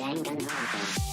Danganronpa.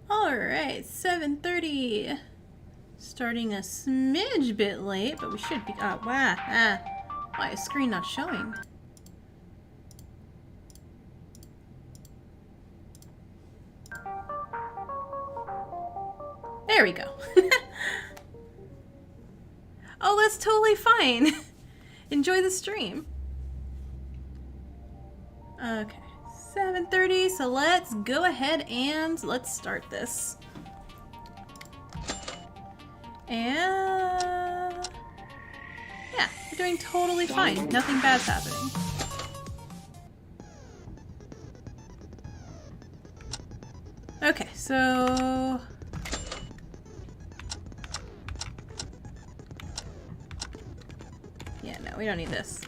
Alright, 7:30. Starting a smidge bit late, but we should be. Oh, wow. Why is screen not showing? There we go. Oh, that's totally fine. Enjoy the stream. Okay. 7:30, so let's go ahead and let's start this. And yeah, we're doing totally fine. Nothing bad's happening. Okay, so yeah, no, we don't need this.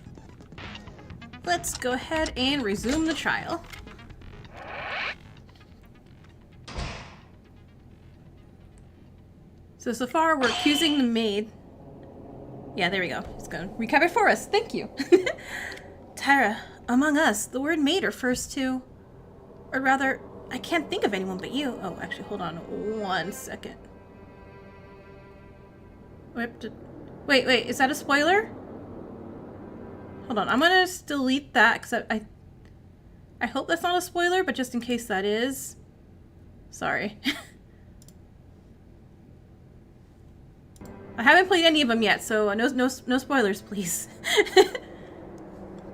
Let's go ahead and resume the trial. So far we're accusing the maid. Yeah, there we go. It's gonna recap it for us. Thank you. Tyra, among us, the word maid refers to, or rather, I can't think of anyone but you. Oh, actually, hold on 1 second. Wait, is that a spoiler? Hold on, I'm gonna delete that because I hope that's not a spoiler, but just in case that is, sorry. I haven't played any of them yet, so no spoilers, please.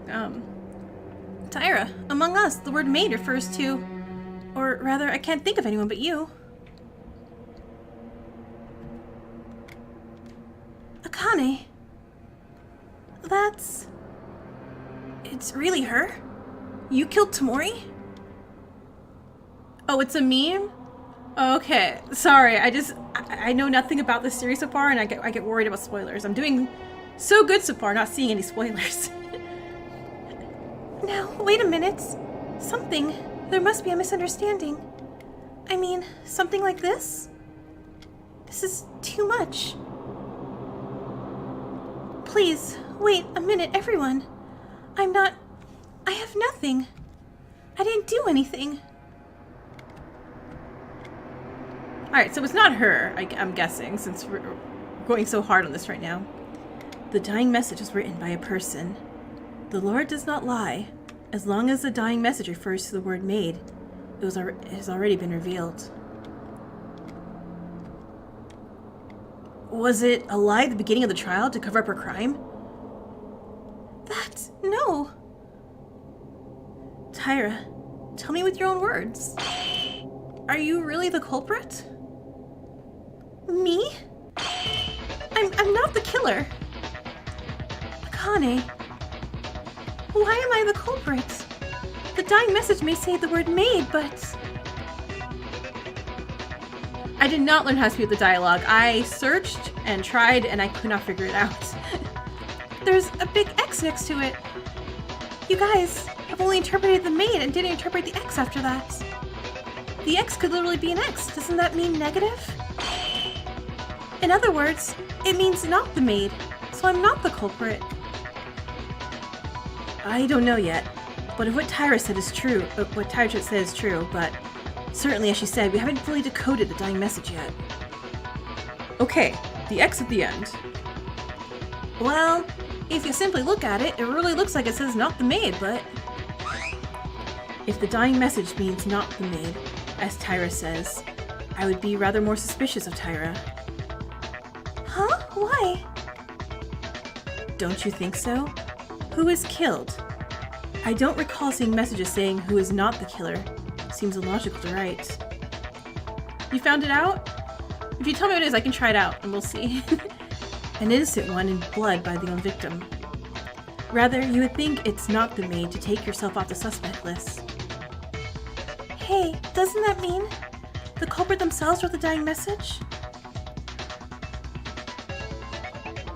Tyra, among us, the word maid refers to, or rather, I can't think of anyone but you. Akane. It's really her? You killed Tamori? Oh, it's a meme? Okay, sorry, I know nothing about this series so far, and I get worried about spoilers. I'm doing so good so far, not seeing any spoilers. Now, wait a minute. There must be a misunderstanding. I mean, something like this? This is too much. Please, wait a minute, everyone. I have nothing. I didn't do anything. Alright, so it's not her, I'm guessing, since we're going so hard on this right now. The dying message was written by a person. The Lord does not lie. As long as the dying message refers to the word maid, it has already been revealed. Was it a lie at the beginning of the trial to cover up her crime? No. Tyra, Tell me with your own words. Are you really the culprit? Me? I'm not the killer. Akane. Why am I the culprit? The dying message may say the word maid, but... I did not learn how to speak the dialogue. I searched and tried and I could not figure it out. There's a big X next to it. You guys have only interpreted the maid and didn't interpret the X after that. The X could literally be an X. Doesn't that mean negative? In other words, it means not the maid, so I'm not the culprit. I don't know yet, but if what Tyra said is true, but certainly, as she said, we haven't fully decoded the dying message yet. Okay, the X at the end. Well, if you simply look at it, it really looks like it says not the maid, but... If the dying message means not the maid, as Tyra says, I would be rather more suspicious of Tyra. Huh? Why? Don't you think so? Who is killed? I don't recall seeing messages saying who is not the killer. Seems illogical to write. You found it out? If you tell me what it is, I can try it out, and we'll see. An innocent one in blood by the own victim. Rather, you would think it's not the maid to take yourself off the suspect list. Hey, doesn't that mean the culprit themselves wrote the dying message?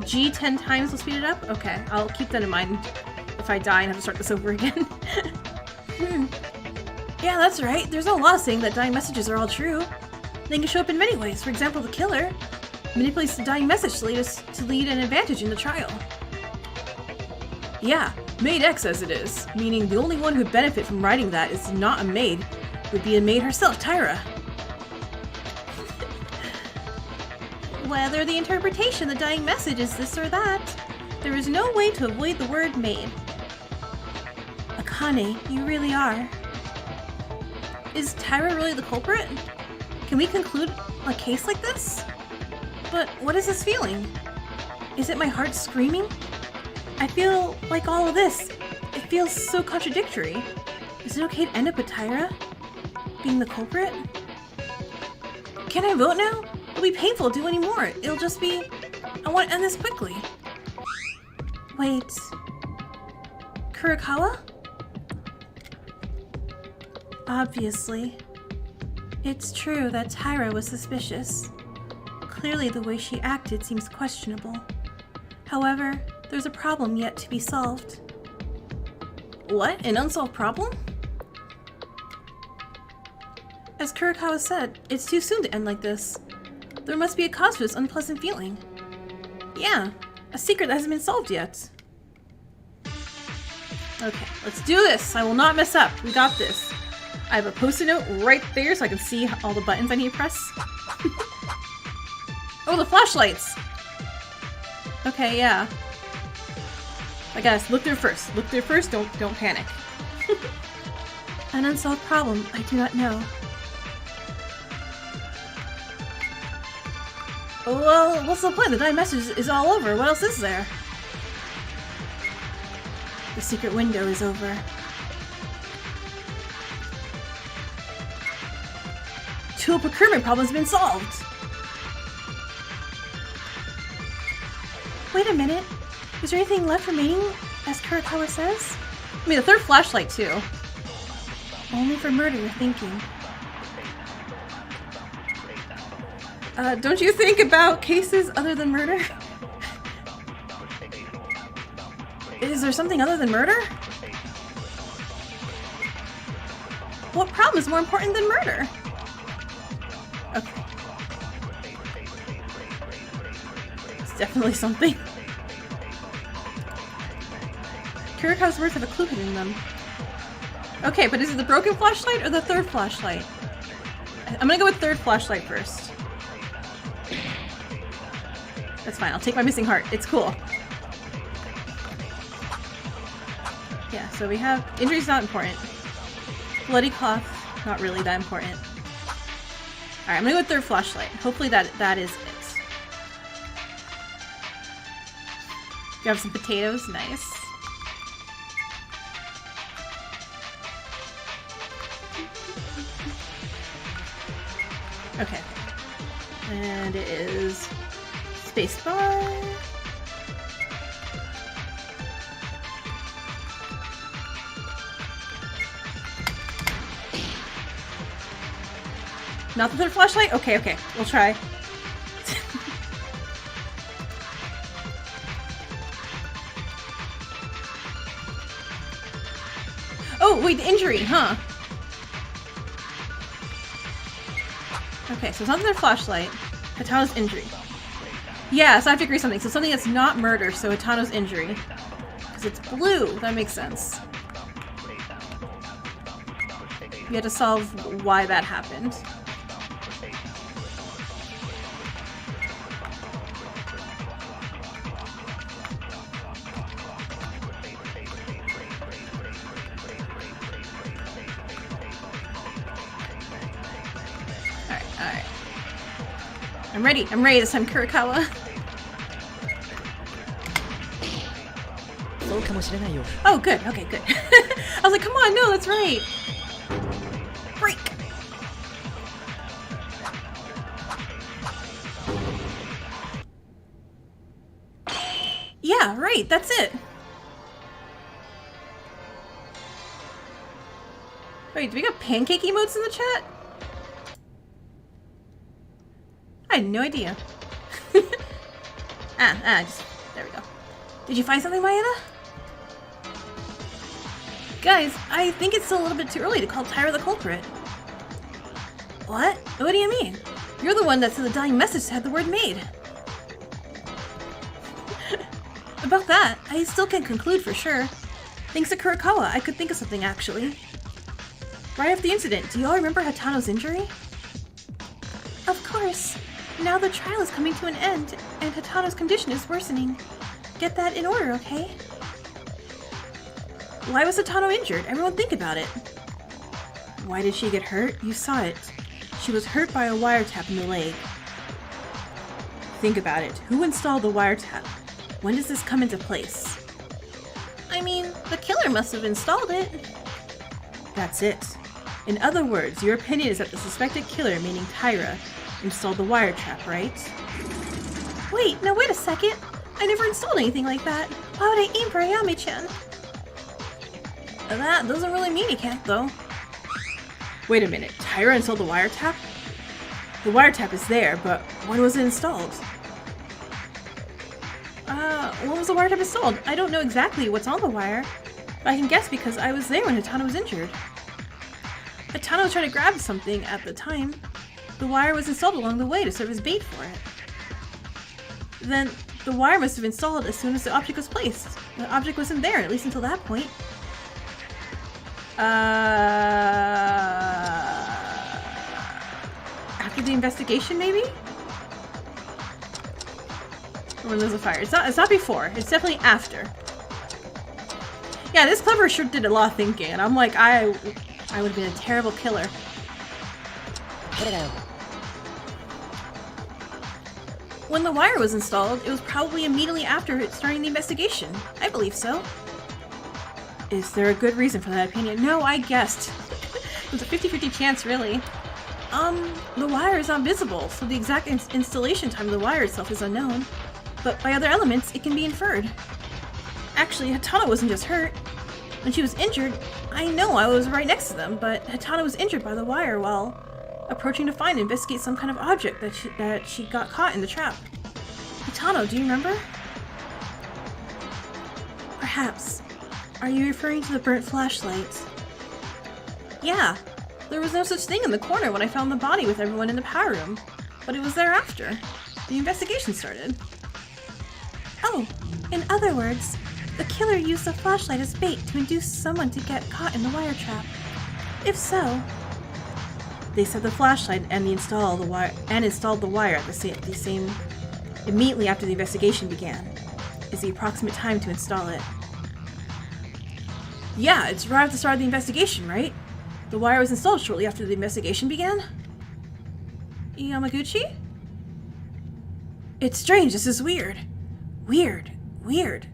G 10 times will speed it up? Okay, I'll keep that in mind if I die and have to start this over again. Yeah, that's right. There's no law saying that dying messages are all true. They can show up in many ways. For example, the killer manipulates the dying message to lead an advantage in the trial. Yeah, maid X as it is, meaning the only one who would benefit from writing that is not a maid, would be a maid herself, Tyra. Whether the interpretation of the dying message is this or that, there is no way to avoid the word maid. Akane, you really are. Is Tyra really the culprit? Can we conclude a case like this? But what is this feeling? Is it my heart screaming? I feel like all of this. It feels so contradictory. Is it okay to end up with Tyra being the culprit? Can I vote now? It'll be painful to do any more. It'll just be, I want to end this quickly. Wait. Kurikawa? Obviously. It's true that Tyra was suspicious. Clearly the way she acted seems questionable. However, there's a problem yet to be solved. What? An unsolved problem? As Kurikawa said, it's too soon to end like this. There must be a cause for this unpleasant feeling. Yeah, a secret that hasn't been solved yet. Okay, let's do this. I will not mess up. We got this. I have a post-it note right there so I can see all the buttons I need to press. Oh, the flashlights! Okay, yeah. I guess look there first. Look there first, don't panic. An unsolved problem, I do not know. Well, what's the point? The dying message is all over. What else is there? The secret window is over. Tool procurement problem's been solved. Wait a minute. Is there anything left remaining, as Kurikawa says? I mean, the third flashlight, too. Only for murder, you're thinking. Don't you think about cases other than murder? Is there something other than murder? What problem is more important than murder? Okay. It's definitely something. Kurikawa's words have a clue hidden in them. Okay, but is it the broken flashlight or the third flashlight? I'm gonna go with third flashlight first. That's fine, I'll take my missing heart. It's cool. Yeah, so we have... Injury's not important. Bloody cloth, not really that important. Alright, I'm gonna go with third flashlight. Hopefully that is it. Grab some potatoes, nice. Okay. And it is spacebar. Not the third flashlight? Okay, okay. We'll try. Oh, wait, injury, huh? Okay, so it's not their flashlight. Hatano's injury. Yeah, so I have to agree something. So something that's not murder, so Hatano's injury. Because it's blue. That makes sense. We had to solve why that happened. Alright. I'm ready this time, Kurikawa. Oh, good. Okay, good. I was like, come on, no, that's right. Break. Yeah, right, that's it. Wait, do we got pancake emotes in the chat? I had no idea. Just, there we go. Did you find something, Mayana? Guys, I think it's still a little bit too early to call Tyra the culprit. What? What do you mean? You're the one that said the dying message had the word made. About that, I still can't conclude for sure. Thanks to Kurikawa, I could think of something actually. Right after the incident, do you all remember Hatano's injury? Of course. Now the trial is coming to an end, and Hatano's condition is worsening. Get that in order, okay? Why was Hatano injured? Everyone think about it. Why did she get hurt? You saw it. She was hurt by a wiretap in the leg. Think about it. Who installed the wiretap? When does this come into place? I mean, the killer must have installed it. That's it. In other words, your opinion is that the suspected killer, meaning Tyra, installed the wiretap, right? Wait, now wait a second. I never installed anything like that. Why would I aim for Ayame-chan? That doesn't really mean he can't, though. Wait a minute, Tyra installed the wiretap? The wiretap is there, but when was it installed? When was the wiretap installed? I don't know exactly what's on the wire, but I can guess because I was there when Hatano was injured. Hatano was trying to grab something at the time. The wire was installed along the way to serve as bait for it. Then, the wire must have been installed as soon as the object was placed. The object wasn't there, at least until that point. After the investigation, maybe? Or when there's a fire. It's not before. It's definitely after. Yeah, this clever sure did a lot of thinking, and I'm like, I would have been a terrible killer. When the wire was installed, it was probably immediately after starting the investigation. I believe so. Is there a good reason for that opinion? No, I guessed. It was a 50-50 chance, really. The wire is not visible, so the exact installation time of the wire itself is unknown. But by other elements, it can be inferred. Actually, Hatano wasn't just hurt. When she was injured, I know I was right next to them, but Hatano was injured by the wire while approaching to find and investigate some kind of object that she got caught in the trap. Hatano, do you remember? Perhaps. Are you referring to the burnt flashlight? Yeah. There was no such thing in the corner when I found the body with everyone in the power room, but it was there after. The investigation started. Oh, in other words, the killer used the flashlight as bait to induce someone to get caught in the wire trap. If so, they set the flashlight and installed the wire at the same immediately after the investigation began. Is the approximate time to install it? Yeah, it's right at the start of the investigation, right? The wire was installed shortly after the investigation began? Yamaguchi? It's strange, this is weird. Weird.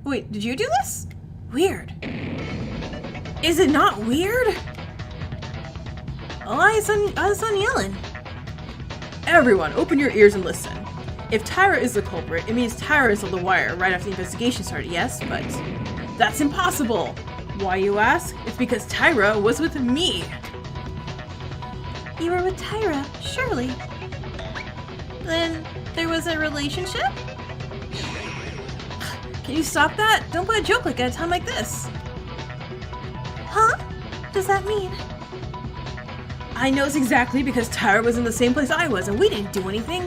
Wait, did you do this? Weird. Is it not weird? son yelling. Everyone, open your ears and listen. If Tyra is the culprit, it means Tyra is on the wire right after the investigation started, yes? But that's impossible. Why, you ask? It's because Tyra was with me. You were with Tyra, surely. Then there was a relationship? Can you stop that? Don't put a joke like at a time like this. Huh? Does that mean? I knows exactly because Tyra was in the same place I was and we didn't do anything.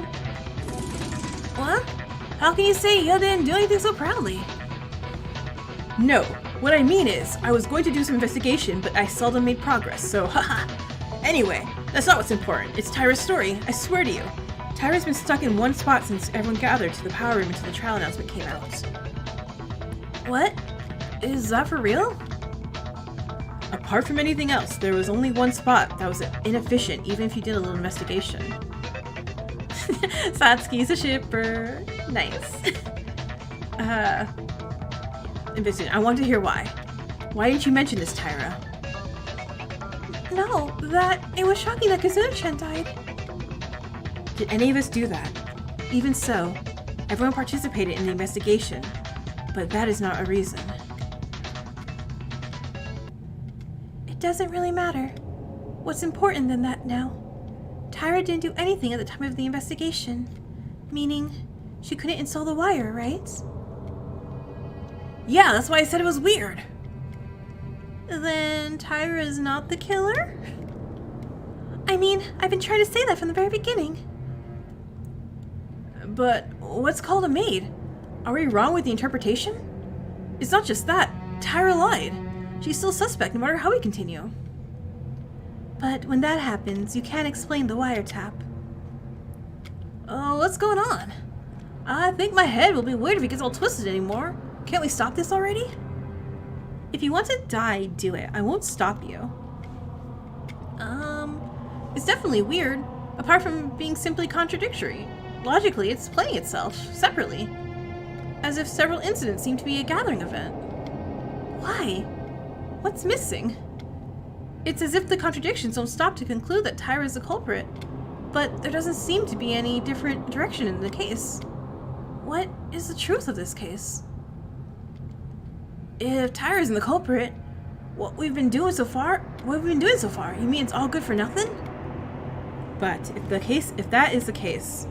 What? How can you say you didn't do anything so proudly? No, what I mean is, I was going to do some investigation, but I seldom made progress, so haha. Anyway, that's not what's important. It's Tyra's story, I swear to you. Tyra's been stuck in one spot since everyone gathered to the power room until the trial announcement came out. What? Is that for real? Apart from anything else, there was only one spot that was inefficient, even if you did a little investigation. Satsuki's a shipper. Nice. Investigation. I want to hear why. Why didn't you mention this, Tyra? No, it was shocking that Kazuna-chan died. Did any of us do that? Even so, everyone participated in the investigation, but that is not a reason. It doesn't really matter. What's important than that now? Tyra didn't do anything at the time of the investigation, meaning she couldn't install the wire, right? Yeah, that's why I said it was weird. Then Tyra is not the killer? I mean, I've been trying to say that from the very beginning. But what's called a maid? Are we wrong with the interpretation? It's not just that. Tyra lied. She's still suspect no matter how we continue. But when that happens, you can't explain the wiretap. Oh, what's going on? I think my head will be weird if it gets all twisted anymore. Can't we stop this already? If you want to die, do it. I won't stop you. It's definitely weird, apart from being simply contradictory. Logically, it's playing itself, separately. As if several incidents seem to be a gathering event. Why? What's missing? It's as if the contradictions don't stop to conclude that Tyra is the culprit, but there doesn't seem to be any different direction in the case. What is the truth of this case? If Tyra isn't the culprit, what we've been doing so far, you mean it's all good for nothing? But if that is the case,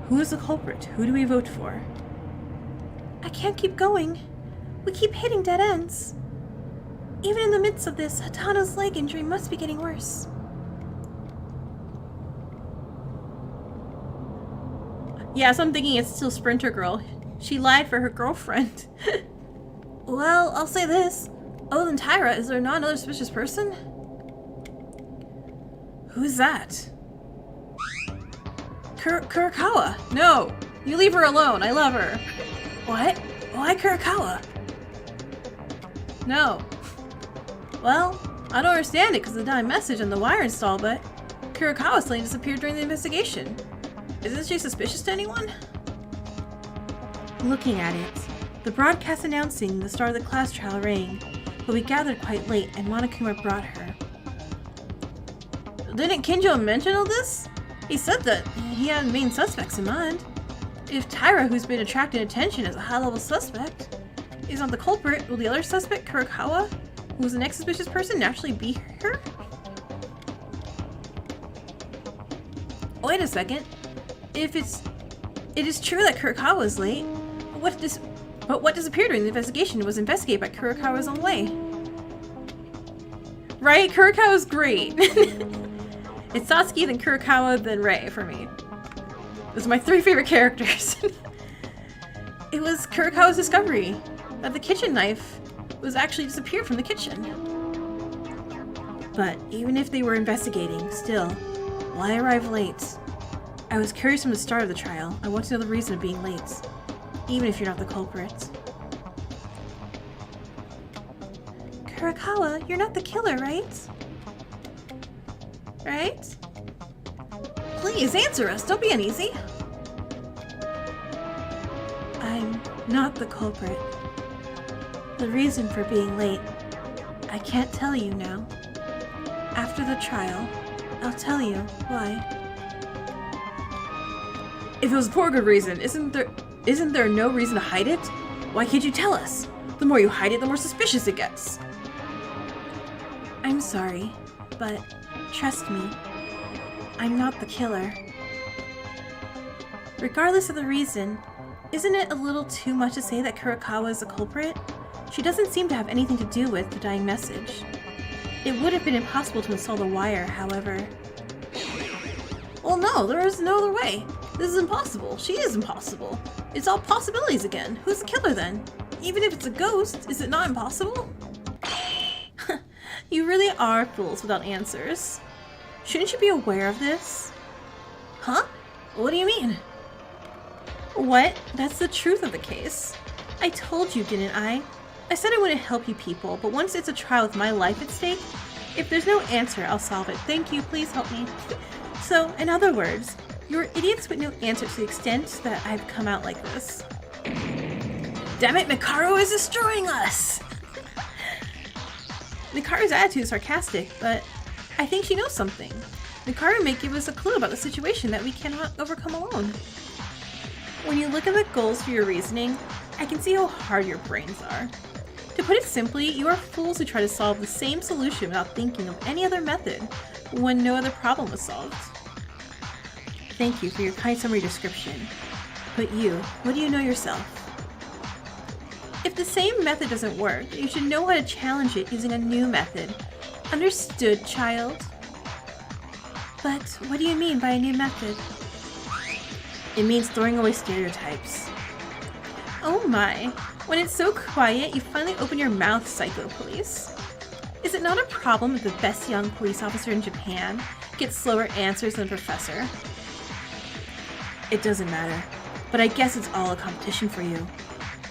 who is the culprit? Who do we vote for? I can't keep going. We keep hitting dead ends. Even in the midst of this, Hatano's leg injury must be getting worse. Yeah, so I'm thinking it's still Sprinter Girl. She lied for her girlfriend. Well, I'll say this. Other than Tyra, is there not another suspicious person? Who's that? Kurokawa! No! You leave her alone, I love her. What? Why Kurokawa? No. Well, I don't understand it because of the dying message on the wire install, but Kurokawa suddenly disappeared during the investigation. Isn't she suspicious to anyone? Looking at it, the broadcast announcing the start of the class trial rang, but we gathered quite late and Monokuma brought her. Didn't Kinjo mention all this? He said that he had main suspects in mind. If Tyra, who's been attracting attention as a high-level suspect, is not the culprit, will the other suspect, Kurokawa, who was the next suspicious person, naturally be her? Wait a second. It is true that Kurokawa is late, but what disappeared during the investigation was investigated by Kurokawa's own way. Right? Kurokawa's great. It's Satsuki, then Kurokawa, then Rei for me. Those are my three favorite characters. It was Kurokawa's discovery that the kitchen knife was actually disappeared from the kitchen. But even if they were investigating, still, why arrive late? I was curious from the start of the trial. I want to know the reason of being late, even if you're not the culprit. Kurokawa, you're not the killer, right? Right? Please answer us, don't be uneasy. I'm not the culprit. The reason for being late, I can't tell you now. After the trial, I'll tell you. Why? If it was for a good reason, isn't there no reason to hide it? Why can't you tell us? The more you hide it, the more suspicious it gets. I'm sorry, but trust me, I'm not the killer. Regardless of the reason, isn't it a little too much to say that Kurokawa is the culprit? She doesn't seem to have anything to do with the dying message. It would have been impossible to install the wire, however. Well, no, there is no other way. This is impossible. She is impossible. It's all possibilities again. Who's the killer then? Even if it's a ghost, is it not impossible? You really are fools without answers. Shouldn't you be aware of this? Huh? What do you mean? What? That's the truth of the case. I told you, didn't I? I said I wouldn't help you people, but once it's a trial with my life at stake, if there's no answer, I'll solve it. Thank you, please help me. So, in other words, you're idiots with no answer to the extent that I've come out like this. Damn it, Mikaru is destroying us! Mikaru's attitude is sarcastic, but I think she knows something. Mikaru may give us a clue about the situation that we cannot overcome alone. When you look at the goals for your reasoning, I can see how hard your brains are. To put it simply, you are fools who try to solve the same solution without thinking of any other method when no other problem was solved. Thank you for your kind summary description. But you, what do you know yourself? If the same method doesn't work, you should know how to challenge it using a new method. Understood, child? But what do you mean by a new method? It means throwing away stereotypes. Oh my, when it's so quiet, you finally open your mouth, Psycho Police. Is it not a problem if the best young police officer in Japan gets slower answers than the professor? It doesn't matter, but I guess it's all a competition for you.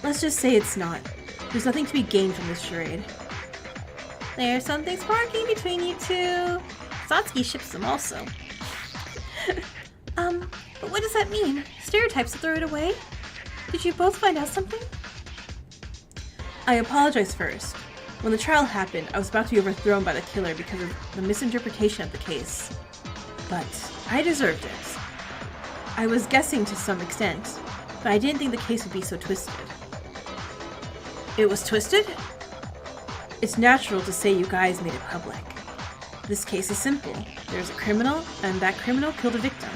Let's just say it's not. There's nothing to be gained from this charade. There's something sparking between you two. Satsuki ships them also. But what does that mean? Stereotypes to throw it away? Did you both find out something? I apologize first. When the trial happened, I was about to be overthrown by the killer because of the misinterpretation of the case. But I deserved it. I was guessing to some extent, but I didn't think the case would be so twisted. It was twisted? It's natural to say you guys made it public. This case is simple. There's a criminal, and that criminal killed a victim.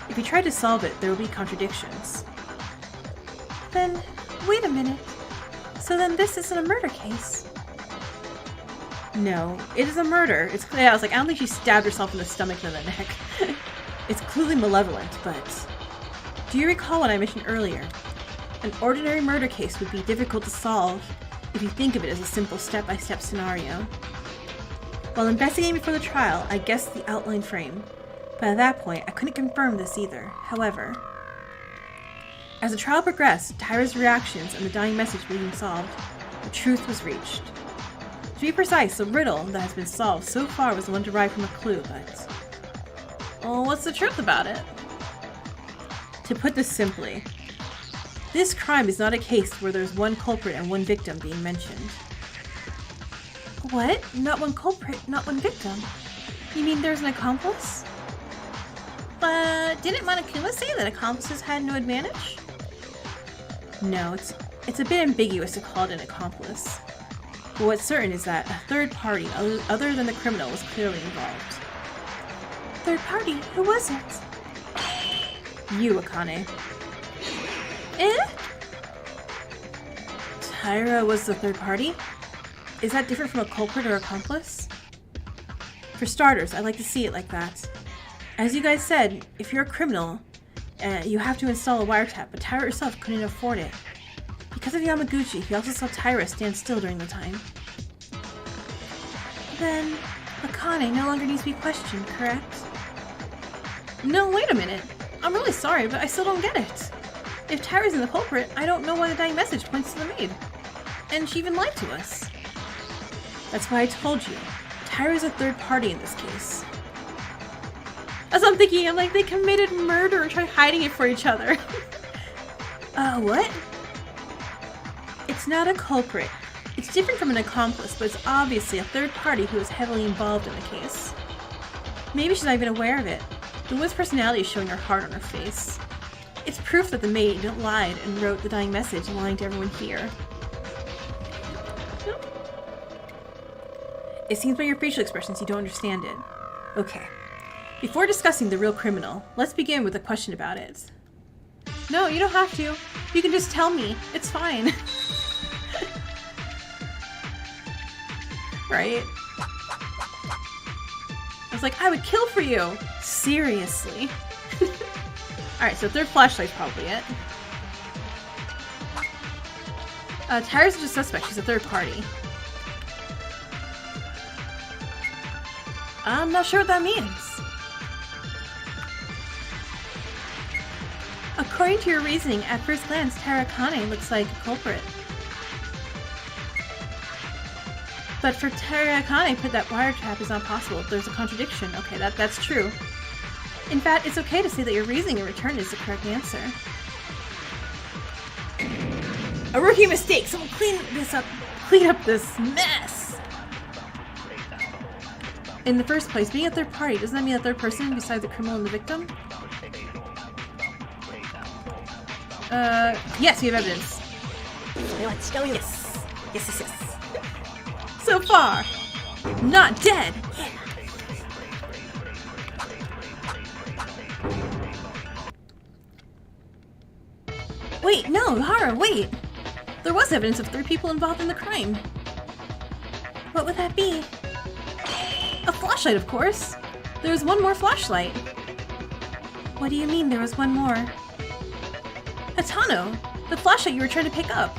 If you try to solve it, there will be contradictions. Then, wait a minute. So then this isn't a murder case? No, it is a murder. I was like, I don't think she stabbed herself in the stomach or the neck. It's clearly malevolent, but... Do you recall what I mentioned earlier? An ordinary murder case would be difficult to solve if you think of it as a simple step-by-step scenario. While investigating before the trial, I guessed the outline frame, but at that point, I couldn't confirm this either. However, as the trial progressed, Tyra's reactions and the dying message being solved, the truth was reached. To be precise, the riddle that has been solved so far was the one derived from a clue, but... Well, what's the truth about it? To put this simply, this crime is not a case where there's one culprit and one victim being mentioned. What? Not one culprit, not one victim? You mean there's an accomplice? But didn't Monokuma say that accomplices had no advantage? No, it's a bit ambiguous to call it an accomplice. But what's certain is that a third party other than the criminal was clearly involved. Third party? Who was it? You, Akane. Tyra was the third party? Is that different from a culprit or accomplice? For starters, I'd like to see it like that. As you guys said, if you're a criminal, you have to install a wiretap, but Tyra herself couldn't afford it. Because of Yamaguchi, he also saw Tyra stand still during the time. Then, Akane no longer needs to be questioned, correct? No, wait a minute. I'm really sorry, but I still don't get it. If Tyra's in the culprit, I don't know why the dying message points to the maid. And she even lied to us. That's why I told you. Tyra's a third party in this case. As I'm thinking, I'm like, they committed murder and tried hiding it for each other. What? It's not a culprit. It's different from an accomplice, but it's obviously a third party who is heavily involved in the case. Maybe she's not even aware of it. The woman's personality is showing her heart on her face. It's proof that the maid lied and wrote the dying message, lying to everyone here. It seems by your facial expressions you don't understand it. Okay. Before discussing the real criminal, let's begin with a question about it. No, you don't have to. You can just tell me. It's fine. Right? I was like, I would kill for you! Seriously. Alright, so third flashlight's probably it. Tyra's just a suspect. She's a third party. I'm not sure what that means. According to your reasoning, at first glance, Tyra looks like a culprit. But for Tyra to put that wiretap is not possible. There's a contradiction. Okay, that's true. In fact, it's okay to say that your reasoning in return is the correct answer. A rookie mistake! Someone clean up this mess! In the first place, being a third party, doesn't that mean a third person besides the criminal and the victim? Yes, we have evidence. Yes. Yes. So far, not dead! Wait, no, Hara, wait! There was evidence of 3 people involved in the crime. What would that be? A flashlight, of course! There was one more flashlight. What do you mean there was one more? Hatano! The flashlight you were trying to pick up.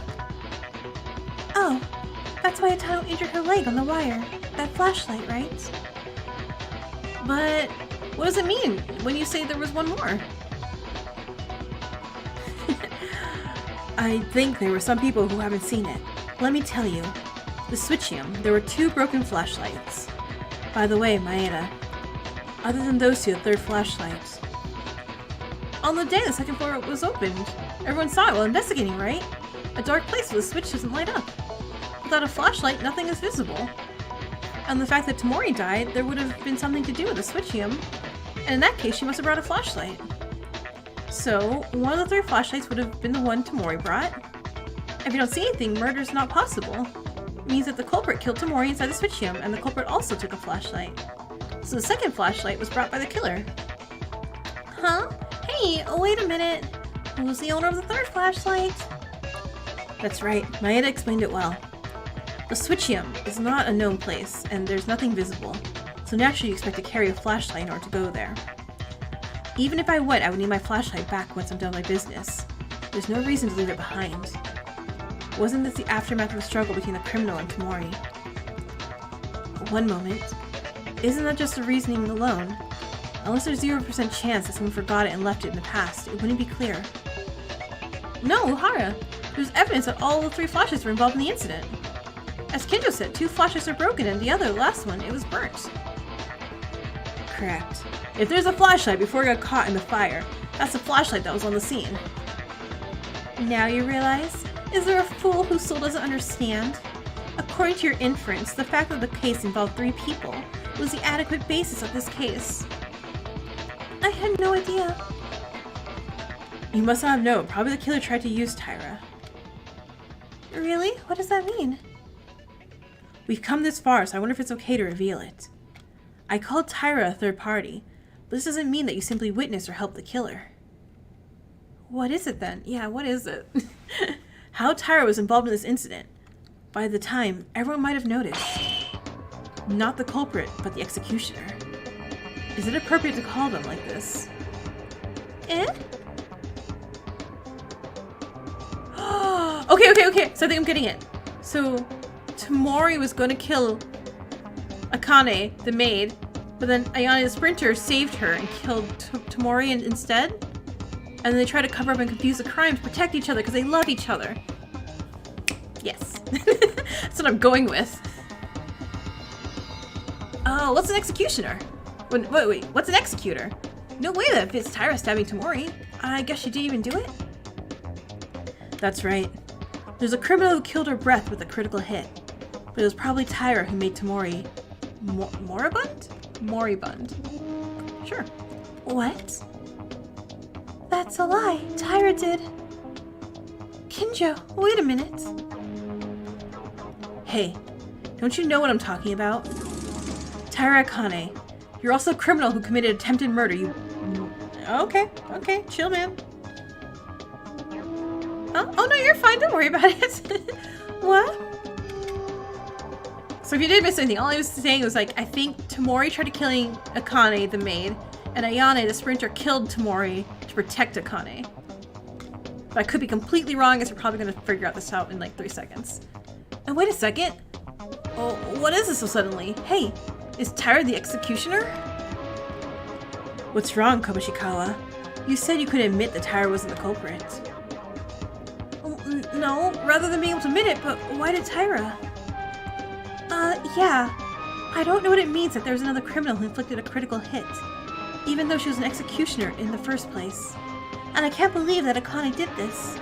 Oh, that's why Hatano injured her leg on the wire. That flashlight, right? But what does it mean when you say there was one more? I think there were some people who haven't seen it. Let me tell you. The Switchium, there were 2 broken flashlights. By the way, Maeda, other than those 2, the third flashlight. On the day the second floor was opened, everyone saw it while investigating, right? A dark place where the switch doesn't light up. Without a flashlight, nothing is visible. And the fact that Tamori died, there would have been something to do with the Switchium. And in that case, she must have brought a flashlight. So, one of the 3 flashlights would have been the one Tamori brought. If you don't see anything, murder is not possible. It means that the culprit killed Tamori inside the Switchium, and the culprit also took a flashlight. So the second flashlight was brought by the killer. Huh? Hey, wait a minute. Who's the owner of the third flashlight? That's right, Maeda explained it well. The Switchium is not a known place, and there's nothing visible, so naturally you expect to carry a flashlight in order to go there. Even if I went, I would need my flashlight back once I'm done my business. There's no reason to leave it behind. Wasn't this the aftermath of the struggle between the criminal and Tamori? One moment. Isn't that just the reasoning alone? Unless there's 0% chance that someone forgot it and left it in the past, it wouldn't be clear. No, Hara! There's evidence that all the 3 flashlights were involved in the incident. As Kinjo said, 2 flashlights are broken and the other, last one, it was burnt. Correct. If there's a flashlight before it got caught in the fire, that's the flashlight that was on the scene. Now you realize? Is there a fool who still doesn't understand? According to your inference, the fact that the case involved 3 people was the adequate basis of this case. I had no idea. You must not have known. Probably the killer tried to use Tyra. Really? What does that mean? We've come this far, so I wonder if it's okay to reveal it. I called Tyra a third party, but this doesn't mean that you simply witnessed or helped the killer. What is it then? Yeah, what is it? How Tyra was involved in this incident. By the time, everyone might have noticed. Not the culprit, but the executioner. Is it appropriate to call them like this? Eh? Okay. So I think I'm getting it. So, Tamori was going to kill Akane, the maid, but then Ayane, the sprinter, saved her and killed Tamori instead? And then they try to cover up and confuse the crime to protect each other because they love each other. Yes. That's what I'm going with. Oh, what's an executioner? Wait, what's an executor? No way that fits Tyra stabbing Tamori. I guess she didn't even do it? That's right. There's a criminal who killed her breath with a critical hit. But it was probably Tyra who made Tamori moribund? moribund. Sure. What? That's a lie. Tyra did. Kinjo, wait a minute. Hey, don't you know what I'm talking about? Tyra Akane, you're also a criminal who committed attempted murder. You... Okay, chill, man. Oh no, you're fine. Don't worry about it. What? So if you didn't miss anything, all I was saying was like, I think Tamori tried killing Akane, the maid, and Ayane, the sprinter, killed Tamori to protect Akane. But I could be completely wrong, I guess we're probably going to figure out this out in like 3 seconds. And wait a second. Oh, what is this so suddenly? Hey, is Tyra the executioner? What's wrong, Kobushikawa? You said you could admit that Tyra wasn't the culprit. No, rather than being able to admit it, but why did Tyra? Yeah. I don't know what it means that there's another criminal who inflicted a critical hit, even though she was an executioner in the first place. And I can't believe that Akane did this.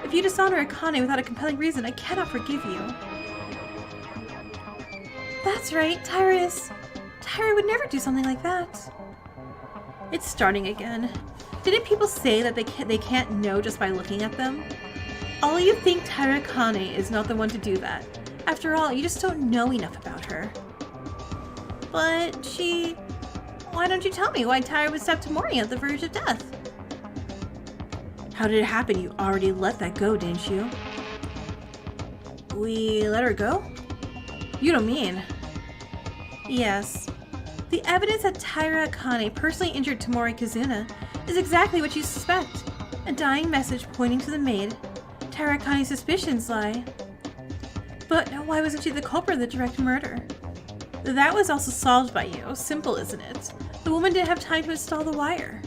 If you dishonor Akane without a compelling reason, I cannot forgive you. That's right, Tyra would never do something like that. It's starting again. Didn't people say that they can't know just by looking at them? All you think Tyra Akane is not the one to do that. After all, you just don't know enough about her. But why don't you tell me why Tyra would stab Tamori at the verge of death? How did it happen? You already let that go, didn't you? We let her go? You don't mean? Yes. The evidence that Tyra Akane personally injured Tamori Kazuna is exactly what you suspect. A dying message pointing to the maid. Tyra Akane's suspicions lie. But why wasn't she the culprit of the direct murder? That was also solved by you. Simple, isn't it? The woman didn't have time to install the wire.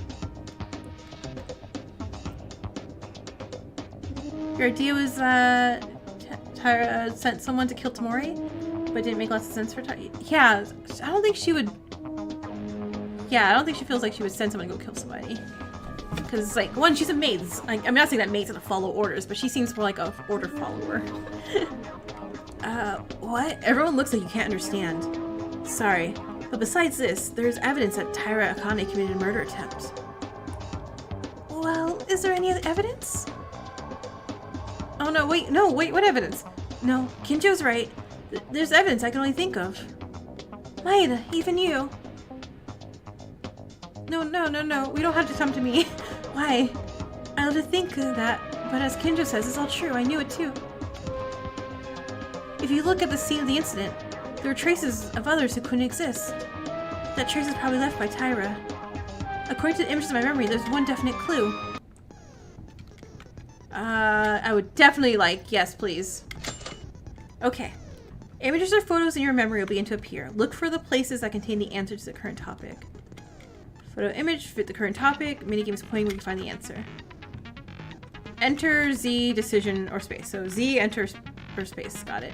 Your idea was that Tyra sent someone to kill Tamori, but didn't make lots of sense for Tyra. Yeah, I don't think she would. Yeah, I don't think she feels like she would send someone to go kill somebody. Because, like, one, she's a maid. Like, I'm not saying that maids have to follow orders, but she seems more like a order follower. What? Everyone looks like you can't understand. Sorry, but besides this, there's evidence that Tyra Akane committed a murder attempt. Well, is there any other evidence? Oh no, wait, what evidence? No, Kinjo's right. There's evidence I can only think of. Maeda, even you. No, we don't have to come to me. Why? I love to think that, but as Kinjo says, it's all true. I knew it too. If you look at the scene of the incident, there are traces of others who couldn't exist. That trace is probably left by Tyra. According to the images in my memory, there's one definite clue. I would definitely like, yes, please. Okay. Images or photos in your memory will begin to appear. Look for the places that contain the answer to the current topic. Photo image, fit the current topic. Minigame is pointing where you find the answer. Enter Z, decision, or space. So Z, enter, or space. Got it.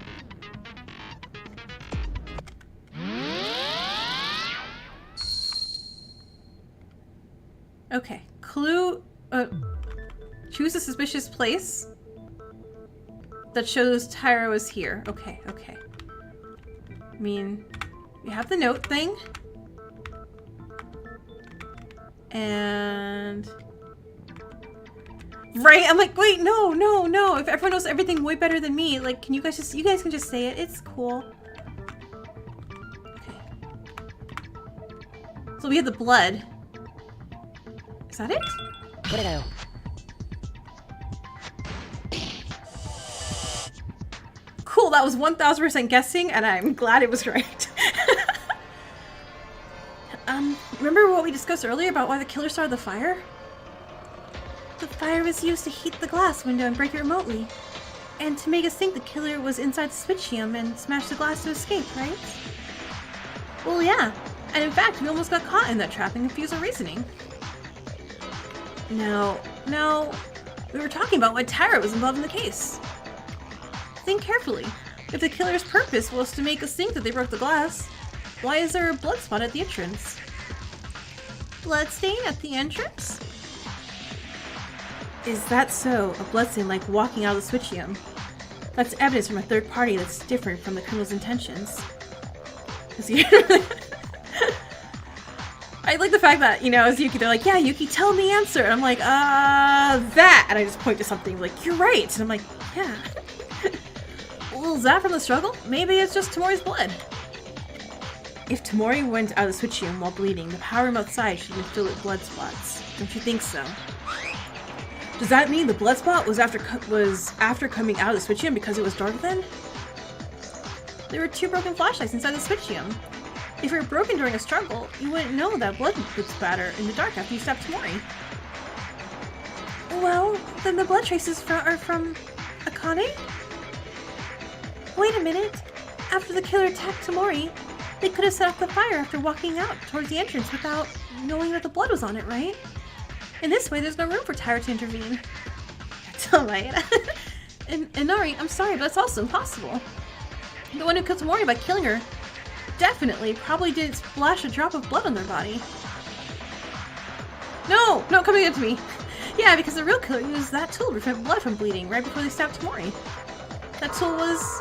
Okay. Clue. Choose a suspicious place that shows Tyra was here. Okay. I mean, we have the note thing. And... Right? I'm like, wait, no. If everyone knows everything way better than me, like, can you guys can just say it. It's cool. Okay. So we have the blood. Is that it? Cool, that was 1000% guessing, and I'm glad it was right. Remember what we discussed earlier about why the killer started the fire? The fire was used to heat the glass window and break it remotely. And to make us think the killer was inside the switchium and smashed the glass to escape, right? Well, yeah. And in fact, we almost got caught in that trap and confused our reasoning. No. We were talking about why Tyra was involved in the case. Think carefully. If the killer's purpose was to make us think that they broke the glass, why is there a blood spot at the entrance? Blood stain at the entrance? Is that so? A bloodstain like walking out of the switchium. That's evidence from a third party that's different from the criminal's intentions. I like the fact that, you know, as Yuki, they're like, yeah, Yuki, tell him the answer. And I'm like, that. And I just point to something like, you're right. And I'm like, yeah. Well, is that from the struggle? Maybe it's just Tamori's blood. If Tamori went out of the switch room while bleeding, the power room outside should have been filled with blood spots. Don't you think so? Does that mean the blood spot was after coming out of the switch room because it was dark then? There were 2 broken flashlights inside the switch room. If it were broken during a struggle, you wouldn't know that blood would spatter in the dark after you stabbed Tamori. Well, then the blood traces are from Akane? Wait a minute. After the killer attacked Tamori, they could have set off the fire after walking out towards the entrance without knowing that the blood was on it, right? In this way, there's no room for Tyra to intervene. That's alright. and Nari, I'm sorry, but that's also impossible. The one who killed Tamori by killing her probably didn't splash a drop of blood on their body. No, come against me. Yeah, because the real killer used that tool to prevent blood from bleeding right before they stabbed Tamori. That tool was...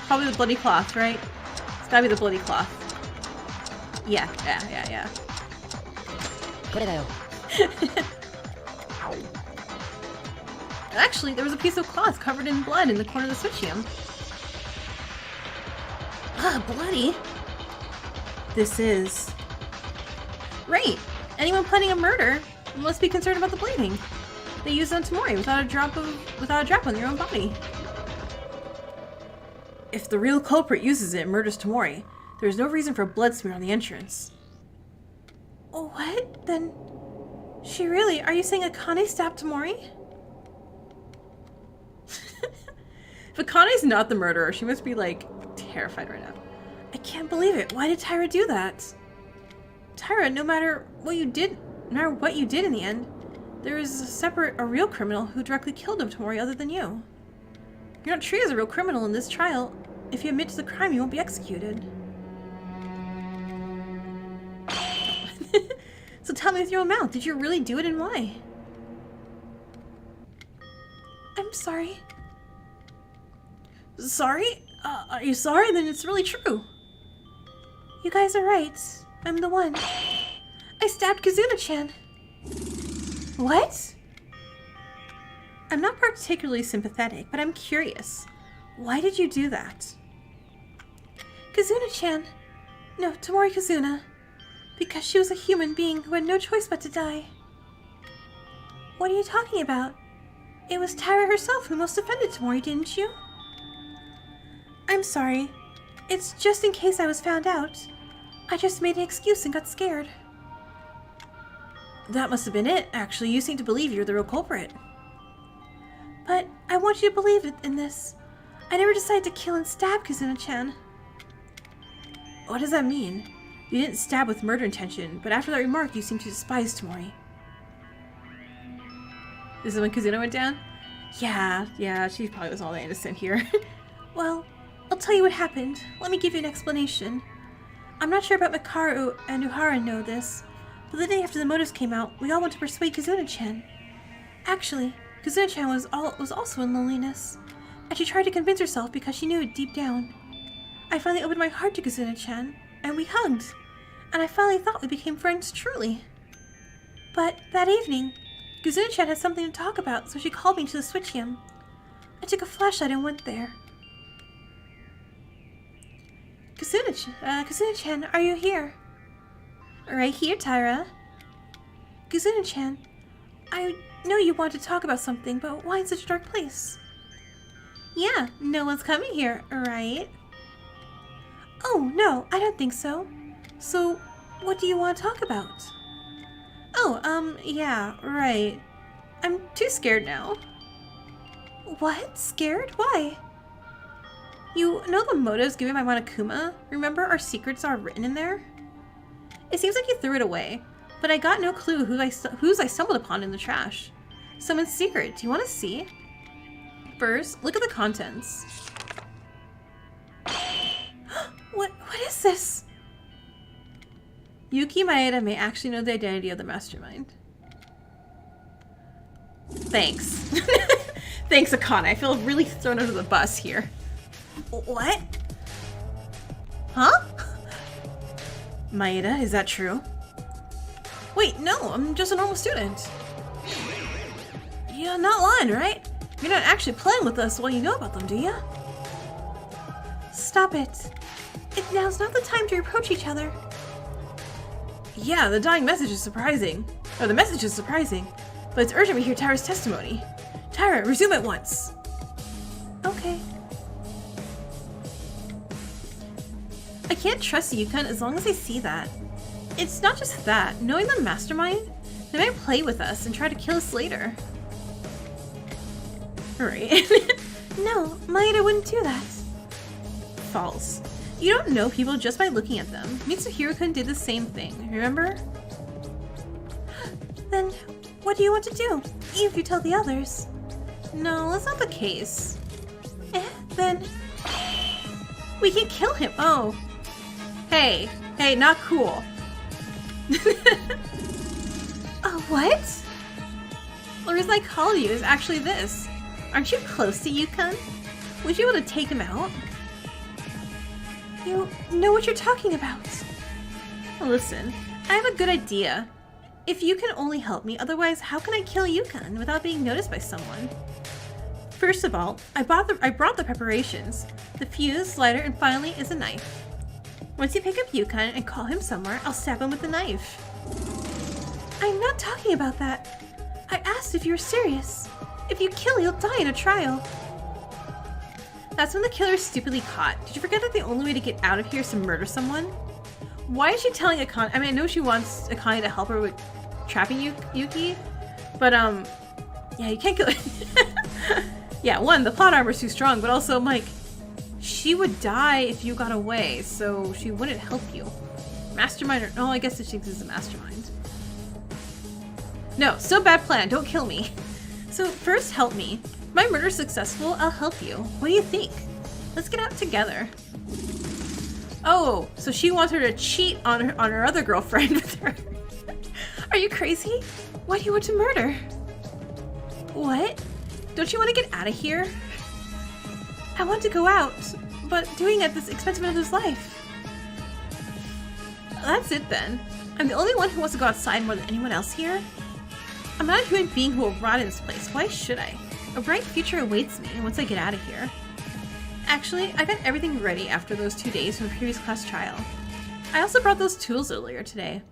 Probably the bloody cloth, right? It's gotta be the bloody cloth. Yeah. Actually, there was a piece of cloth covered in blood in the corner of the switch room. Bloody. This is... Right! Anyone planning a murder must be concerned about the bleeding. They used it on Tamori without a drop on their own body. If the real culprit uses it and murders Tamori, there's no reason for a blood smear on the entrance. What? Then... She really... Are you saying Akane stabbed Tamori? If Akane's not the murderer, she must be, like, terrified right now. I can't believe it. Why did Tyra do that? Tyra, no matter what you did in the end, there is a real criminal who directly killed Tamori other than you. You're not treated as a real criminal in this trial. If you admit to the crime, you won't be executed. So tell me with your own mouth, did you really do it and why? I'm sorry. Sorry? Are you sorry? Then it's really true. You guys are right. I'm the one. I stabbed Kazuna-chan. What? I'm not particularly sympathetic, but I'm curious. Why did you do that? Kazuna-chan. No, Tamori Kazuna. Because she was a human being who had no choice but to die. What are you talking about? It was Tyra herself who most offended Tamori, didn't you? I'm sorry. It's just in case I was found out. I just made an excuse and got scared. That must have been it, actually. You seem to believe you're the real culprit. But I want you to believe in this. I never decided to kill and stab Kazuna-chan. What does that mean? You didn't stab with murder intention, but after that remark, you seem to despise Tamori. This is when Kazuna went down? Yeah, she probably was all that innocent here. Well, I'll tell you what happened. Let me give you an explanation. I'm not sure about Makaru and Uhara know this, but the day after the motives came out, we all went to persuade Kazuna-chan. Actually, Kazuna-chan was also in loneliness, and she tried to convince herself because she knew it deep down. I finally opened my heart to Kazuna-chan, and we hugged, and I finally thought we became friends truly. But that evening, Kazuna-chan had something to talk about, so she called me to the switch room. I took a flashlight and went there. Kazuna-chan, are you here? Right here, Tyra. Kazuna-chan, I know you want to talk about something, but why in such a dark place? Yeah, no one's coming here, right? Oh, no, I don't think so. So, what do you want to talk about? Oh, yeah, right. I'm too scared now. What? Scared? Why? You know the motives given by Monokuma? Remember our secrets are written in there? It seems like you threw it away, but I got no clue whose I stumbled upon in the trash. Someone's secret. Do you want to see? First, look at the contents. What is this? Yuki Maeda may actually know the identity of the mastermind. Thanks. Thanks, Akane. I feel really thrown under the bus here. What? Huh? Maeda, is that true? Wait, no, I'm just a normal student. You're not lying, right? You're not actually playing with us while you know about them, do you? Stop it. Now's not the time to reproach each other. Yeah, the dying message is surprising. Or the message is surprising. But it's urgent we hear Tyra's testimony. Tyra, resume at once. Okay. I can't trust Yukon as long as I see that. It's not just that. Knowing the mastermind, they might play with us and try to kill us later. Right. No, Maeda wouldn't do that. False. You don't know people just by looking at them. Mitsuhiro-kun did the same thing, remember? Then, what do you want to do? If you tell the others. No, that's not the case. Then... We can kill him. Oh. Hey, not cool. What? The reason I called you is actually this. Aren't you close to Yukon? Would you be able to take him out? You know what you're talking about. Listen, I have a good idea. If you can only help me, otherwise how can I kill Yukon without being noticed by someone? First of all, I brought the preparations. The fuse, lighter, and finally is a knife. Once you pick up Yukon and call him somewhere, I'll stab him with the knife. I'm not talking about that. I asked if you were serious. If you kill, you'll die in a trial. That's when the killer is stupidly caught. Did you forget that the only way to get out of here is to murder someone? Why is she telling Akane? I mean, I know she wants Akane to help her with trapping Yuki, but yeah, you can't kill her. Yeah, one, the plot armor's too strong, but also I'm like, she would die if you got away, so she wouldn't help you. Mastermind or no, I guess she thinks it's a mastermind. No, still bad plan. Don't kill me. So first, help me. If my murder's successful, I'll help you. What do you think? Let's get out together. Oh, so she wants her to cheat on her other girlfriend with her. Are you crazy? Why do you want to murder? What? Don't you want to get out of here? I want to go out, but doing it at this expense of another's life. That's it then. I'm the only one who wants to go outside more than anyone else here. I'm not a human being who will rot in this place. Why should I? A bright future awaits me once I get out of here. Actually, I got everything ready after those 2 days from the previous class trial. I also brought those tools earlier today.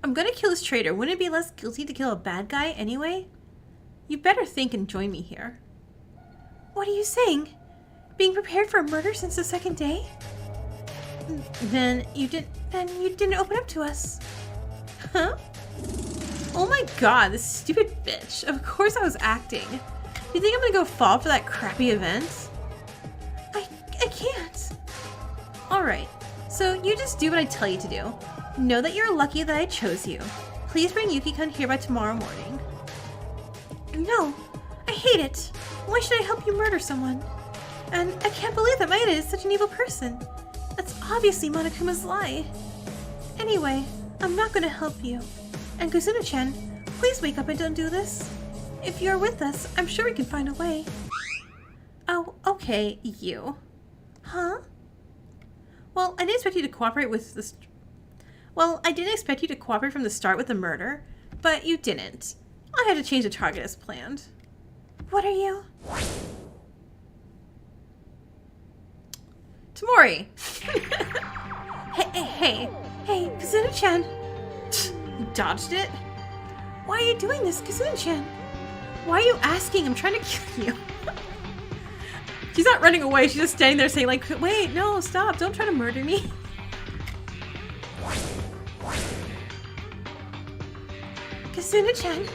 I'm gonna kill this traitor. Wouldn't it be less guilty to kill a bad guy anyway? You better think and join me here. What are you saying? Being prepared for a murder since the second day? Then you didn't open up to us. Huh? Oh my god, this stupid bitch. Of course I was acting. Do you think I'm gonna go fall for that crappy event? I can't. Alright, so you just do what I tell you to do. Know that you're lucky that I chose you. Please bring Yuki-kun here by tomorrow morning. No, I hate it. Why should I help you murder someone? And I can't believe that Maeda is such an evil person. That's obviously Monokuma's lie. Anyway, I'm not gonna help you. And Kazuna-chan, please wake up and don't do this. If you're with us, I'm sure we can find a way. Oh, okay, you. Huh? Well, I didn't expect you to cooperate with this. Well, I didn't expect you to cooperate from the start with the murder, but you didn't. I had to change the target as planned. What are you? Tamori! Hey, Kazuna-chan! You dodged it? Why are you doing this, Kazuna-chan? Why are you asking? I'm trying to kill you. She's not running away, she's just standing there saying like, wait, no, stop, don't try to murder me. Kazuna-chan!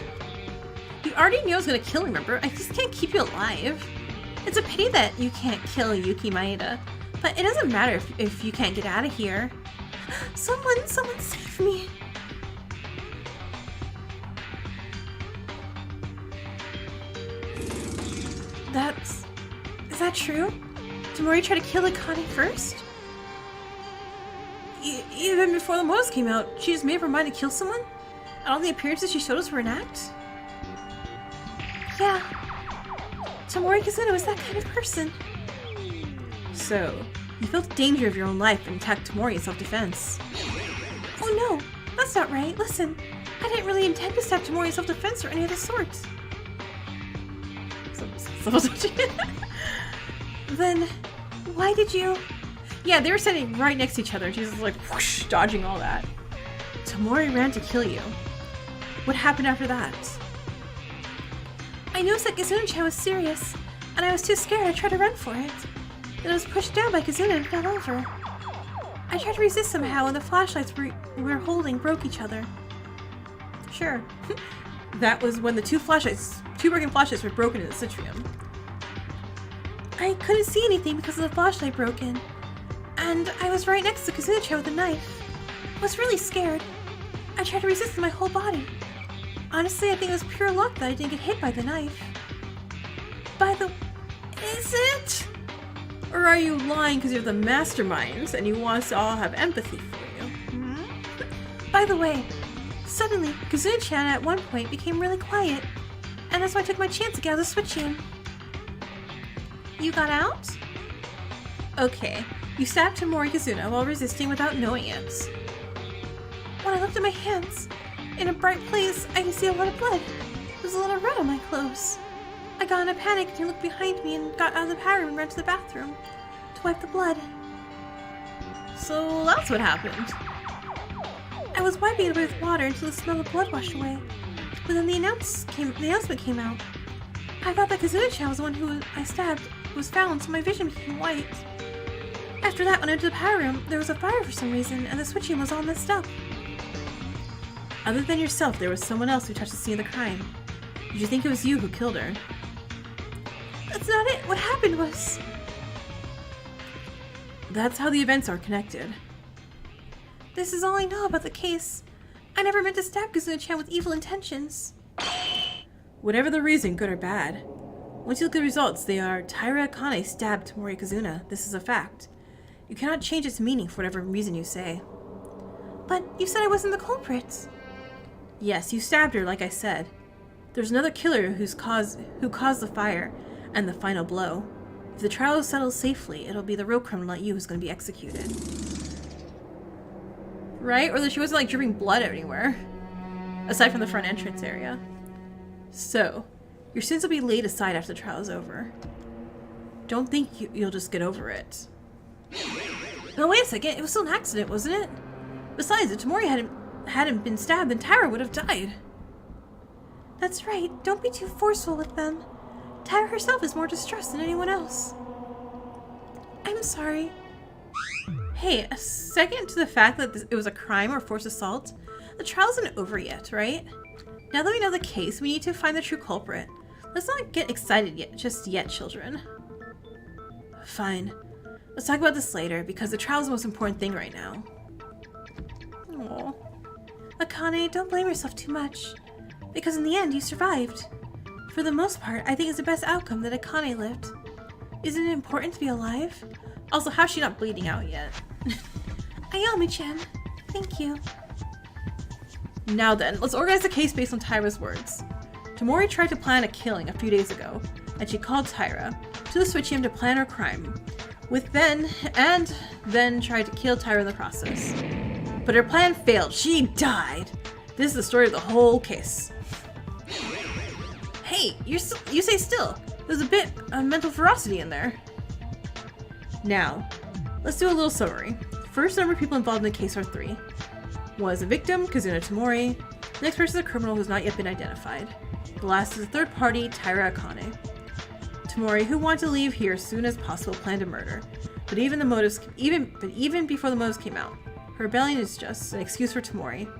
You already knew I was gonna kill, remember? I just can't keep you alive. It's a pity that you can't kill Yuki Maeda, but it doesn't matter if you can't get out of here. Someone save me! Is that true? Did Mori try to kill Akane first? Even before the models came out, she just made up her mind to kill someone? And all the appearances she showed us were an act? Yeah. Tamori Kazuna was that kind of person. So, You felt the danger of your own life and attacked Tamori in self-defense. Oh no, that's not right. Listen, I didn't really intend to stab Tamori in self-defense or any of the sort. Then, why did you... Yeah, they were standing right next to each other. She's just like, whoosh, dodging all that. Tamori ran to kill you. What happened after that? I noticed that Kazuna-chan was serious, and I was too scared I tried to run for it. Then I was pushed down by Kazuna and fell over. I tried to resist somehow, and the flashlights we were holding broke each other. Sure. That was when the two broken flashlights were broken in the Citrium. I couldn't see anything because of the flashlight broken, and I was right next to Kazuna-chan with a knife. I was really scared. I tried to resist with my whole body. Honestly, I think it was pure luck that I didn't get hit by the knife. Is it? Or are you lying because you're the mastermind and you want us to all have empathy for you? Hmm? By the way, suddenly, Kazuna-chan at one point became really quiet, and that's why I took my chance to get out of the switching. You got out? Okay, you stabbed Tamori Kazuna while resisting without knowing it. When I looked at my hands, in a bright place, I could see a lot of blood. There was a lot of red on my clothes. I got in a panic and looked behind me and got out of the power room and ran to the bathroom to wipe the blood. So that's what happened. I was wiping it away with water until the smell of blood washed away. But then the announcement came out. I thought that Kazuna-chan was the one who I stabbed was found, so my vision became white. After that, when I went to the power room, there was a fire for some reason, and the switching was all messed up. Other than yourself, there was someone else who touched the scene of the crime. Did you think it was you who killed her? That's not it. What happened was... That's how the events are connected. This is all I know about the case. I never meant to stab Kazuna-chan with evil intentions. Whatever the reason, good or bad. Once you look at the results, they are Tyra Akane stabbed Tamori Kazuna. This is a fact. You cannot change its meaning for whatever reason you say. But you said I wasn't the culprit. Yes, you stabbed her, like I said. There's another killer who caused the fire and the final blow. If the trial settles safely, it'll be the real criminal, not you, who's going to be executed. Right? Or that she wasn't like dripping blood anywhere. Aside from the front entrance area. So, your sins will be laid aside after the trial is over. Don't think you'll just get over it. No, wait a second. It was still an accident, wasn't it? Besides, if Tamori hadn't been stabbed, then Tyra would have died. That's right. Don't be too forceful with them. Tyra herself is more distressed than anyone else. I'm sorry. Hey, a second to the fact that it was a crime or forced assault. The trial isn't over yet, right? Now that we know the case, we need to find the true culprit. Let's not get excited just yet, children. Fine. Let's talk about this later, because the trial is the most important thing right now. Aww. Akane, don't blame yourself too much. Because in the end, you survived. For the most part, I think it's the best outcome that Akane lived. Isn't it important to be alive? Also, how's she not bleeding out yet? Ayami-chan, thank you. Now then, let's organize the case based on Tyra's words. Tamori tried to plan a killing a few days ago, and she called Tyra to the Switchium to plan her crime, then tried to kill Tyra in the process. But her plan failed. She died. This is the story of the whole case. Hey, you say still. There's a bit of mental ferocity in there. Now, let's do a little summary. First number of people involved in the case are 3. One is a victim, Kazuna Tamori. The next person is a criminal who has not yet been identified. The last is a third party, Tyra Akane. Tamori, who wanted to leave here as soon as possible, planned a murder. But even before the motives came out, her rebellion is just an excuse for Tamori.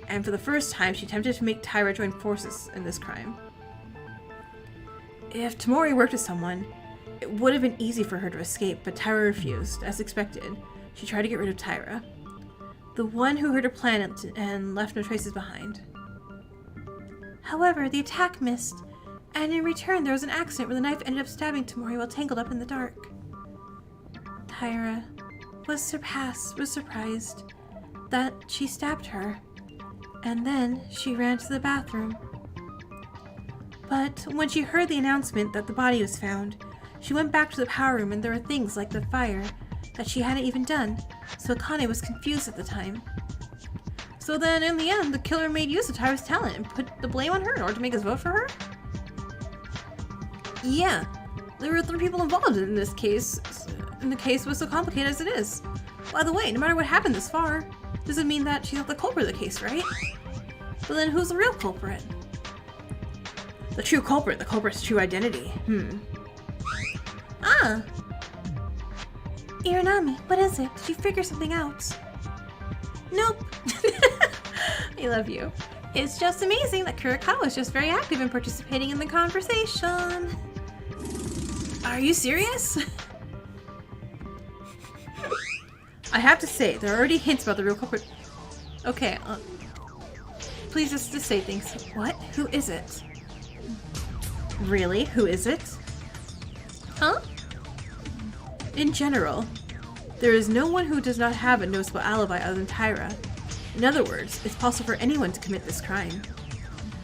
And for the first time, she attempted to make Tyra join forces in this crime. If Tamori worked with someone, it would have been easy for her to escape, but Tyra refused. As expected, she tried to get rid of Tyra, the one who heard her plan and left no traces behind. However, the attack missed, and in return there was an accident where the knife ended up stabbing Tamori while tangled up in the dark. Tyra was surprised that she stabbed her, and then she ran to the bathroom. But when she heard the announcement that the body was found, she went back to the power room and there were things like the fire that she hadn't even done, so Akane was confused at the time. So then, in the end, the killer made use of Tyra's talent and put the blame on her in order to make us vote for her? Yeah, there were 3 people involved in this case, and the case was so complicated as it is. By the way, no matter what happened this far, doesn't mean that she's not the culprit of the case, right? But then who's the real culprit? The true culprit, the culprit's true identity. Ah! Iranami, what is it? Did you figure something out? Nope. I love you. It's just amazing that Kurikawa is just very active in participating in the conversation. Are you serious? I have to say, there are already hints about the real culprit. Okay, please just say things. What? Who is it? Really? Who is it? Huh? In general, there is no one who does not have a noticeable alibi other than Tyra. In other words, it's possible for anyone to commit this crime.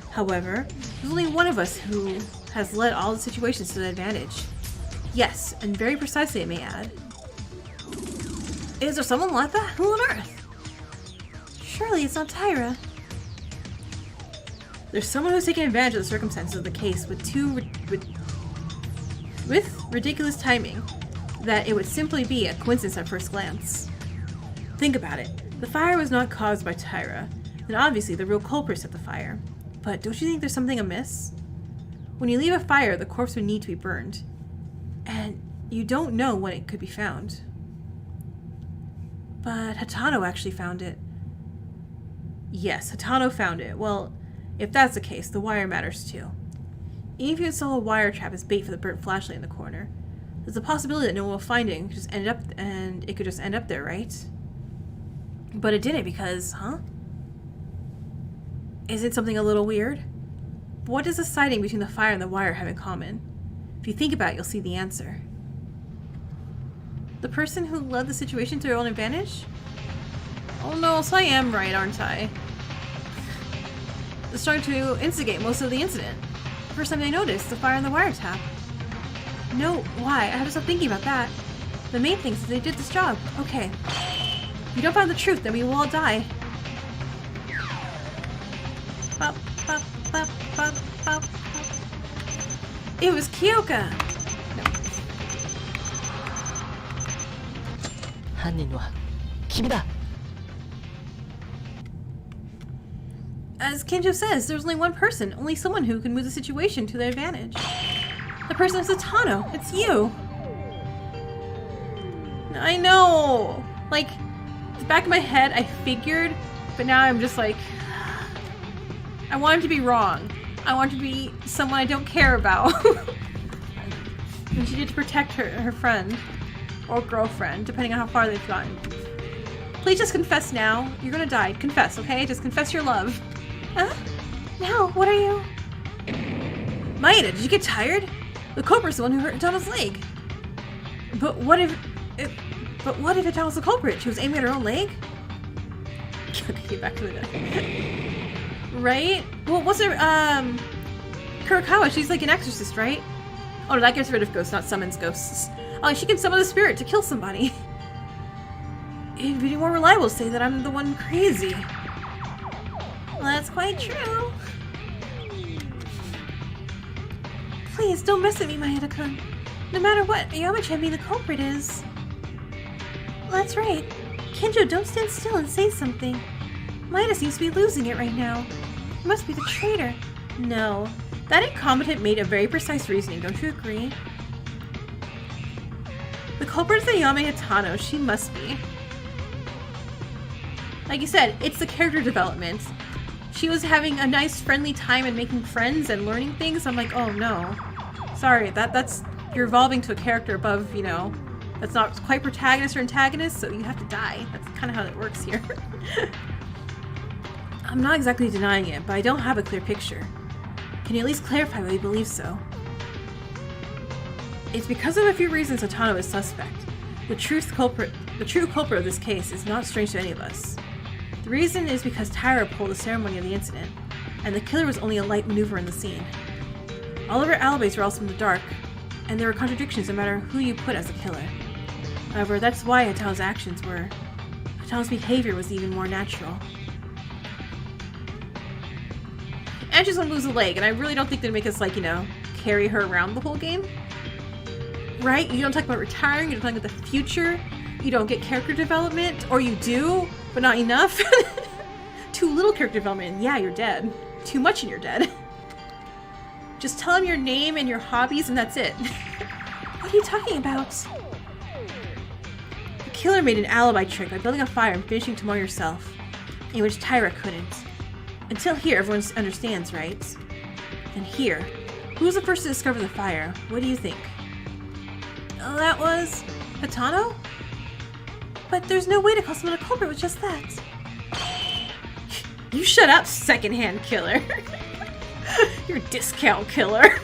However, there's only one of us who has led all the situations to the advantage. Yes, and very precisely, I may add. Is there someone like that? Who on earth? Surely it's not Tyra. There's someone who's taking advantage of the circumstances of the case with ridiculous timing that it would simply be a coincidence at first glance. Think about it. The fire was not caused by Tyra, and obviously the real culprit set the fire. But don't you think there's something amiss? When you leave a fire, the corpse would need to be burned. And you don't know when it could be found. But Hatano actually found it. Yes, Hatano found it. Well, if that's the case, the wire matters too. Even if you install a wire trap as bait for the burnt flashlight in the corner, there's a possibility that no one will find it and it could just end up there, right? But it didn't because, Isn't something a little weird? But what does the sighting between the fire and the wire have in common? If you think about it, you'll see the answer. The person who led the situation to their own advantage? Oh no, so I am right, aren't I? They're starting to instigate most of the incident. The first time they noticed the fire on the wiretap. No, why? I have to stop thinking about that. The main thing is they did this job. Okay. If you don't find the truth, then we will all die. Bop, bop, bop, bop, bop, bop. It was Kyoka! No. 犯人は君だ。 As Kinjo says, there's only one person, only someone who can move the situation to their advantage. The person is Hatano. It's you. I know. Like, the back of my head, I figured, but now I'm just like, I want him to be wrong. I want him to be someone I don't care about. And she did to protect her friend or girlfriend, depending on how far they've gotten. Please just confess now. You're gonna die. Confess, okay? Just confess your love. Huh? No, what are you? Maeda, did you get tired? The culprit's the one who hurt Hatano's leg. But what if Hatano's the culprit? She was aiming at her own leg? Okay, get back to it. Right? Well, what's her, Kurikawa, she's like an exorcist, right? Oh, no, that gets rid of ghosts, not summons ghosts. Oh, she can summon a spirit to kill somebody. It'd be more reliable to say that I'm the one crazy. Well, that's quite true. Please, don't mess with me, Maeda-kun. No matter what, Yama-chan being the culprit is... That's right. Kinjo, don't stand still and say something. Maeda seems to be losing it right now. He must be the traitor. No. That incompetent made a very precise reasoning, don't you agree? The culprit is Ayame Hatano. She must be. Like you said, it's the character development. She was having a nice friendly time and making friends and learning things. I'm like, oh no. Sorry, that's you're evolving to a character above, you know, that's not quite protagonist or antagonist, so you have to die. That's kind of how it works here. I'm not exactly denying it, but I don't have a clear picture. Can you at least clarify why you believe so? It's because of a few reasons Hatano is suspect. The true culprit of this case is not strange to any of us. The reason is because Tyra pulled the ceremony of the incident, and the killer was only a light maneuver in the scene. All of her alibis were also in the dark, and there were contradictions no matter who you put as the killer. However, that's why Hatano's actions were. Hatano's behavior was even more natural. And she's gonna lose a leg, and I really don't think they'd make us, like, you know, carry her around the whole game. Right? You don't talk about retiring, you don't talk about the future, you don't get character development, or you do, but not enough. Too little character development, and yeah, you're dead. Too much and you're dead. Just tell them your name and your hobbies, and that's it. What are you talking about? The killer made an alibi trick by building a fire and finishing Tomori herself, in which Tyra couldn't. Until here, everyone understands, right? And here, who was the first to discover the fire? What do you think? Oh, that was Hatano? But there's no way to call someone a culprit with just that. You shut up, secondhand killer. You're a discount killer.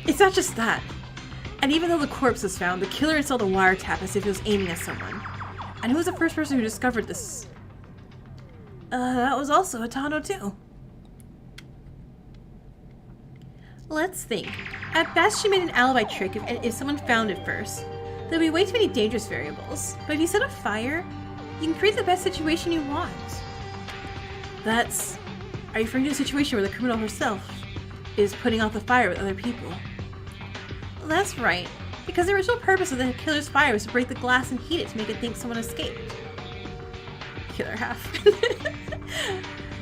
It's not just that. And even though the corpse was found, the killer installed a wiretap as if he was aiming at someone. And who was the first person who discovered this? That was also Hatano too. Let's think. At best, she made an alibi trick if someone found it first. There'd be way too many dangerous variables. But if you set a fire, you can create the best situation you want. That's... Are you referring to a situation where the criminal herself is putting out the fire with other people? That's right, because the original purpose of the killer's fire was to break the glass and heat it to make it think someone escaped. Killer half.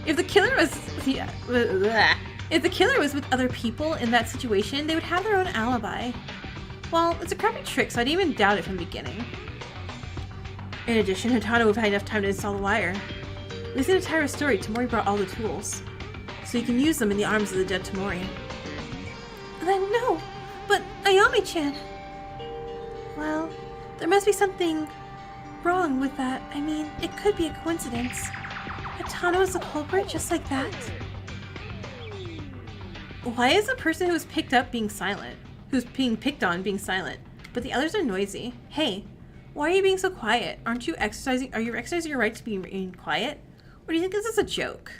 If the killer was... Yeah, bleh. If the killer was with other people in that situation, they would have their own alibi. Well, it's a crappy trick, so I didn't even doubt it from the beginning. In addition, Hatano would have had enough time to install the wire. Listening to Tyra's story, Tomori brought all the tools, so you can use them in the arms of the dead Tomori. Then no, but Ayami-chan. Well, there must be something wrong with that. I mean, it could be a coincidence. Hatano is the culprit just like that. Why is the person who was picked up being silent? Who's being picked on being silent? But the others are noisy. Hey, why are you being so quiet? Are you exercising your right to be quiet? Or do you think this is a joke?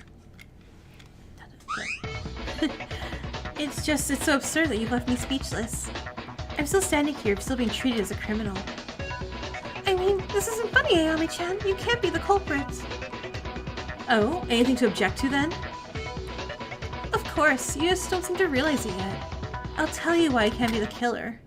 It's so absurd that you've left me speechless. I'm still standing here, still being treated as a criminal. I mean, this isn't funny, Ayami-chan. You can't be the culprit. Oh, anything to object to then? Of course, you just don't seem to realize it yet. I'll tell you why I can't be the killer.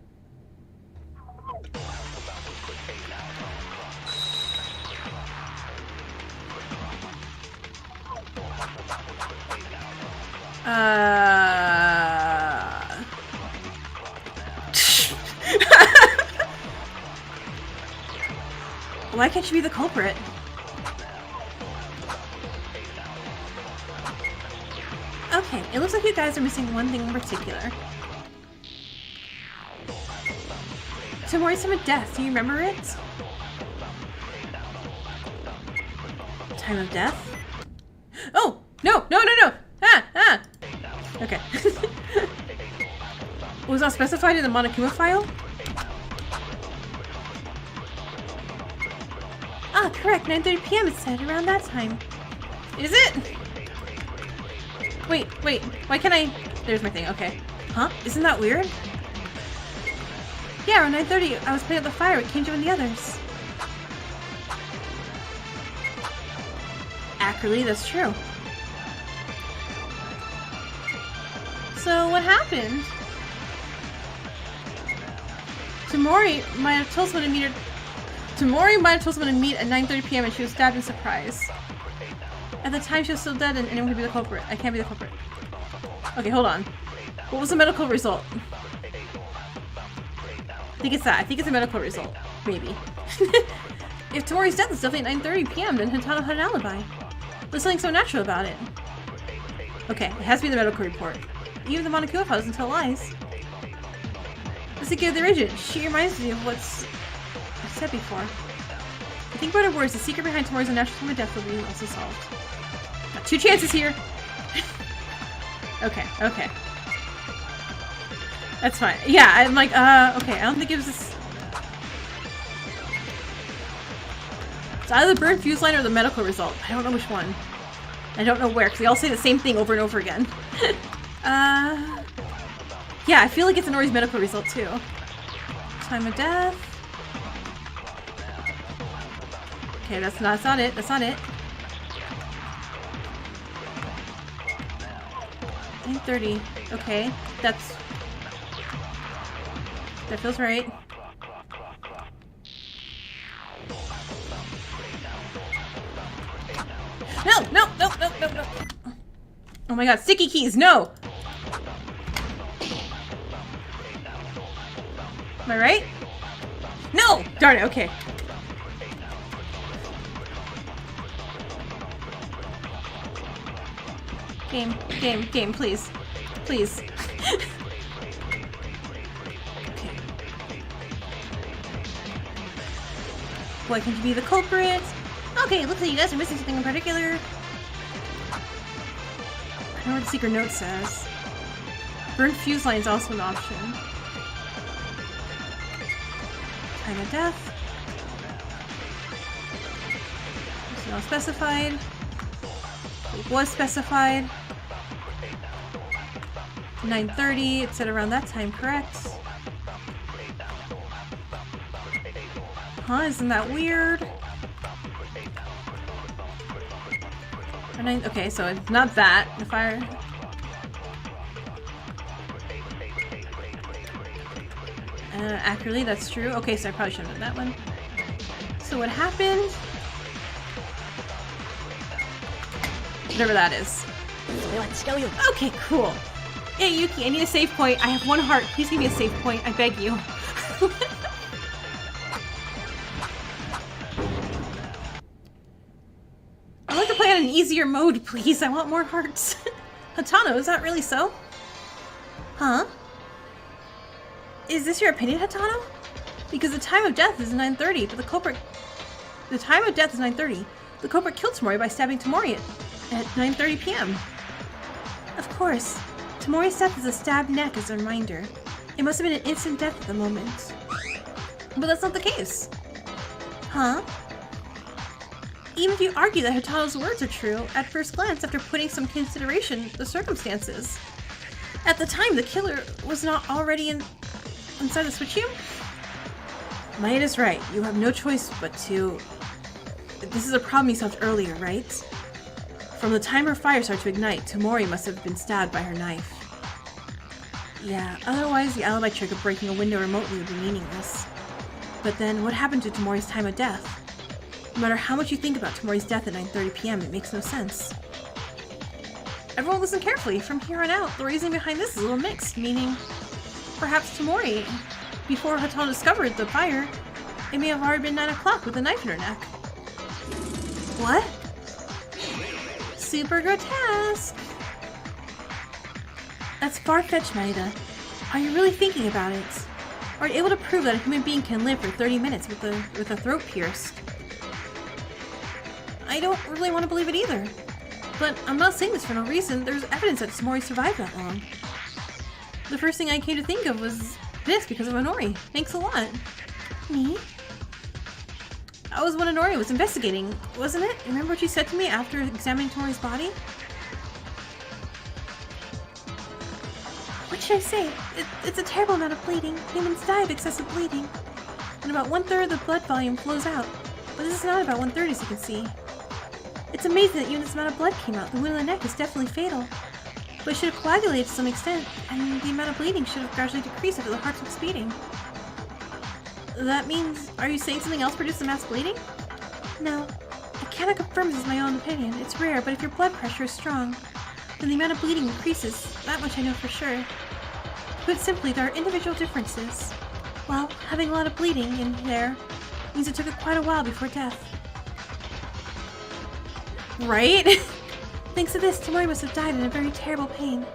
Why can't you be the culprit? Okay, it looks like you guys are missing one thing in particular. Tomori's time of death, do you remember it? Time of death? Oh! No! No, no, no! Ah! Okay. Was that specified in the Monokuma file? Ah, correct. 9:30 p.m. it said, around that time. Is it? Wait. Why can't I... There's my thing, okay. Huh? Isn't that weird? Yeah, around 9:30, I was putting out the fire with Kenjo and the others. Accurately, that's true. So, what happened? Tomori might have told someone to meet at 9:30 p.m. and she was stabbed in surprise. At the time, she was still dead and anyone could be the culprit. I can't be the culprit. Okay, hold on. What was the medical result? I think it's that. I think it's a medical result. Maybe. If Tomori's death is definitely at 9:30 p.m., then Hatano had an alibi. There's something so natural about it. Okay, it has to be the medical report. Even the Monokuma file doesn't tell lies. Let's give the agent. She reminds me of what's I said before. I think about her words, the secret behind Tomori's unnatural time of death will be also solved. Got 2 chances here. Okay. That's fine. Yeah, I'm like, okay, I don't think it was this. It's either the burn fuse line or the medical result. I don't know which one. I don't know where, because they all say the same thing over and over again. Yeah, I feel like it's Nori's medical result too. Time of death. Okay, that's not it. That's not it. 9:30. Okay, that feels right. No, no, no, no, no, no. Oh my god, sticky keys, no! Am I right? No! Darn it, okay. Game, please. Please. Okay. Why can't you be the culprit? Okay, looks like you guys are missing something in particular. I know what the secret note says. Burnt fuse line is also an option. Time of death. It's not specified. It was specified. 9:30, it said around that time, correct? Huh, isn't that weird? Okay, so it's not that. The fire. Accurately, that's true. Okay, so I probably should have done that one. So what happened? Whatever that is. Okay, cool. Yeah, Yuki, I need a save point. I have 1 heart. Please give me a save point. I beg you. I'd like to play on an easier mode, please. I want more hearts. Hatano, is that really so? Huh? Is this your opinion, Hatano? Because the time of death is 9:30, but the culprit... The time of death is 9:30. The culprit killed Tamori by stabbing Tamori at 9:30 p.m. Of course. Tamori's death is a stabbed neck as a reminder. It must have been an instant death at the moment. But that's not the case. Huh? Even if you argue that Hatano's words are true, at first glance, after putting some consideration the circumstances. At the time, the killer was not already inside the switch room? Maeda's right. You have no choice but to... This is a problem you solved earlier, right? From the time her fire started to ignite, Tamori must have been stabbed by her knife. Yeah, otherwise the alibi trick of breaking a window remotely would be meaningless. But then, what happened to Tamori's time of death? No matter how much you think about Tamori's death at 9:30 p.m., it makes no sense. Everyone listen carefully. From here on out, the reasoning behind this is a little mixed, meaning perhaps Tamori, before Hatano discovered the fire, it may have already been 9 o'clock with a knife in her neck. What? Super grotesque! That's far-fetched, Maeda. Are you really thinking about it? Are you able to prove that a human being can live for 30 minutes with a throat pierced? I don't really want to believe it either. But I'm not saying this for no reason. There's evidence that Tamori survived that long. The first thing I came to think of was this because of Honori. Thanks a lot. Me? I was when Honori was investigating, wasn't it? Remember what you said to me after examining Tamori's body? What should I say? It's a terrible amount of bleeding. Humans die of excessive bleeding. And about 1/3 of the blood volume flows out. But this is not about 1/3, as you can see. It's amazing that even this amount of blood came out. The wound in the neck is definitely fatal. But it should have coagulated to some extent, and the amount of bleeding should have gradually decreased after the heart stopped beating. That means, are you saying something else produced the mass bleeding? No. I cannot confirm this is my own opinion. It's rare, but if your blood pressure is strong, then the amount of bleeding increases. That much I know for sure. Put simply, there are individual differences. Well, having a lot of bleeding in there means it took it quite a while before death. Right? Thanks to this, Tamori must have died in a very terrible pain.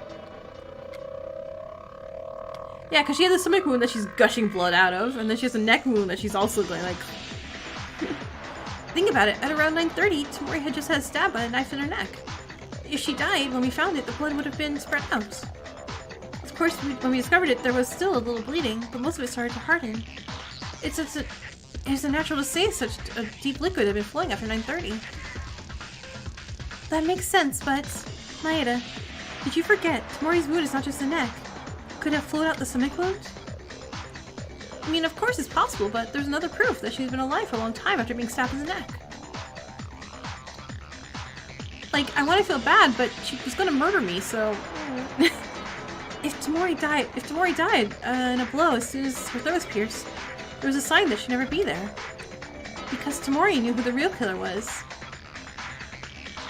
Yeah, because she has a stomach wound that she's gushing blood out of, and then she has a neck wound that she's also going like... Think about it, at around 9:30, Tamori had just had a stab by a knife in her neck. If she died, when we found it, the blood would have been spread out. Of course, when we discovered it, there was still a little bleeding, but most of it started to harden. It's unnatural to say such a deep liquid had been flowing after 9:30. That makes sense, but... Maeda, did you forget? Tamori's wound is not just the neck. Could it have flowed out the stomach wound? I mean, of course it's possible, but there's another proof that she's been alive for a long time after being stabbed in the neck. Like, I want to feel bad, but she was gonna murder me, so... If Tamori died in a blow as soon as her throat was pierced, there was a sign that she'd never be there. Because Tamori knew who the real killer was.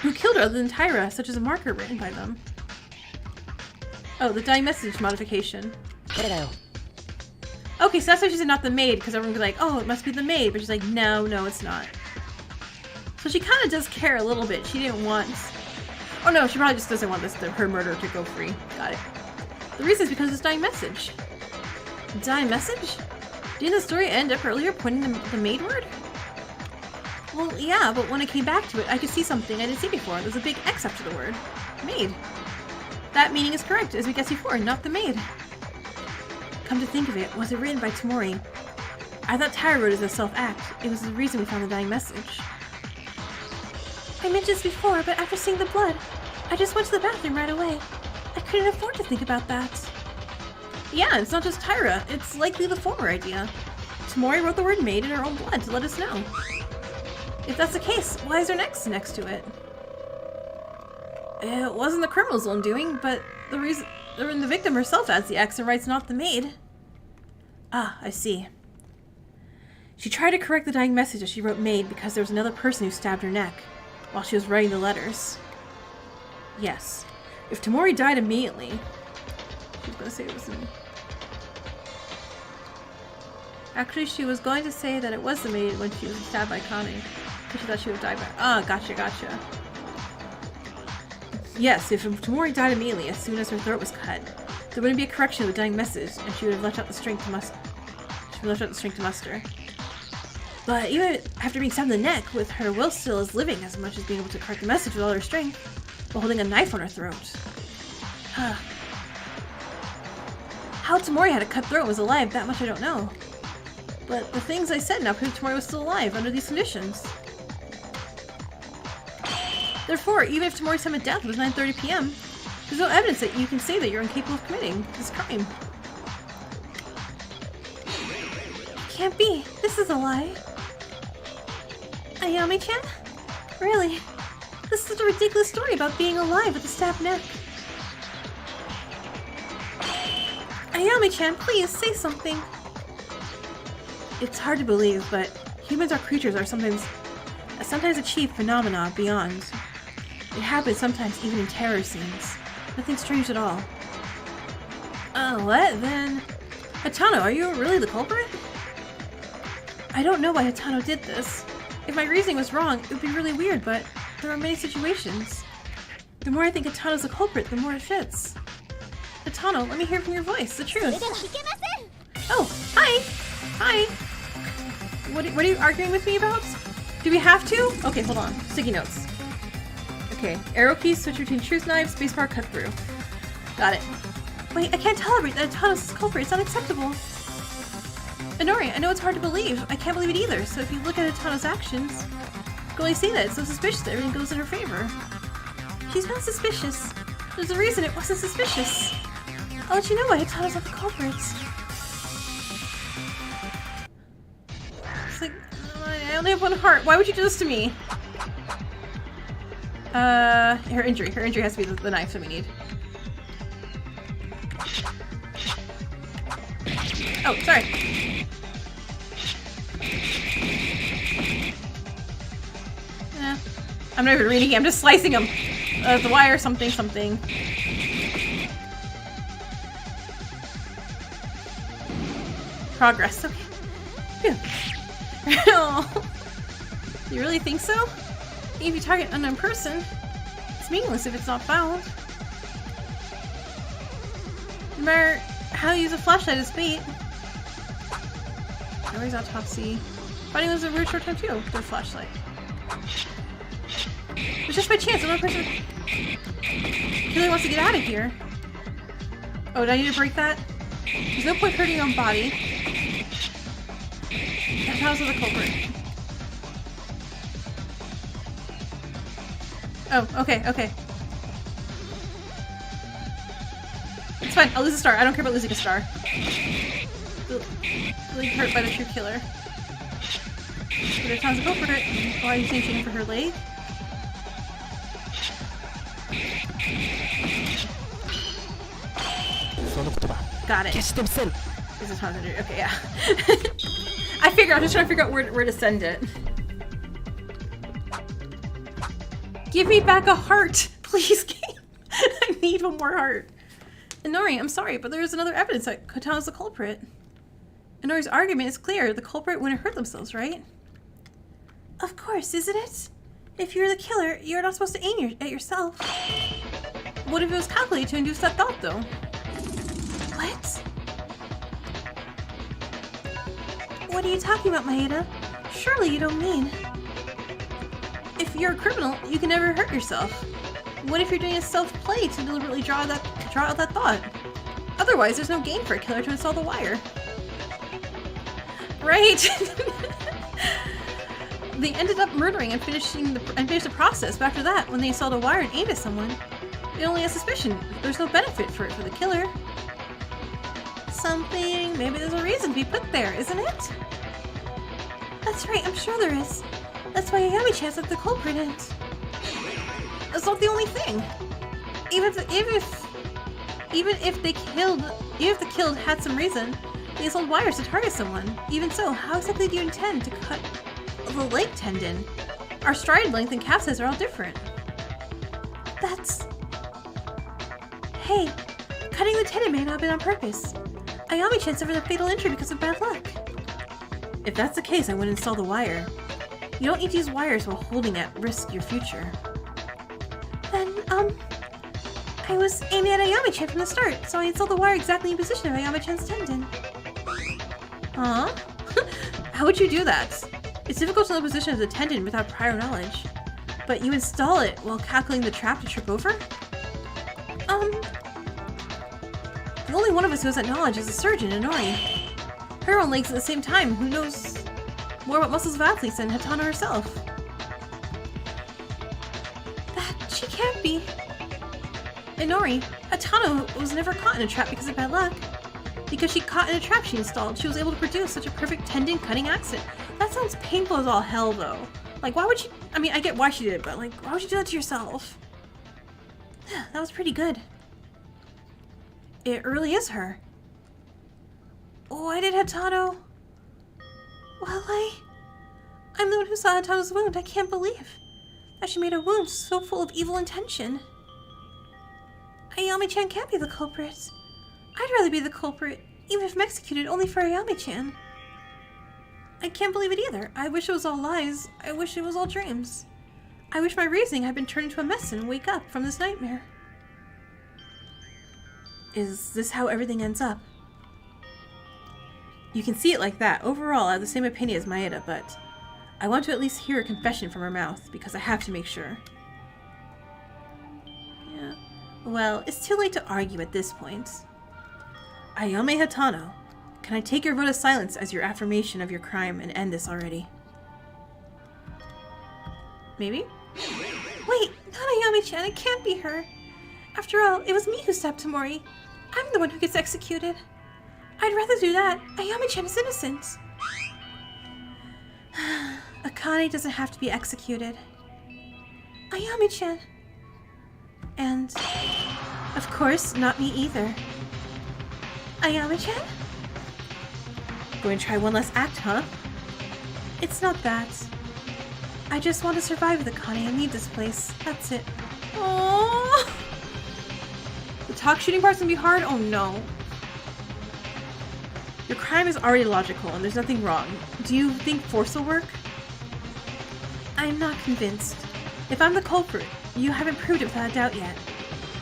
Who killed her other than Tyra, such as a marker written by them. Oh, the dying message modification. 誰だよ Okay, so that's why she said not the maid, because everyone would be like, oh, it must be the maid, but she's like, no, it's not. So she kind of does care a little bit. She didn't want... Oh no, she probably just doesn't want her murder to go free. Got it. The reason is because of this dying message. Dying message? Didn't the story end up earlier pointing the maid word? Well, yeah, but when I came back to it, I could see something I didn't see before. There's a big X after the word. Maid. That meaning is correct, as we guessed before, not the maid. Come to think of it, was it written by Tamori? I thought Tyra wrote it as a self-act. It was the reason we found the dying message. I mentioned this before, but after seeing the blood, I just went to the bathroom right away. I couldn't afford to think about that. Yeah, it's not just Tyra. It's likely the former idea. Tamori wrote the word maid in her own blood to let us know. If that's the case, why is there next to it? It wasn't the criminal's own doing, but the victim herself adds the X and writes not the maid. Ah, I see. She tried to correct the dying message as she wrote maid because there was another person who stabbed her neck while she was writing the letters. Yes. If Tamori died immediately... She was going to say it was me. Actually, she was going to say that it was the maid when she was stabbed by Connie. Because she thought she would have died by... Ah, gotcha. Yes, if Tamori died immediately as soon as her throat was cut, there wouldn't be a correction of the dying message, and she would have left out the strength to muster. But even after being stabbed in the neck, with her will still as living as much as being able to correct the message with all her strength, while holding a knife on her throat. How Tamori had a cut throat and was alive, that much I don't know. But the things I said now prove Tamori was still alive under these conditions. Therefore, even if Tamori's time of death was 9:30 p.m., there's no evidence that you can say that you're incapable of committing this crime. It can't be. This is a lie. Ayami-chan? Really? This is a ridiculous story about being alive with a stabbed neck. Ayami-chan, please say something. It's hard to believe, but humans or creatures are sometimes achieve phenomena beyond. It happens sometimes even in terror scenes. Nothing strange at all. What then? Hatano, are you really the culprit? I don't know why Hatano did this. If my reasoning was wrong, it would be really weird, but there are many situations. The more I think Hatano's the culprit, the more it fits. Hatano, let me hear from your voice, the truth. Oh, hi! Hi! What are you arguing with me about? Do we have to? Okay, hold on. Sticky notes. Okay, arrow keys switch between truth knives, spacebar cut through. Got it. Wait, I can't tolerate that Hatano's the culprit. It's unacceptable. Inori, I know it's hard to believe. I can't believe it either. So if you look at Hatano's actions, you can only say that it's so suspicious that everything goes in her favor. She's not suspicious. There's a reason it wasn't suspicious. I'll let you know why Hatano's not the culprit. It's like, I only have one heart. Why would you do this to me? Her injury. Her injury has to be the knife that we need. Oh, sorry. I'm not even reading it. I'm just slicing them. The wire, something. Progress. Okay. Phew. You really think so? If you target an unknown person, it's meaningless if it's not found. No matter how you use a flashlight as bait. Where's autopsy? Finding lives a weird short time too with their flashlight. It's just by chance, another person really wants to get out of here. Oh, did I need to break that? There's no point hurting your own body. That's how the culprit. Oh, okay. It's fine, I'll lose a star. I don't care about losing a star. really hurt by the true killer. But there's tons of hope for it. Why are you saying she for her leg? Got it. This is Hatano. Okay, yeah. I was just trying to figure out where to send it. Give me back a heart, please, game. I need one more heart. Inori, I'm sorry, but there is another evidence that Hatano's the culprit. Inori's argument is clear. The culprit wouldn't hurt themselves, right? Of course, isn't it? If you're the killer, you're not supposed to aim at yourself. What if it was calculated to induce that thought, though? What? What are you talking about, Maeda? Surely you don't mean... If you're a criminal, you can never hurt yourself. What if you're doing a self-play to deliberately draw out that thought? Otherwise, there's no gain for a killer to install the wire. Right? They ended up murdering and finished the process, but after that, when they installed a wire and aimed at someone, they only have suspicion. There's no benefit for it for the killer. Maybe there's a reason to be put there, isn't it? That's right, I'm sure there is. That's why Ayami-chan said the culprit isn't. That's not the only thing. Even if the killed had some reason, they installed wires to target someone. Even so, how exactly do you intend to cut the leg tendon? Our stride length and calf size are all different. Hey, cutting the tendon may not have been on purpose. Ayami-chan suffered a fatal injury because of bad luck. If that's the case, I wouldn't install the wire. You don't need to use wires while holding at risk your future. Then, I was aiming at Ayami-chan from the start, so I installed the wire exactly in position of Ayami-chan's tendon. Huh? How would you do that? It's difficult to know the position of the tendon without prior knowledge. But you install it while calculating the trap to trip over? The only one of us who has that knowledge is the surgeon, Inori. Her own legs at the same time. Who knows more about muscles of athletes than Hatano herself? She can't be. Inori, Hatano was never caught in a trap because of bad luck. Because she caught in a trap she installed, she was able to produce such a perfect tendon-cutting accident. That sounds painful as all hell, though. Like, why would she... I mean, I get why she did it, but, like, why would you do that to yourself? That was pretty good. It really is her. Why did Hatano... Well, I'm the one who saw Hatano's wound. I can't believe that she made a wound so full of evil intention. Ayami-chan can't be the culprit. I'd rather be the culprit, even if I'm executed only for Ayami-chan. I can't believe it either. I wish it was all lies. I wish it was all dreams. I wish my reasoning had been turned into a mess and wake up from this nightmare. Is this how everything ends up? You can see it like that. Overall, I have the same opinion as Maeda, but I want to at least hear a confession from her mouth, because I have to make sure. Yeah. Well, it's too late to argue at this point. Ayame Hatano, can I take your vote of silence as your affirmation of your crime and end this already? Maybe? Wait, not Ayami-chan. It can't be her. After all, it was me who stabbed Tamori. I'm the one who gets executed. I'd rather do that. Ayami-chan is innocent. Akane doesn't have to be executed. Ayami-chan. And, of course, not me either. Ayami-chan? Going to try one last act, huh? It's not that. I just want to survive with Akane and leave this place. That's it. Aww. The talk shooting part's gonna be hard? Oh no. Your crime is already logical and there's nothing wrong. Do you think force will work? I'm not convinced. If I'm the culprit, you haven't proved it without a doubt yet.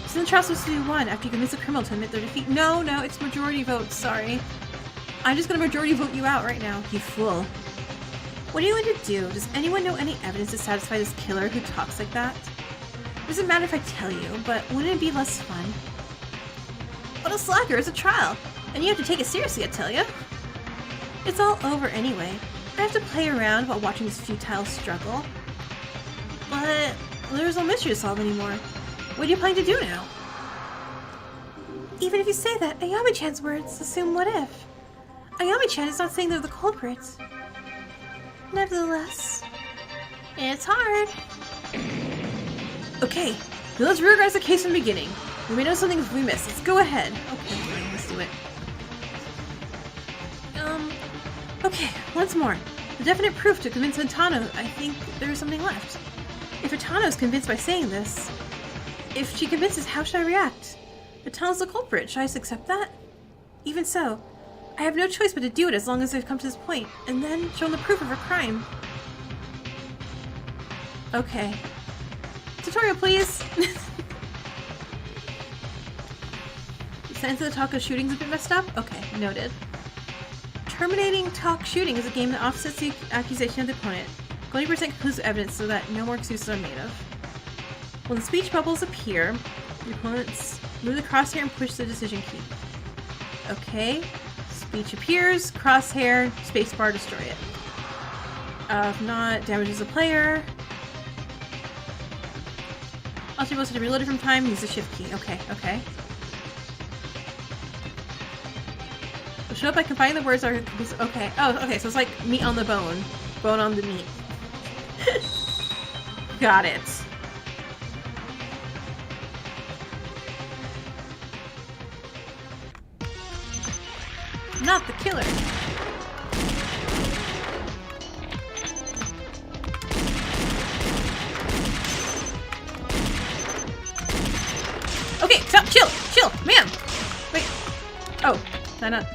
Isn't the trial supposed to be won after you convince a criminal to admit their defeat? No, it's majority vote, sorry. I'm just gonna majority vote you out right now, you fool. What are you going to do? Does anyone know any evidence to satisfy this killer who talks like that? It doesn't matter if I tell you, but wouldn't it be less fun? What a slacker, it's a trial, and you have to take it seriously, I tell you. It's all over anyway. I have to play around while watching this futile struggle. But there's no mystery to solve anymore. What are you planning to do now? Even if you say that, Ayami-chan's words assume what if. Ayami-chan is not saying they're the culprits. Nevertheless, it's hard. Okay, now let's reorganize the case from the beginning. We may know something if we miss. Let's go ahead. Okay, let's do it. Okay, once more. The definite proof to convince Hatano I think there is something left. If Hatano is convinced by saying this, if she convinces, how should I react? Hatano's the culprit. Should I just accept that? Even so, I have no choice but to do it as long as I've come to this point, and then shown the proof of her crime. Okay. Tutorial, please! The sense of the talk of shooting is a bit messed up? Okay, noted. Terminating talk shooting is a game that offsets the accusation of the opponent. Going to present conclusive evidence so that no more excuses are made of. When the speech bubbles appear, the opponents move the crosshair and push the decision key. Okay. Speech appears, crosshair, spacebar, destroy it. If not, damages the player. Also, you're supposed to reload it from time, use the shift key. Okay, okay. So show up by combining the words are... Okay. Oh, okay, so it's like meat on the bone. Bone on the meat. Got it. Not the killer. Okay, stop, chill, man. Wait. Oh, not.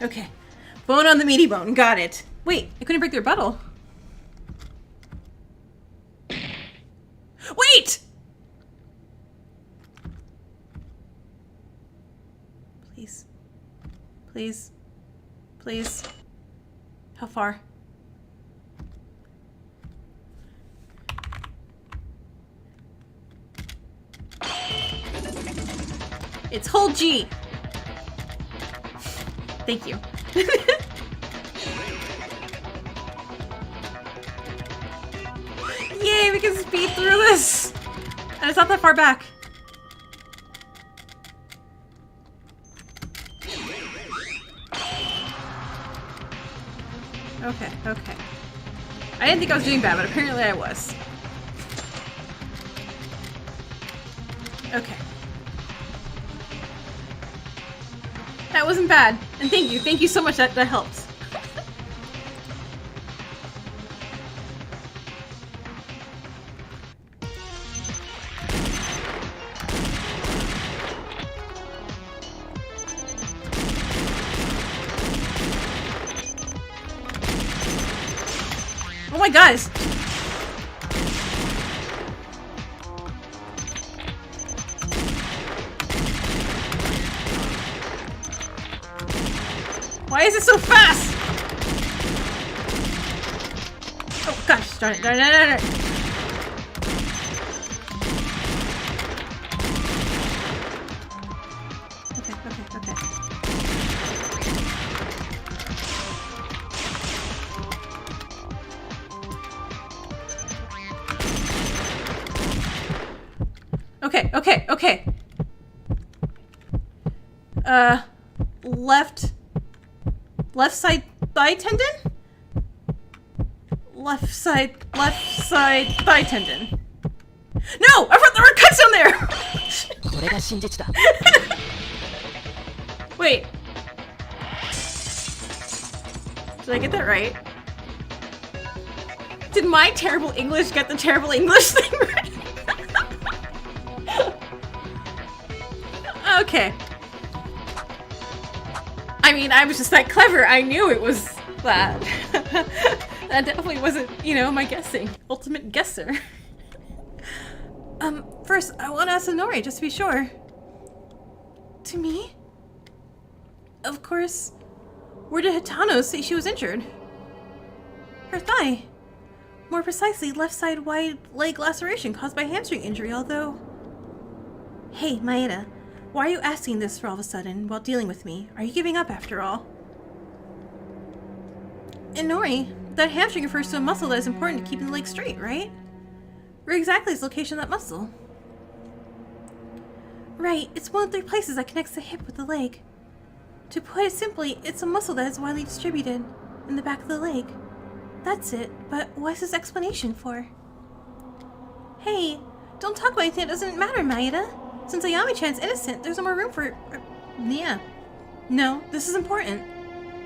Okay. Bone on the meaty bone. Got it. Wait, I couldn't break their rebuttal. Wait! Please. How far? It's hold G. Thank you. Yay, we can speed through this! And it's not that far back. Okay. I didn't think I was doing bad, but apparently I was. Okay. That wasn't bad. And thank you so much, that helped. Oh my guys! Why is it so fast? Oh gosh, darn it. Okay. Left side thigh tendon? Left side thigh tendon. No! I wrote the word cuts on there! Wait. Did I get that right? Did my terrible English get the terrible English thing right? Okay. I mean, I was just that clever. I knew it was that. That definitely wasn't, my guessing. Ultimate guesser. First, I want to ask Sonori, just to be sure. To me? Of course. Where did Hatano say she was injured? Her thigh. More precisely, left side wide leg laceration caused by hamstring injury, although... Hey, Maeda. Why are you asking this for all of a sudden while dealing with me? Are you giving up after all? Nori, that hamstring refers to a muscle that is important to keeping the leg straight, right? Where exactly is the location of that muscle? Right, it's one of 3 places that connects the hip with the leg. To put it simply, it's a muscle that is widely distributed in the back of the leg. That's it, but what's this explanation for? Hey, don't talk about anything that doesn't matter, Maeda. Since Ayami-chan's innocent, there's no more room for... yeah. No, this is important.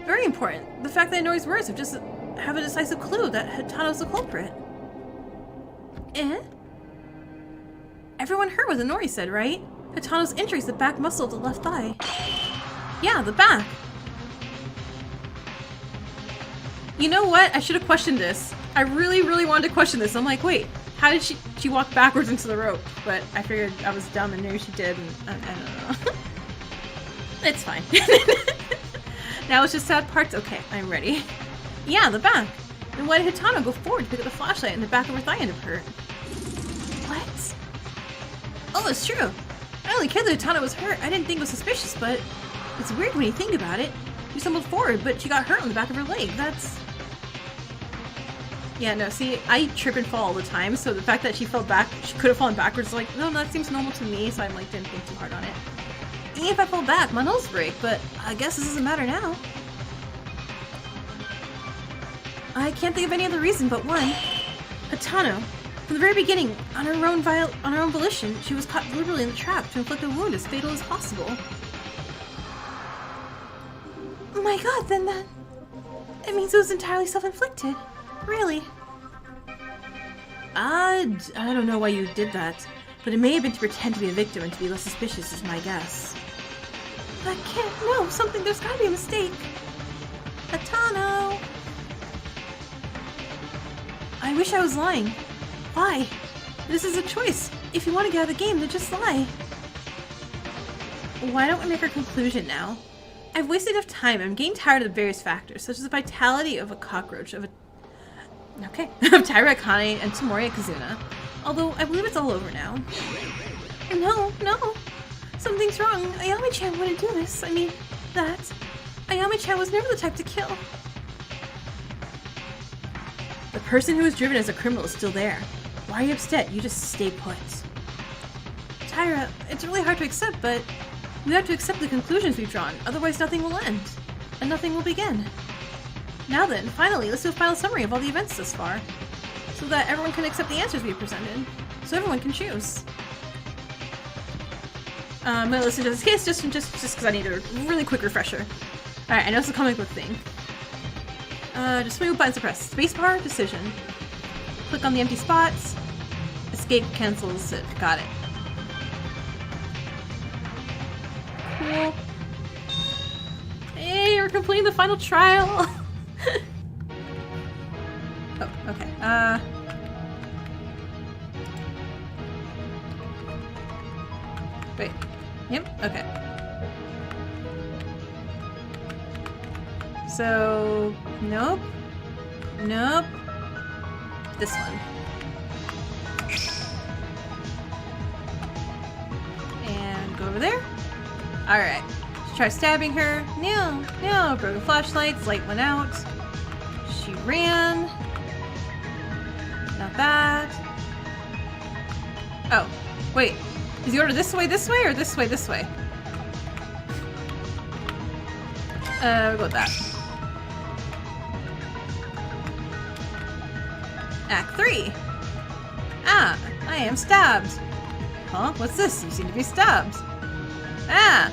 Very important. The fact that Nori's words have a decisive clue that Hatano's the culprit. Eh? Everyone heard what Nori said, right? Hatano's injury is the back muscle of the left thigh. Yeah, the back. You know what? I should have questioned this. I really, really wanted to question this. I'm like, wait, how did she walk backwards into the rope? But I figured I was dumb and maybe she did, and I don't know. It's fine. Now it's just sad parts. Okay, I'm ready. Yeah, the back. Then why did Hatano go forward to pick up the flashlight and the back of her thigh end of hurt? What? Oh, it's true. I only cared that Hatano was hurt. I didn't think it was suspicious, but it's weird when you think about it. She stumbled forward, but she got hurt on the back of her leg. That's... yeah, no, see, I trip and fall all the time, so the fact that she fell back, she could have fallen backwards, like, no, that seems normal to me, so I'm like, didn't think too hard on it. Even if I fall back, my nose break, but I guess this doesn't matter now. I can't think of any other reason but one. Hatano. From the very beginning, on her own volition, she was caught deliberately in the trap to inflict a wound as fatal as possible. Oh my god, then that... it means it was entirely self-inflicted. Really? I don't know why you did that, but it may have been to pretend to be a victim and to be less suspicious is my guess. That can't... no, there's gotta be a mistake. Hatano! I wish I was lying. Why? This is a choice. If you want to get out of the game, then just lie. Why don't we make our conclusion now? I've wasted enough time. I'm getting tired of the various factors, such as the vitality of a cockroach, of Tyra Akane and Tomori Kazuna. Although, I believe it's all over now. No. Something's wrong. Ayami-chan wouldn't do this. I mean, that. Ayami-chan was never the type to kill. The person who was driven as a criminal is still there. Why are you upset? You just stay put. Tyra, it's really hard to accept, but we have to accept the conclusions we've drawn, otherwise nothing will end. And nothing will begin. Now then, finally, let's do a final summary of all the events thus far, so that everyone can accept the answers we've presented, so everyone can choose. I'm gonna listen to this case just because I need a really quick refresher. Alright, I know it's a comic book thing. Just move buttons to press. Spacebar, decision. Click on the empty spots. Escape cancels it. Got it. Cool. Hey, we're completing the final trial! Oh, okay. Wait. Yep, okay. So, nope. This one. And go over there. Alright. Let's try stabbing her. No. Broken flashlights. Light went out. She ran. Not bad. Oh, wait. Is the order this way, or this way? We'll go with that. Act 3. Ah, I am stabbed. Huh? What's this? You seem to be stabbed. Ah,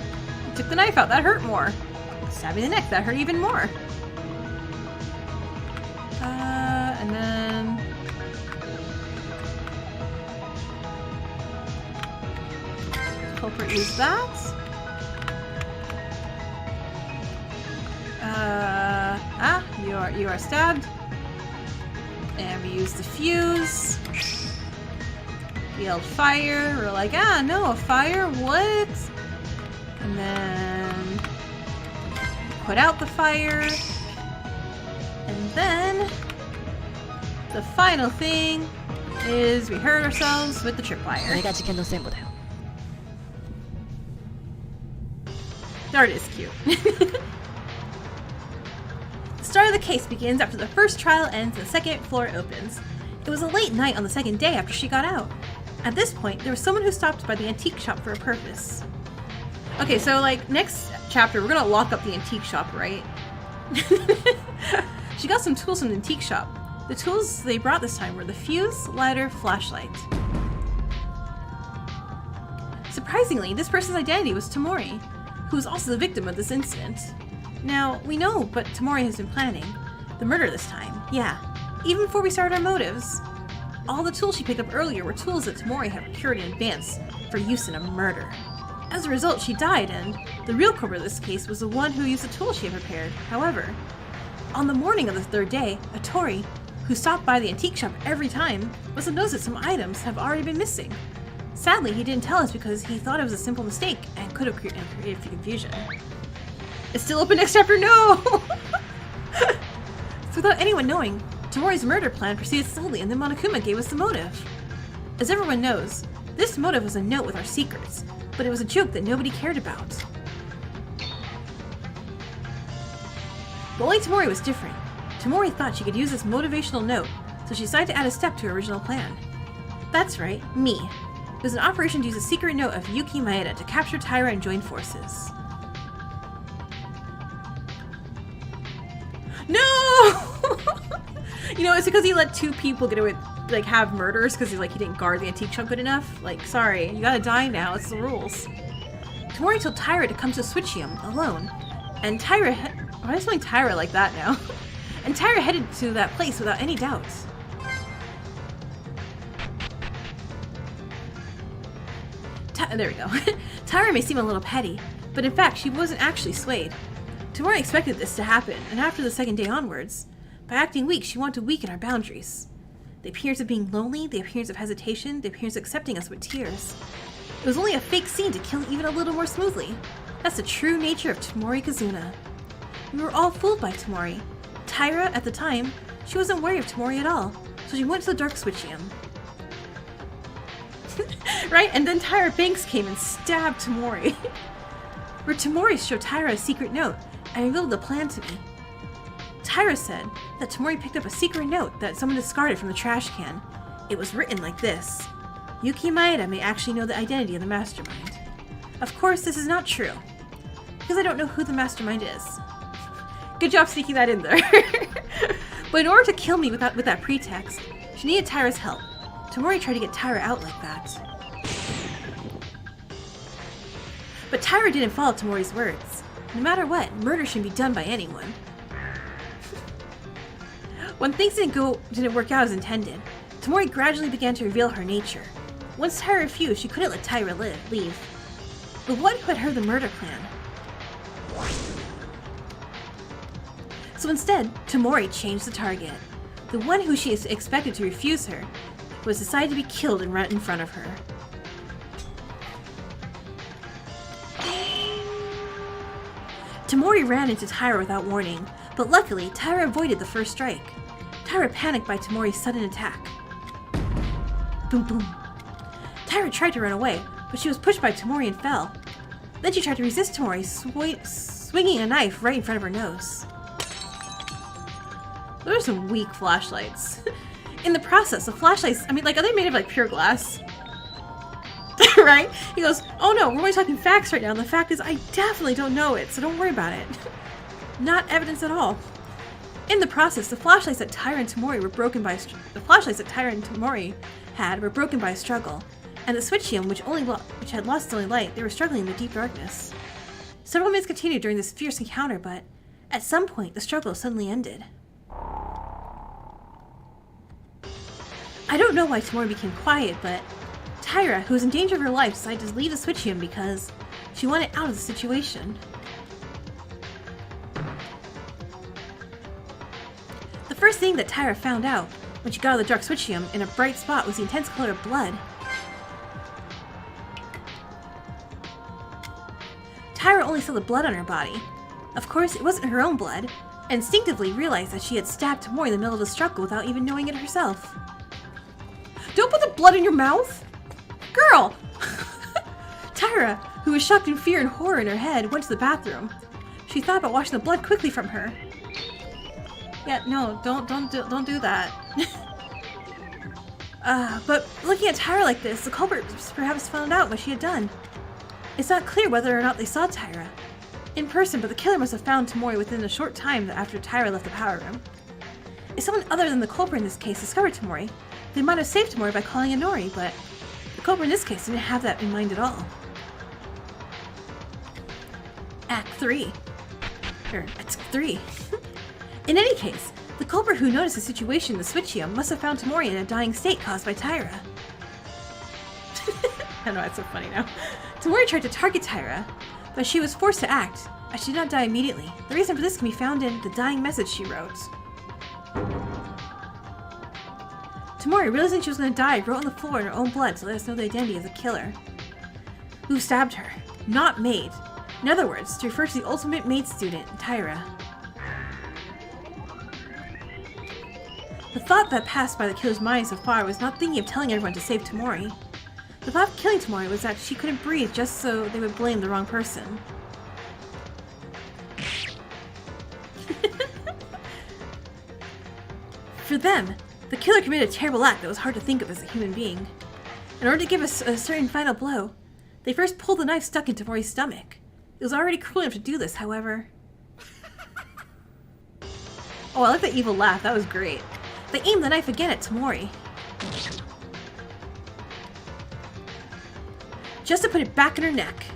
you took the knife out. That hurt more. Stabbing the neck. That hurt even more. And then... culprit used that. You are stabbed. And we use the fuse. We yelled fire. We're like, no, fire, what? And then put out the fire. And then the final thing is we hurt ourselves with the tripwire. これが事件の全部だよ The art is cute. The start of of the case begins after the first trial ends and the second floor opens. It was a late night on the second day after she got out. At this point, there was someone who stopped by the antique shop for a purpose. Okay, so like next chapter, we're gonna lock up the antique shop, right? She got some tools from the antique shop. The tools they brought this time were the fuse, lighter, flashlight. Surprisingly, this person's identity was Tamori, who was also the victim of this incident. Now, we know, but Tamori has been planning the murder this time. Yeah, even before we started our motives. All the tools she picked up earlier were tools that Tamori had procured in advance for use in a murder. As a result, she died, and the real culprit of this case was the one who used the tools she had prepared. However, on the morning of the third day, Atori, who stopped by the antique shop every time, must have noticed that some items have already been missing. Sadly, he didn't tell us because he thought it was a simple mistake and could have created confusion. It's still open next chapter, no! So without anyone knowing, Tamori's murder plan proceeded slowly and then Monokuma gave us the motive. As everyone knows, this motive was a note with our secrets, but it was a joke that nobody cared about. But only Tamori was different. Tamori thought she could use this motivational note, so she decided to add a step to her original plan. That's right, me. It was an operation to use a secret note of Yuki Maeda to capture Tyra and join forces. No! You know, it's because he let two people get away, like, have murders because he didn't guard the antique shop good enough. Like, sorry, you gotta die now, it's the rules. Tamori told Tyra to come to Switchium alone, and Tyra why am I spelling Tyra like that now? And Tyra headed to that place without any doubt. There we go. Tyra may seem a little petty, but in fact, she wasn't actually swayed. Tamori expected this to happen, and after the second day onwards, by acting weak, she wanted to weaken our boundaries. The appearance of being lonely, the appearance of hesitation, the appearance of accepting us with tears. It was only a fake scene to kill even a little more smoothly. That's the true nature of Tamori Kazuna. We were all fooled by Tamori. Tyra, at the time, she wasn't wary of Tamori at all, so she went to the Dark Switchium. Right? And then Tyra Banks came and stabbed Tamori. Where Tamori showed Tyra a secret note and revealed the plan to me. Tyra said that Tamori picked up a secret note that someone discarded from the trash can. It was written like this: Yuki Maeda may actually know the identity of the mastermind. Of course, this is not true, because I don't know who the mastermind is. Good job sneaking that in there. But in order to kill me with that pretext, she needed Tyra's help. Tamori tried to get Tyra out like that. But Tyra didn't follow Tamori's words. No matter what, murder shouldn't be done by anyone. When things didn't work out as intended, Tamori gradually began to reveal her nature. Once Tyra refused, she couldn't let Tyra leave. But what had heard the murder plan? So instead, Tamori changed the target. The one who she expected to refuse her was decided to be killed and right in front of her. Tamori ran into Tyra without warning, but luckily, Tyra avoided the first strike. Tyra panicked by Tamori's sudden attack. Boom boom. Tyra tried to run away, but she was pushed by Tamori and fell. Then she tried to resist Tamori, swinging a knife right in front of her nose. Those are some weak flashlights. In the process, the flashlights, are they made of pure glass? Right? He goes, oh no, we're only talking facts right now, and the fact is I definitely don't know it, so don't worry about it. Not evidence at all. In the process, the flashlights that Tyra and Tamori had were broken by a struggle, and the Switchium, which had lost its only light, they were struggling in the deep darkness. Several minutes continued during this fierce encounter, but at some point, the struggle suddenly ended. I don't know why Tamori became quiet, but Tyra, who was in danger of her life, decided to leave the Switchium because she wanted out of the situation. The first thing that Tyra found out when she got out of the Dark Switchium in a bright spot was the intense color of blood. Tyra only saw the blood on her body. Of course, it wasn't her own blood, and instinctively realized that she had stabbed Tamori in the middle of the struggle without even knowing it herself. Don't put the blood in your mouth! Girl! Tyra, who was shocked in fear and horror in her head, went to the bathroom. She thought about washing the blood quickly from her. Yeah, no, don't do that. But looking at Tyra like this, the culprit perhaps found out what she had done. It's not clear whether or not they saw Tyra in person, but the killer must have found Tamori within a short time after Tyra left the power room. If someone other than the culprit in this case discovered Tamori, they might have saved Tamori by calling Inori, but the culprit in this case didn't have that in mind at all. Act 3. Act 3. In any case, the culprit who noticed the situation in the Switchium must have found Tamori in a dying state caused by Tyra. I know, it's so funny now. Tamori tried to target Tyra, but she was forced to act, as she did not die immediately. The reason for this can be found in the dying message she wrote. Tamori, realizing she was going to die, wrote on the floor in her own blood to let us know the identity of the killer. Who stabbed her, not maid. In other words, to refer to the ultimate maid student, Tyra. The thought that passed by the killer's mind so far was not thinking of telling everyone to save Tamori. The thought of killing Tamori was that she couldn't breathe just so they would blame the wrong person. For them, the killer committed a terrible act that was hard to think of as a human being. In order to give us a certain final blow, they first pulled the knife stuck into Tamori's stomach. It was already cruel enough to do this, however. Oh, I like that evil laugh, that was great. They aimed the knife again at Tamori, just to put it back in her neck.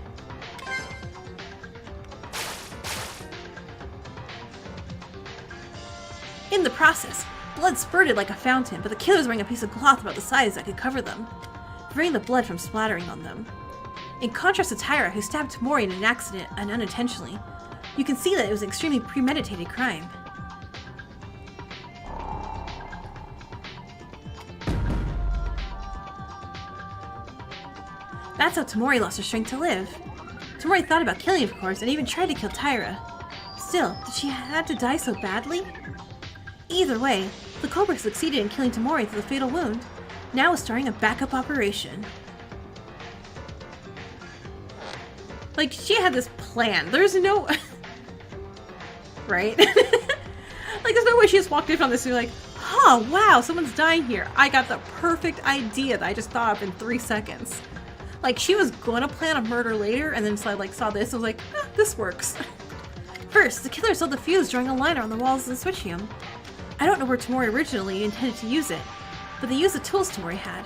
In the process, blood spurted like a fountain, but the killer was wearing a piece of cloth about the size that could cover them, preventing the blood from splattering on them. In contrast to Tyra, who stabbed Tamori in an accident and unintentionally, you can see that it was an extremely premeditated crime. That's how Tamori lost her strength to live. Tamori thought about killing, of course, and even tried to kill Tyra. Still, did she have to die so badly? Either way, the culprit succeeded in killing Tamori through the fatal wound, now is starting a backup operation. Like, she had this plan. There's no... right? Like, there's no way she just walked in on this and be like, huh, wow, someone's dying here. I got the perfect idea that I just thought of in 3 seconds. Like, she was gonna plan a murder later, and then so I saw this and was like, this works. First, the killer saw the fuse drawing a line around the walls of the Switchium. I don't know where Tamori originally intended to use it, but they used the tools Tamori had.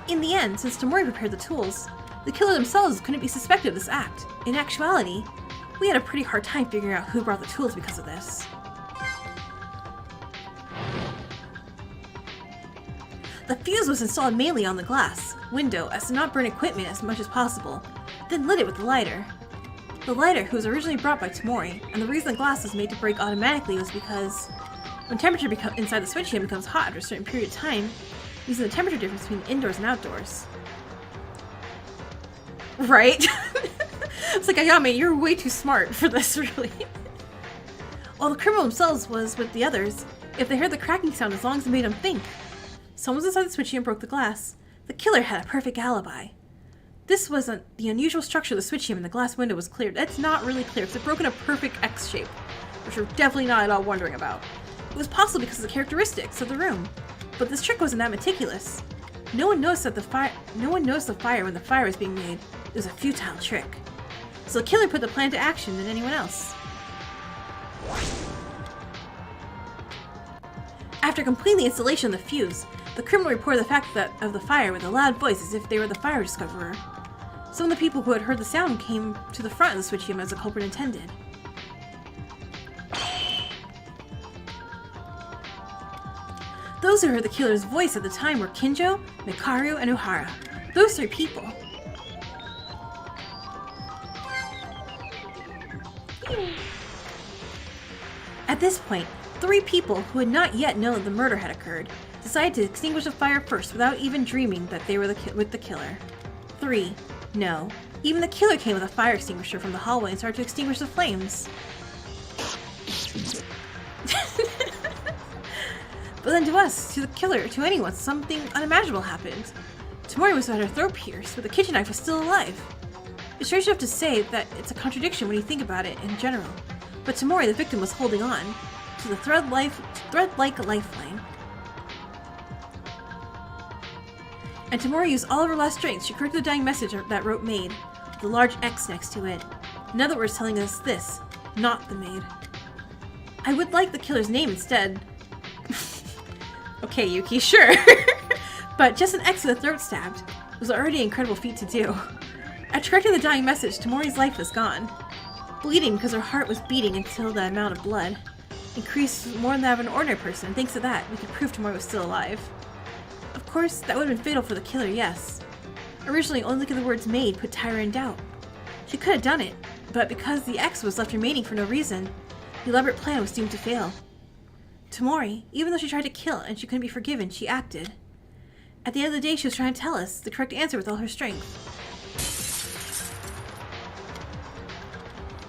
In the end, since Tamori prepared the tools, the killer themselves couldn't be suspected of this act. In actuality, we had a pretty hard time figuring out who brought the tools because of this. The fuse was installed mainly on the glass window as to not burn equipment as much as possible, then lit it with the lighter. The lighter, who was originally brought by Tamori, and the reason the glass was made to break automatically was because when temperature inside the Switchium becomes hot after a certain period of time, using the temperature difference between indoors and outdoors. Right? It's like, Ayame, you're way too smart for this, really. While the criminal themselves was with the others, if they heard the cracking sound as long as it made them think. Someone was inside the Switchium and broke the glass. The killer had a perfect alibi. This wasn't the unusual structure of the Switchium and the glass window was cleared. That's not really clear. It's broken a perfect X shape, which we're definitely not at all wondering about. It was possible because of the characteristics of the room, but this trick wasn't that meticulous. No one noticed the fire when the fire was being made. It was a futile trick. So the killer put the plan to action than anyone else. After completing the installation of the fuse, the criminal reported the fact of the fire with a loud voice as if they were the fire discoverer. Some of the people who had heard the sound came to the front of the Switchium as the culprit intended. Those who heard the killer's voice at the time were Kinjo, Mikaru, and Uhara. Those 3 people. At this point, 3 people who had not yet known that the murder had occurred decided to extinguish the fire first without even dreaming that they were with the killer. 3. No. Even the killer came with a fire extinguisher from the hallway and started to extinguish the flames. But then to us, to the killer, to anyone, something unimaginable happened. Tamori was had her throat pierced, but the kitchen knife was still alive. It's strange enough to say that it's a contradiction when you think about it in general. But Tamori, the victim, was holding on. to the thread-like lifeline. And Tamori used all of her last strength. She corrected the dying message that wrote maid, with a large X next to it. In other words, telling us this, not the maid. I would like the killer's name instead. Okay, Yuki, sure. But just an X with a throat stabbed was already an incredible feat to do. After correcting the dying message, Tamori's life was gone. Bleeding because her heart was beating until the amount of blood increased more than that of an ordinary person, and thanks to that, we could prove Tamori was still alive. Of course, that would have been fatal for the killer, yes. Originally, only looking at the words maid put Tyra in doubt. She could have done it, but because the X was left remaining for no reason, the elaborate plan was doomed to fail. Tamori, even though she tried to kill and she couldn't be forgiven, she acted. At the end of the day, she was trying to tell us the correct answer with all her strength.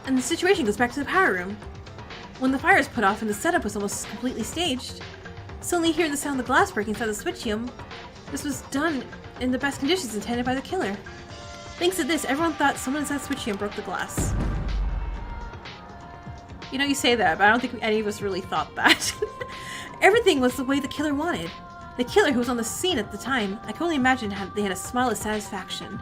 And the situation goes back to the power room. When the fire is put off and the setup was almost completely staged, suddenly hearing the sound of the glass breaking inside the switchium, this was done in the best conditions intended by the killer. Thanks to this, everyone thought someone inside switchium broke the glass. You know, you say that, but I don't think any of us really thought that. Everything was the way the killer wanted. The killer, who was on the scene at the time, I can only imagine they had a smile of satisfaction.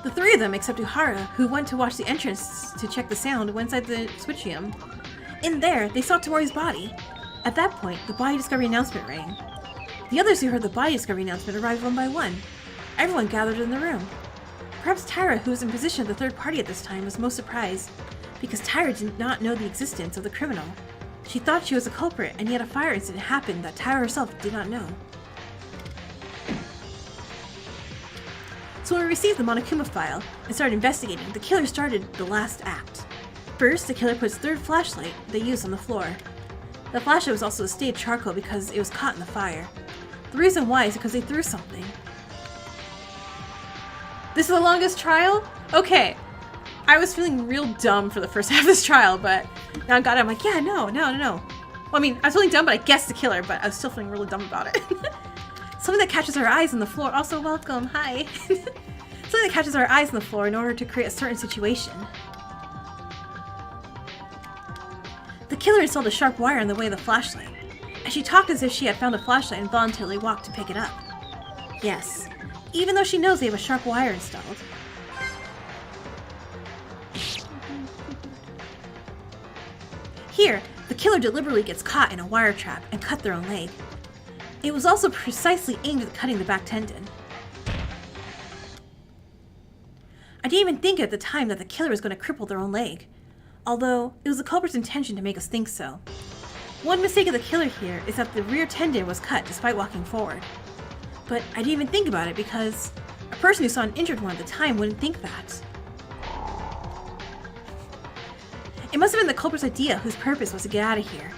The three of them, except Uhara, who went to watch the entrance to check the sound, went inside the switchium. In there, they saw Tamori's body. At that point, the body discovery announcement rang. The others who heard the body discovery announcement arrived one by one. Everyone gathered in the room. Perhaps Tyra, who was in position of the third party at this time, was most surprised, because Tyra did not know the existence of the criminal. She thought she was a culprit, and yet a fire incident happened that Tyra herself did not know. So when we received the Monokuma file and started investigating, the killer started the last act. First, the killer put his third flashlight they used on the floor. The flashlight was also a state charcoal because it was caught in the fire. The reason why is because they threw something. This is the longest trial? Okay. I was feeling real dumb for the first half of this trial, but now I got it. I'm like, yeah, no. Well, I mean, I was feeling dumb, but I guessed the killer, but I was still feeling really dumb about it. Something that catches our eyes on the floor. Also, welcome. Hi. Something that catches our eyes on the floor in order to create a certain situation. The killer installed a sharp wire in the way of the flashlight, and she talked as if she had found a flashlight and voluntarily walked to pick it up. Yes, even though she knows they have a sharp wire installed. Here, the killer deliberately gets caught in a wire trap and cut their own leg. It was also precisely aimed at cutting the back tendon. I didn't even think at the time that the killer was going to cripple their own leg, although it was the culprit's intention to make us think so. One mistake of the killer here is that the rear tendon was cut despite walking forward. But I didn't even think about it because a person who saw an injured one at the time wouldn't think that. It must have been the culprit's idea whose purpose was to get out of here.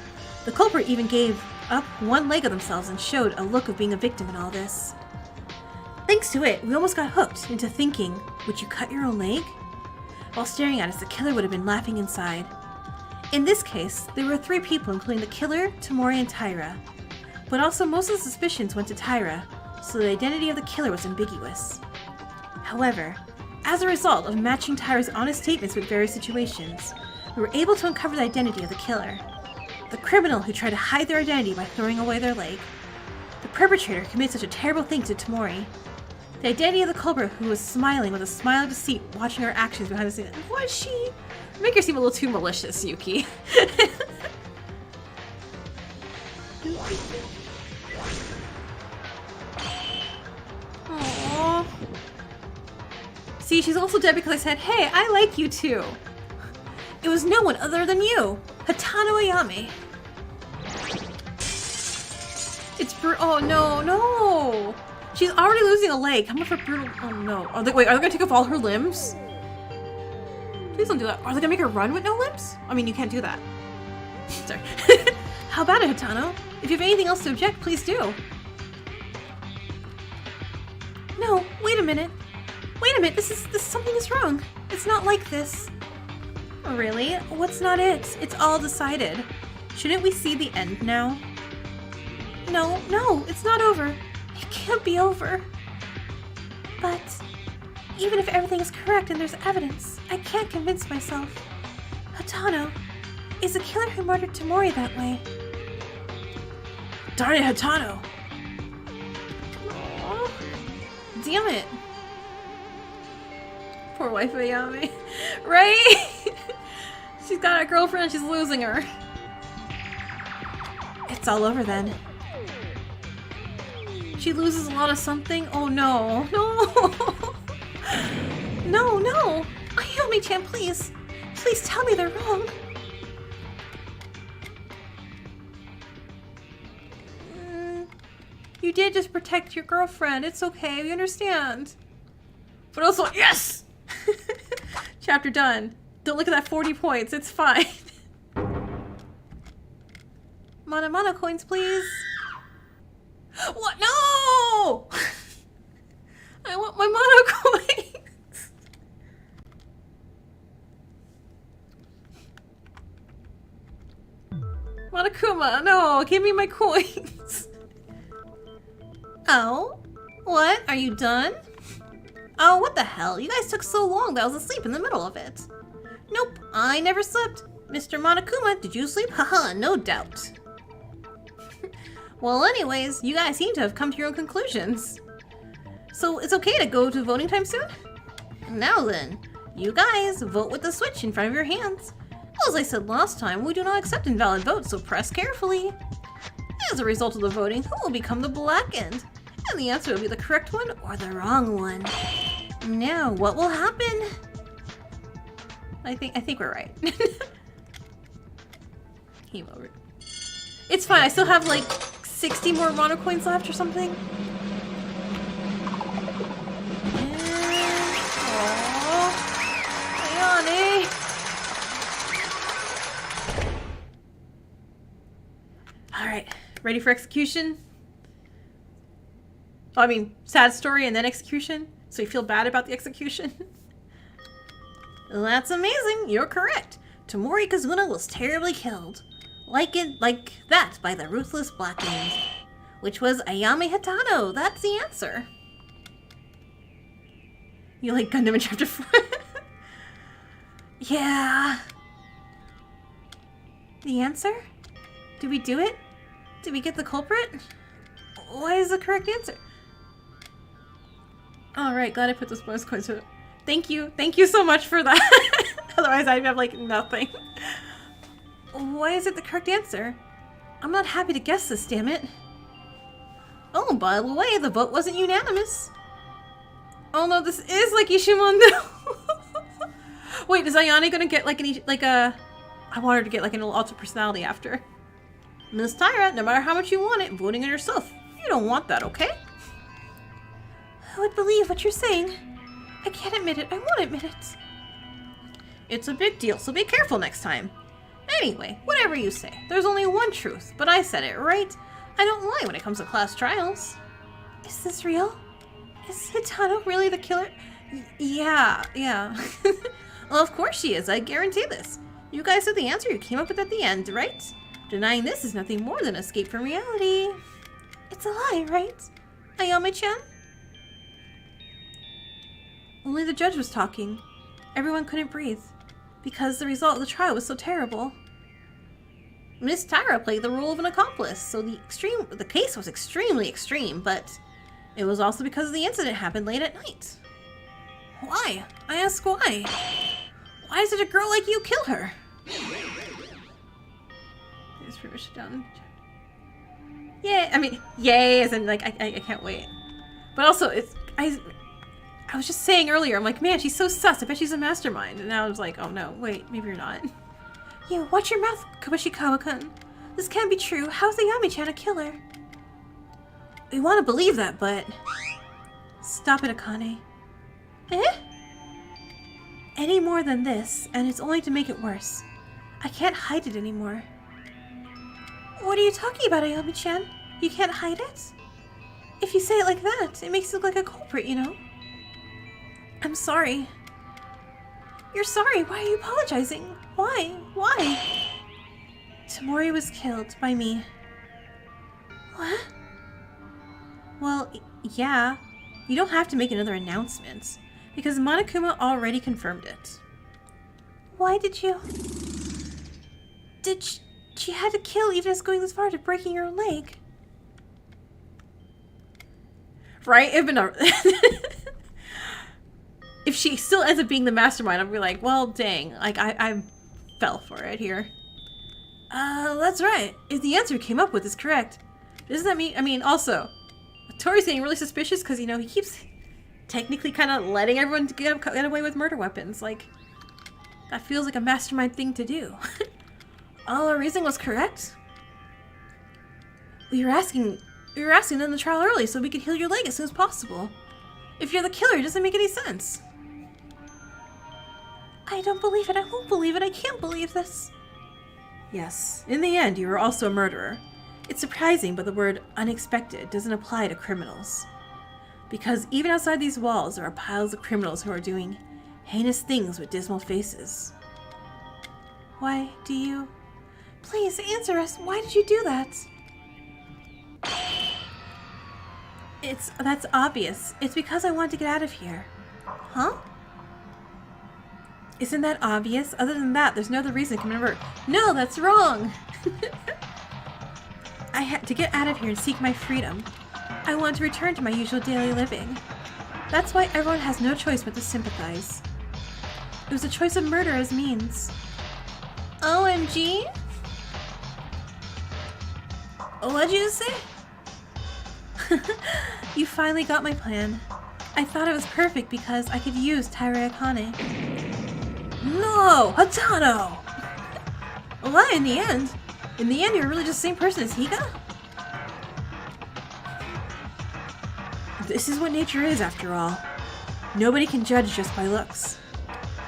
The culprit even gave up one leg of themselves and showed a look of being a victim in all this. Thanks to it, we almost got hooked into thinking, would you cut your own leg? While staring at us, the killer would have been laughing inside. In this case, there were three people, including the killer, Tamori, and Tyra. But also most of the suspicions went to Tyra, so the identity of the killer was ambiguous. However, as a result of matching Tyra's honest statements with various situations, we were able to uncover the identity of the killer. The criminal who tried to hide their identity by throwing away their leg. The perpetrator who committed such a terrible thing to Tamori. The identity of the culprit who was smiling with a smile of deceit watching her actions behind the scenes. Was she? Make her seem a little too malicious, Yuki. Aww. See, she's also dead because I said, hey, I like you too. It was no one other than you, Hatano Ayame. It's oh no. She's already losing a leg. How much for brutal? Oh no. Are they gonna take off all her limbs? Please don't do that. Are they gonna make her run with no limbs? I mean, you can't do that. Sorry. How about it, Hatano? If you have anything else to object, please do. No, wait a minute. Something is wrong. It's not like this. Really? What's not it? It's all decided. Shouldn't we see the end now? No, it's not over. It can't be over. But Even if everything is correct and there's evidence, I can't convince myself. Hatano is the killer who murdered Tamori that way. Darn it, Hatano! Aww. Damn it! Poor wife of Ayame. Right? She's got a girlfriend, she's losing her. It's all over then. She loses a lot of something? Oh no. No! No! Ayame-chan, please! Please tell me they're wrong! You did just protect your girlfriend. It's okay, we understand. But also, yes! Chapter done. Don't look at that 40 points, it's fine. Mana coins, please! What? No! I want my mana coins! Monokuma, no! Give me my coins! Oh? What? Are you done? Oh, what the hell? You guys took so long that I was asleep in the middle of it. Nope, I never slept. Mr. Monokuma, did you sleep? Haha, no doubt. Well, anyways, you guys seem to have come to your own conclusions. So it's okay to go to voting time soon? Now then, you guys vote with the switch in front of your hands. As I said last time, we do not accept invalid votes, so press carefully. As a result of the voting, who will become the black end? And the answer will be the correct one or the wrong one. Now, what will happen? I think we're right. Game over. It's fine, I still have like 60 more mono coins left or something. Alright, ready for execution? Oh, I mean, sad story and then execution? So you feel bad about the execution? That's amazing, you're correct. Tamori Kazuna was terribly killed. Like that by the ruthless black end. Which was Ayame Hatano, that's the answer. You like Gundam in Chapter 4? Yeah. The answer? Did we do it? Did we get the culprit? What is the correct answer? Alright, glad I put those bonus coins. Thank you so much for that. Otherwise I'd have like nothing. Why is it the correct answer? I'm not happy to guess this, damn it. Oh, by the way, the vote wasn't unanimous. Oh no, this is like Ishimondo. Wait, is Ayane gonna get like I want her to get like an alter personality after. Miss Tyra, no matter how much you want it, voting on yourself. You don't want that, okay? Who would believe what you're saying? I can't admit it. I won't admit it. It's a big deal, so be careful next time. Anyway, whatever you say, there's only one truth, but I said it, right? I don't lie when it comes to class trials. Is this real? Is Hatano really the killer? Yeah. Well, of course she is, I guarantee this. You guys said the answer you came up with at the end, right? Denying this is nothing more than escape from reality. It's a lie, right? Ayame-chan? Only the judge was talking. Everyone couldn't breathe, because the result of the trial was so terrible. Miss Tyra played the role of an accomplice, so the case was extremely extreme, but it was also because the incident happened late at night. Why? I ask why. Why did a girl like you kill her? It's pretty much done. Yay! I mean, yay! As in, like, I can't wait. But also, I was just saying earlier, I'm like, man, she's so sus. I bet she's a mastermind. And now I was like, oh no, wait, maybe you're not. You, watch your mouth, Kabashikawa-kun. This can't be true. How's Ayame-chan a killer? We want to believe that, but... Stop it, Akane. Eh? Any more than this, and it's only to make it worse. I can't hide it anymore. What are you talking about, Ayame-chan? You can't hide it? If you say it like that, it makes you look like a culprit, you know? I'm sorry. You're sorry? Why are you apologizing? Why? Why? Tamori was killed by me. What? Well, yeah. You don't have to make another announcement. Because Monokuma already confirmed it. Why did you... She had to kill even as going this far to breaking your leg. Right? If she still ends up being the mastermind, I'll be like, well, dang. Like, I fell for it here. That's right. If the answer came up with is correct. Doesn't that mean... I mean, also, Tori's getting really suspicious because, you know, he keeps technically kind of letting everyone get away with murder weapons. Like, that feels like a mastermind thing to do. Oh, our reasoning was correct? We were asking them in the trial early so we could heal your leg as soon as possible. If you're the killer, it doesn't make any sense. I don't believe it. I won't believe it. I can't believe this. Yes, in the end, you were also a murderer. It's surprising, but the word unexpected doesn't apply to criminals. Because even outside these walls, there are piles of criminals who are doing heinous things with dismal faces. Why do you... Please answer us. Why did you do that? That's obvious. It's because I want to get out of here. Huh? Isn't that obvious? Other than that, there's no other reason. Come remember. No, that's wrong. I had to get out of here and seek my freedom. I want to return to my usual daily living. That's why everyone has no choice but to sympathize. It was a choice of murder as means. OMG? What'd you say? You finally got my plan. I thought it was perfect because I could use Tyra Akane. No! Hatano! Why in the end? In the end, you're really just the same person as Higa? This is what nature is, after all. Nobody can judge just by looks.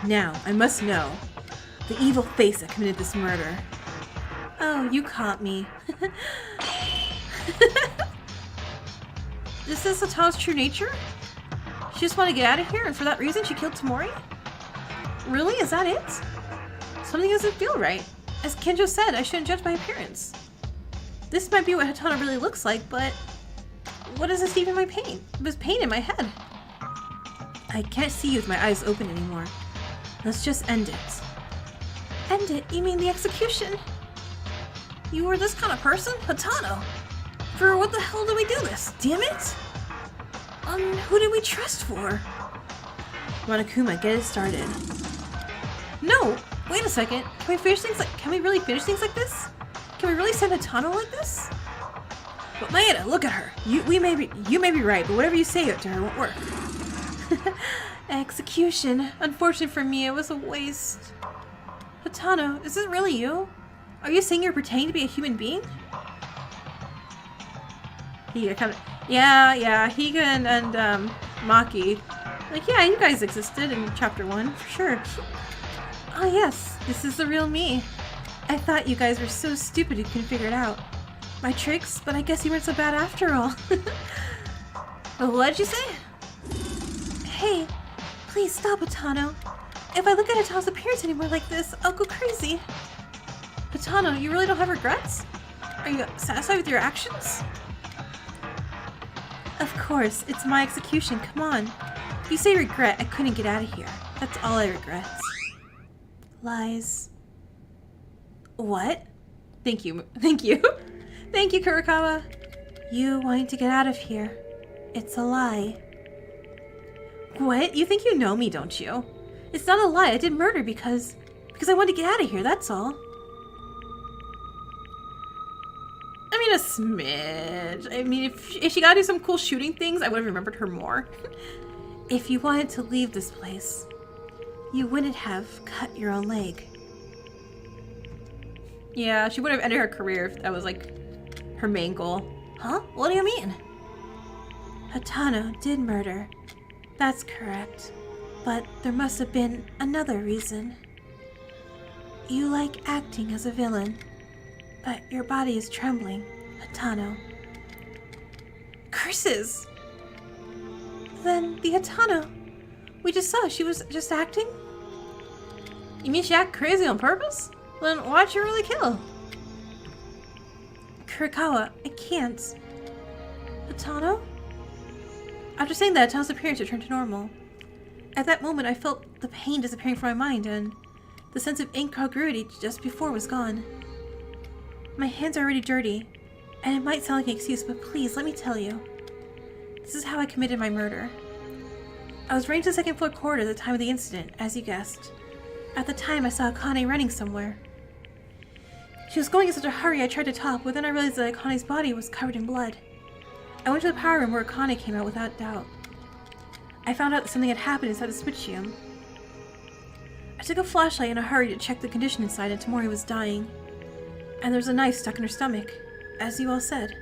Now, I must know the evil face that committed this murder. Oh, you caught me. Is this Hatano's true nature? She just wanted to get out of here, and for that reason she killed Tamori? Really? Is that it? Something doesn't feel right. As Kenjo said, I shouldn't judge by appearance. This might be what Hatano really looks like, but what is this even my pain? It was pain in my head. I can't see you with my eyes open anymore. Let's just end it. End it? You mean the execution? You were this kind of person? Hatano? For what the hell did we do this? Damn it! Who did we trust for? Monokuma, get it started. No! Wait a second. Can we really finish things like this? Can we really send Hatano like this? But Maeda, look at her. You may be right, but whatever you say to her won't work. Execution. Unfortunately for me, it was a waste. Hatano, is this really you? Are you saying you're pretending to be a human being? Higa kind of... Yeah, Higa and Maki. Like, yeah, you guys existed in chapter 1, for sure. Oh yes, this is the real me. I thought you guys were so stupid you couldn't figure it out. My tricks, but I guess you weren't so bad after all. What'd you say? Hey, please stop, Hatano. If I look at Hatano's appearance anymore like this, I'll go crazy. Hatano, you really don't have regrets? Are you satisfied with your actions? Of course, it's my execution, come on. If you say regret, I couldn't get out of here. That's all I regret. Lies. What? Thank you. Thank you, Kurakawa. You wanting to get out of here. It's a lie. What? You think you know me, don't you? It's not a lie. I did murder because I wanted to get out of here, that's all. I mean, a smidge. I mean, if she gotta do some cool shooting things, I would have remembered her more. If you wanted to leave this place, you wouldn't have cut your own leg. Yeah, she would have ended her career if that was, like, her main goal. Huh? What do you mean? Hatano did murder. That's correct. But there must have been another reason. You like acting as a villain, but your body is trembling, Hatano. Curses! Then the Hatano we just saw, she was just acting? You mean she act crazy on purpose? Then why'd she really kill? Kurakawa, I can't. Hatano? After saying that, Hatano's appearance returned to normal. At that moment, I felt the pain disappearing from my mind, and the sense of incongruity just before was gone. My hands are already dirty, and it might sound like an excuse, but please, let me tell you. This is how I committed my murder. I was running to the second floor corridor at the time of the incident, as you guessed. At the time, I saw Akane running somewhere. She was going in such a hurry I tried to talk, but then I realized that Akane's body was covered in blood. I went to the power room where Akane came out without doubt. I found out that something had happened inside the switch room. I took a flashlight in a hurry to check the condition inside, and Tamori was dying. And there was a knife stuck in her stomach, as you all said.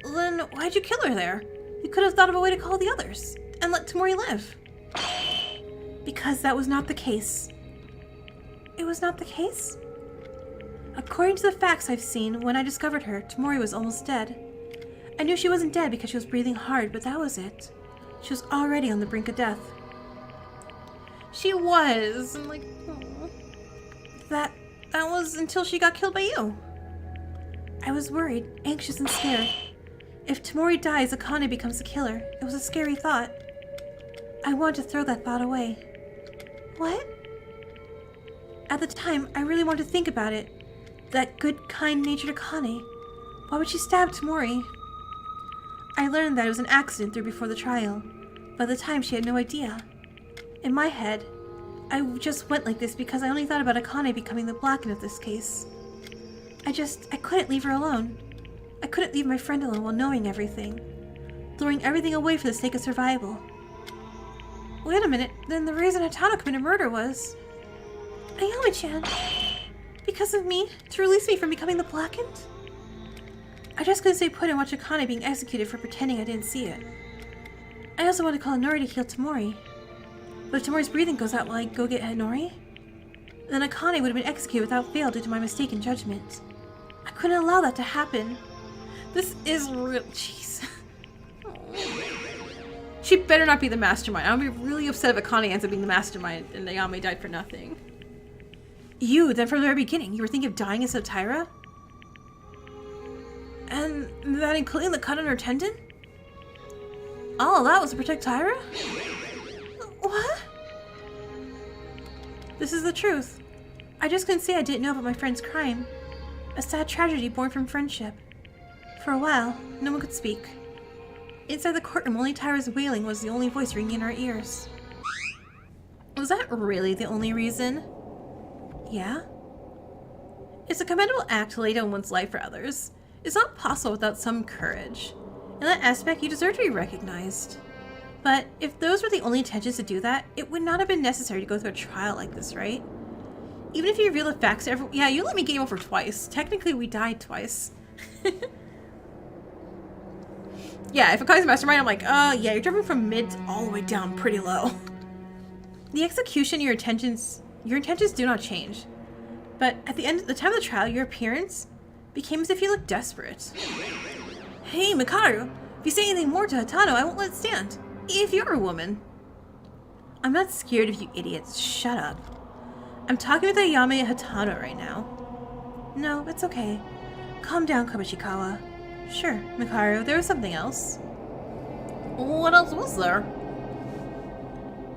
Then why'd you kill her there? You could have thought of a way to call the others, and let Tamori live. Because that was not the case. It was not the case? According to the facts I've seen, when I discovered her, Tamori was almost dead. I knew she wasn't dead because she was breathing hard, but that was it. She was already on the brink of death. She was. I'm like, oh. That was until she got killed by you. I was worried, anxious, and scared. If Tamori dies, Akane becomes the killer. It was a scary thought. I wanted to throw that thought away. What? At the time, I really wanted to think about it. That good, kind-natured Akane. Why would she stab Tamori? I learned that it was an accident through before the trial. By the time, she had no idea. In my head, I just went like this because I only thought about Akane becoming the Blackened of this case. I couldn't leave her alone. I couldn't leave my friend alone while knowing everything. Throwing everything away for the sake of survival. Wait a minute, then the reason Hatano committed murder was... Ayame-chan! Because of me? To release me from becoming the Blackened? I just couldn't stay put and watch Akane being executed for pretending I didn't see it. I also wanted to call Nori to heal Tamori. But if Tamori's breathing goes out while I go get Nori, then Akane would have been executed without fail due to my mistaken judgment. I couldn't allow that to happen. This is real. Jeez. She better not be the mastermind. I would be really upset if Akane ends up being the mastermind and Ayame died for nothing. You, then from the very beginning, you were thinking of dying instead of Tyra? And that including the cut on her tendon? All of that was to protect Tyra? What? This is the truth. I just couldn't say I didn't know about my friend's crime. A sad tragedy born from friendship. For a while, no one could speak. Inside the courtroom, only Tyra's wailing was the only voice ringing in our ears. Was that really the only reason? Yeah? It's a commendable act to lay down one's life for others. It's not possible without some courage. In that aspect, you deserve to be recognized. But if those were the only intentions to do that, it would not have been necessary to go through a trial like this, right? Even if you reveal the facts to everyone— yeah, you let me game over twice. Technically, we died twice. Yeah, if Akane's mastermind, I'm like, yeah, you're jumping from mid all the way down pretty low. The execution, your intentions do not change. But at the time of the trial, your appearance became as if you looked desperate. Hey, Mikaru, if you say anything more to Hatano, I won't let it stand. If you're a woman. I'm not scared of you idiots. Shut up. I'm talking with Ayame and Hatano right now. No, it's okay. Calm down, Kabushikawa. Sure, Mikaru, there was something else. What else was there?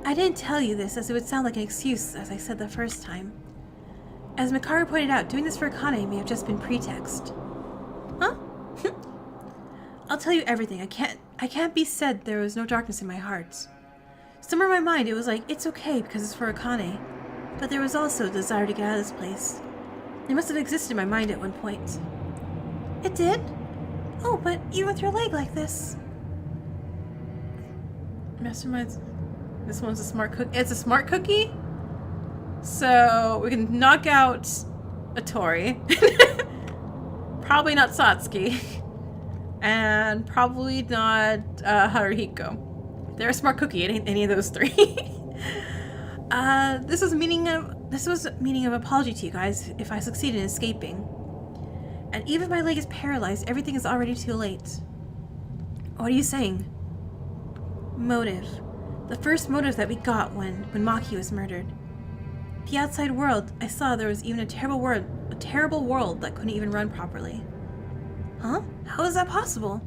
I didn't tell you this as it would sound like an excuse, as I said the first time. As Mikaru pointed out, doing this for Akane may have just been pretext. Huh? I'll tell you everything. I can't be said there was no darkness in my heart. Somewhere in my mind it was like, it's okay because it's for Akane. But there was also a desire to get out of this place. It must have existed in my mind at one point. It did? Oh, but you with your leg like this. Masterminds. This one's a smart cookie. It's a smart cookie? So we can knock out Atori. Probably not Satsuki. And probably not Haruhiko. They're a smart cookie. It ain't any of those three. This was meaning of apology to you guys if I succeeded in escaping. And even if my leg is paralyzed, everything is already too late. What are you saying? Motive. The first motive that we got when Maki was murdered. The outside world, I saw there was even a terrible world that couldn't even run properly. Huh? How is that possible?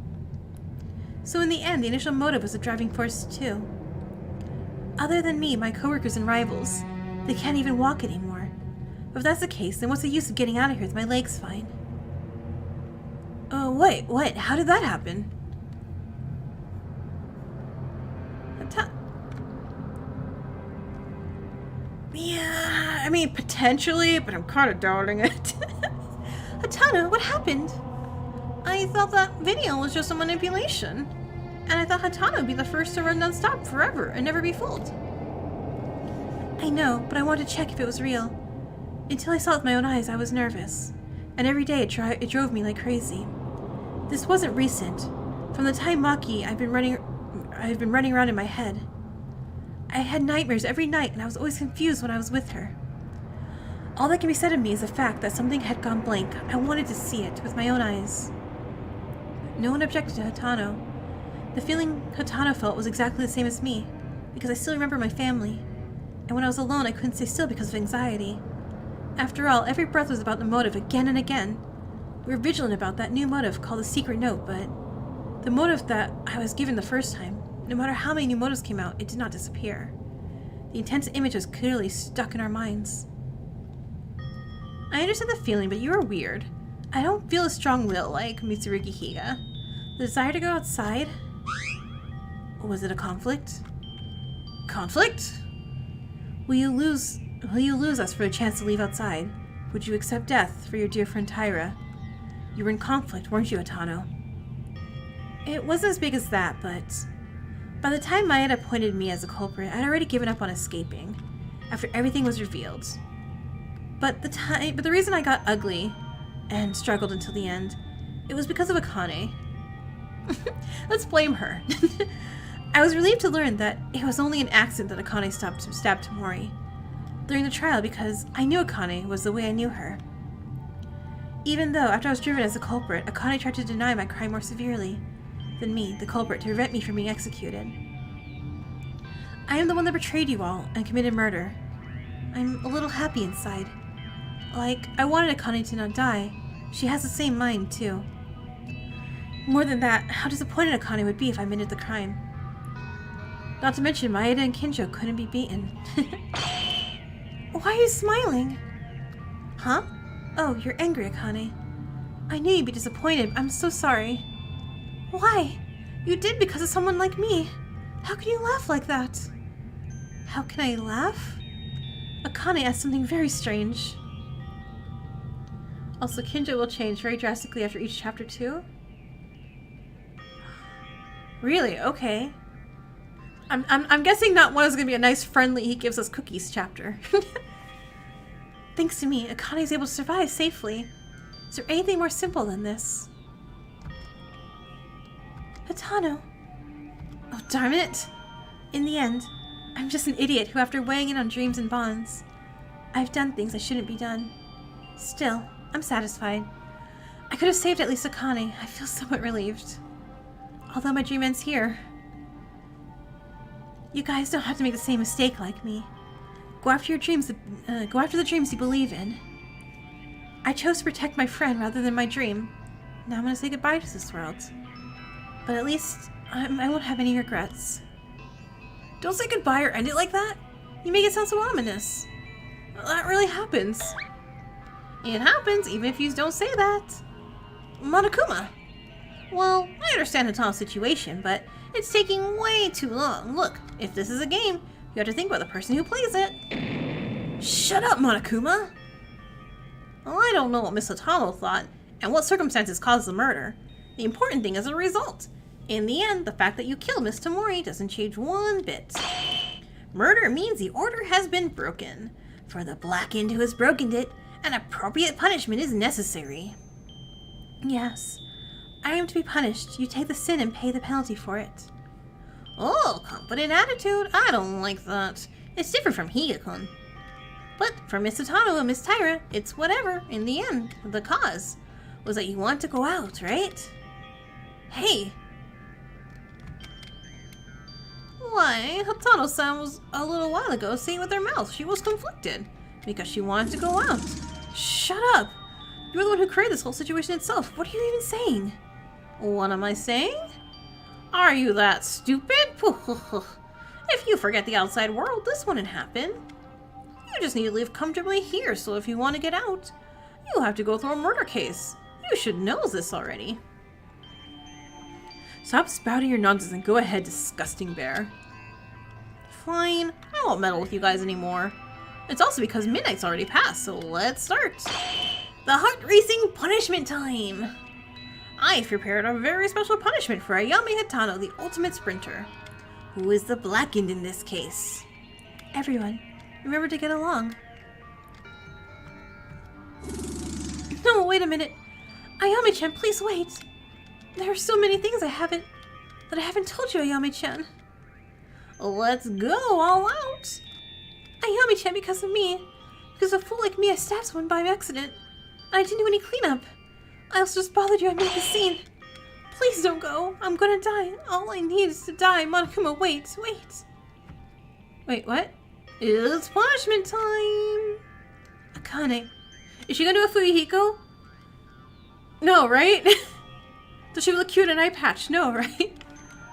So in the end, the initial motive was the driving force too. Other than me, my coworkers and rivals, they can't even walk anymore. If that's the case, then what's the use of getting out of here with my legs fine? Oh, wait, what? How did that happen? Yeah, I mean, potentially, but I'm kind of doubting it. Hatano, what happened? I thought that video was just a manipulation. And I thought Hatano would be the first to run non-stop forever and never be fooled. I know, but I wanted to check if it was real. Until I saw it with my own eyes, I was nervous. And every day it drove me like crazy. This wasn't recent. From the time Maki, I've been running around in my head. I had nightmares every night, and I was always confused when I was with her. All that can be said of me is the fact that something had gone blank. I wanted to see it with my own eyes. No one objected to Hatano. The feeling Hatano felt was exactly the same as me, because I still remember my family. And when I was alone, I couldn't stay still because of anxiety. After all, every breath was about the motive again and again. We were vigilant about that new motive called the secret note, but the motive that I was given the first time, no matter how many new motives came out, it did not disappear. The intense image was clearly stuck in our minds. I understand the feeling, but you are weird. I don't feel a strong will like Mitsurugi Higa. The desire to go outside? Was it a conflict? Conflict? Will you lose us for a chance to leave outside? Would you accept death for your dear friend Tyra? You were in conflict, weren't you, Hatano? It wasn't as big as that, but by the time Maya had appointed me as a culprit, I'd already given up on escaping, after everything was revealed. But the reason I got ugly and struggled until the end, it was because of Akane. Let's blame her. I was relieved to learn that it was only an accident that Akane stabbed Tamori during the trial, because I knew Akane was the way I knew her. Even though, after I was driven as a culprit, Akane tried to deny my crime more severely than me, the culprit, to prevent me from being executed. I am the one that betrayed you all and committed murder. I'm a little happy inside. Like, I wanted Akane to not die. She has the same mind, too. More than that, how disappointed Akane would be if I admitted the crime. Not to mention, Maeda and Kinjo couldn't be beaten. Why are you smiling? Huh? Oh, you're angry, Akane. I knew you'd be disappointed. I'm so sorry. Why? You did because of someone like me. How can you laugh like that? How can I laugh? Akane asked something very strange. Also, Kinjo will change very drastically after each chapter too? Really? Okay. I'm guessing not one is going to be a nice friendly he gives us cookies chapter. Thanks to me, Akane is able to survive safely. Is there anything more simple than this? Hatano. Oh, darn it. In the end, I'm just an idiot who, after weighing in on dreams and bonds, I've done things I shouldn't be done. Still, I'm satisfied. I could have saved at least Akane. I feel somewhat relieved. Although my dream ends here. You guys don't have to make the same mistake like me. Go after your dreams. Go after the dreams you believe in. I chose to protect my friend rather than my dream. Now I'm gonna say goodbye to this world. But at least I won't have any regrets. Don't say goodbye or end it like that. You make it sound so ominous. Well, that really happens. It happens even if you don't say that. Monokuma. Well, I understand Hatano's situation, but it's taking way too long. Look, if this is a game, you have to think about the person who plays it. Shut up, Monokuma! Well, I don't know what Miss Hatano thought, and what circumstances caused the murder. The important thing is the result. In the end, the fact that you killed Miss Tamori doesn't change one bit. Murder means the order has been broken. For the blackened who has broken it, an appropriate punishment is necessary. Yes, I am to be punished. You take the sin and pay the penalty for it. Oh, confident attitude. I don't like that. It's different from Higa-kun. But for Miss Hatano and Miss Tyra, it's whatever. In the end, the cause was that you want to go out, right? Hey! Why, Hatano-san was a little while ago saying with her mouth she was conflicted because she wanted to go out. Shut up! You're the one who created this whole situation itself. What are you even saying? What am I saying? Are you that stupid? If you forget the outside world, this wouldn't happen. You just need to live comfortably here, so if you want to get out, you'll have to go through a murder case. You should know this already. Stop spouting your nonsense and go ahead, disgusting bear. Fine, I won't meddle with you guys anymore. It's also because midnight's already passed, so let's start. The heart-racing punishment time! I've prepared a very special punishment for Ayame Hatano, the ultimate sprinter. Who is the blackened in this case? Everyone, remember to get along. No, wait a minute. Ayame-chan, please wait. There are so many things I haven't told you, Ayame-chan. Let's go all out. Ayame-chan, because of me. Because a fool like me, I stabbed someone by accident. And I didn't do any cleanup. I also just bothered you and made the scene. Please don't go. I'm gonna die. All I need is to die. Monokuma, wait. Wait, what? It's punishment time. Akane. Is she gonna do a Fuyuhiko? No, right? Does she look cute in an eye patch? No, right?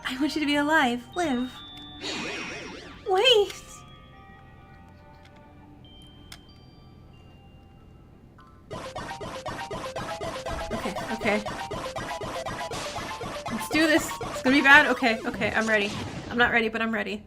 I want you to be alive. Live. Wait. Okay. Let's do this. It's gonna be bad. Okay, I'm ready. I'm not ready, but I'm ready.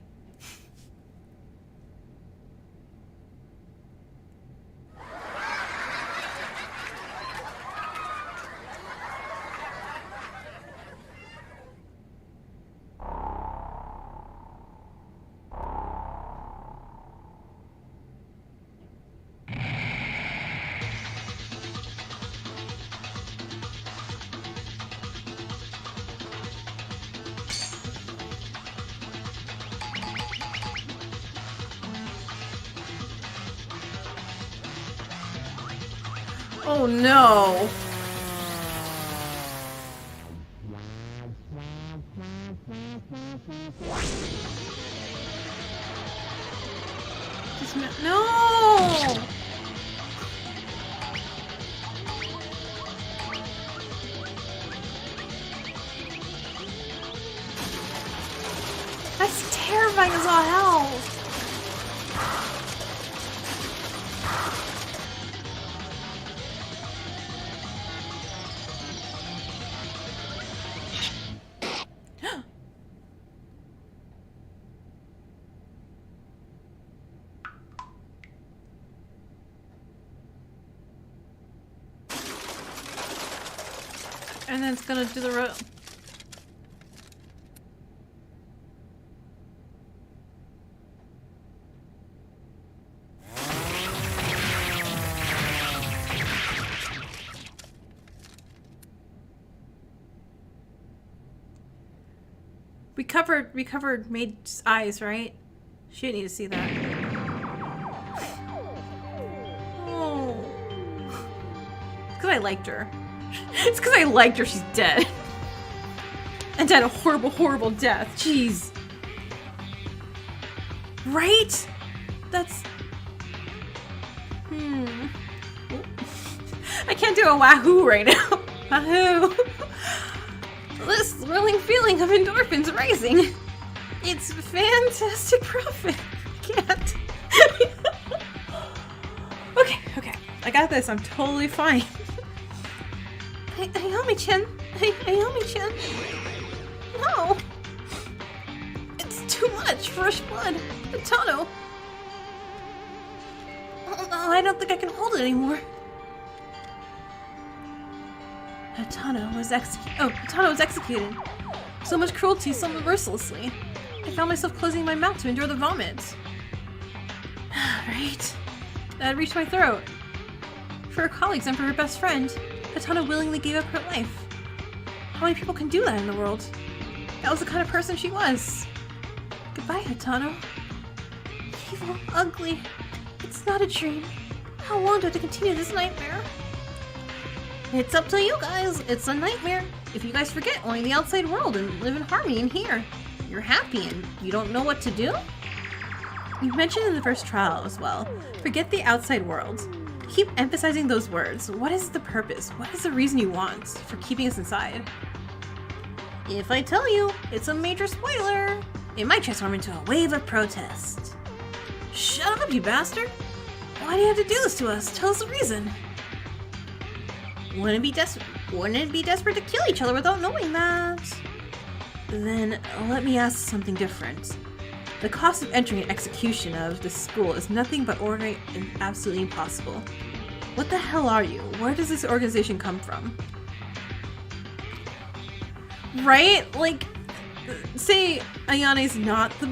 Oh no! No! That's terrifying as all hell! And then it's gonna do the road. We covered Maid's eyes, right? She didn't need to see that. Oh. It's because I liked her. It's because I liked her, she's dead. And died a horrible, horrible death. Jeez. Right? That's... I can't do a wahoo right now. Wahoo. This thrilling feeling of endorphins rising. It's fantastic profit. I can't. Okay. I got this. I'm totally fine. Ayame-chan. Ayame-chan. No. It's too much. Fresh blood. Hatano. Oh no, I don't think I can hold it anymore. Hatano was executed. So much cruelty, so mercilessly. I found myself closing my mouth to endure the vomit. Right. That had reached my throat. For her colleagues and for her best friend, Hatano willingly gave up her life. How many people can do that in the world? That was the kind of person she was. Goodbye, Hatano. Evil, ugly. It's not a dream. How long do I have to continue this nightmare? It's up to you guys. It's a nightmare. If you guys forget only the outside world and live in harmony in here, you're happy and you don't know what to do? You mentioned in the first trial as well, forget the outside world. Keep emphasizing those words. What is the purpose? What is the reason you want for keeping us inside? If I tell you, it's a major spoiler. It might transform into a wave of protest. Shut up, you bastard! Why do you have to do this to us? Tell us the reason. Wouldn't it be desperate to kill each other without knowing that? Then let me ask something different. The cost of entering an execution of this school is nothing but ordinary and absolutely impossible. What the hell are you? Where does this organization come from? Right? Like, say Ayane's not the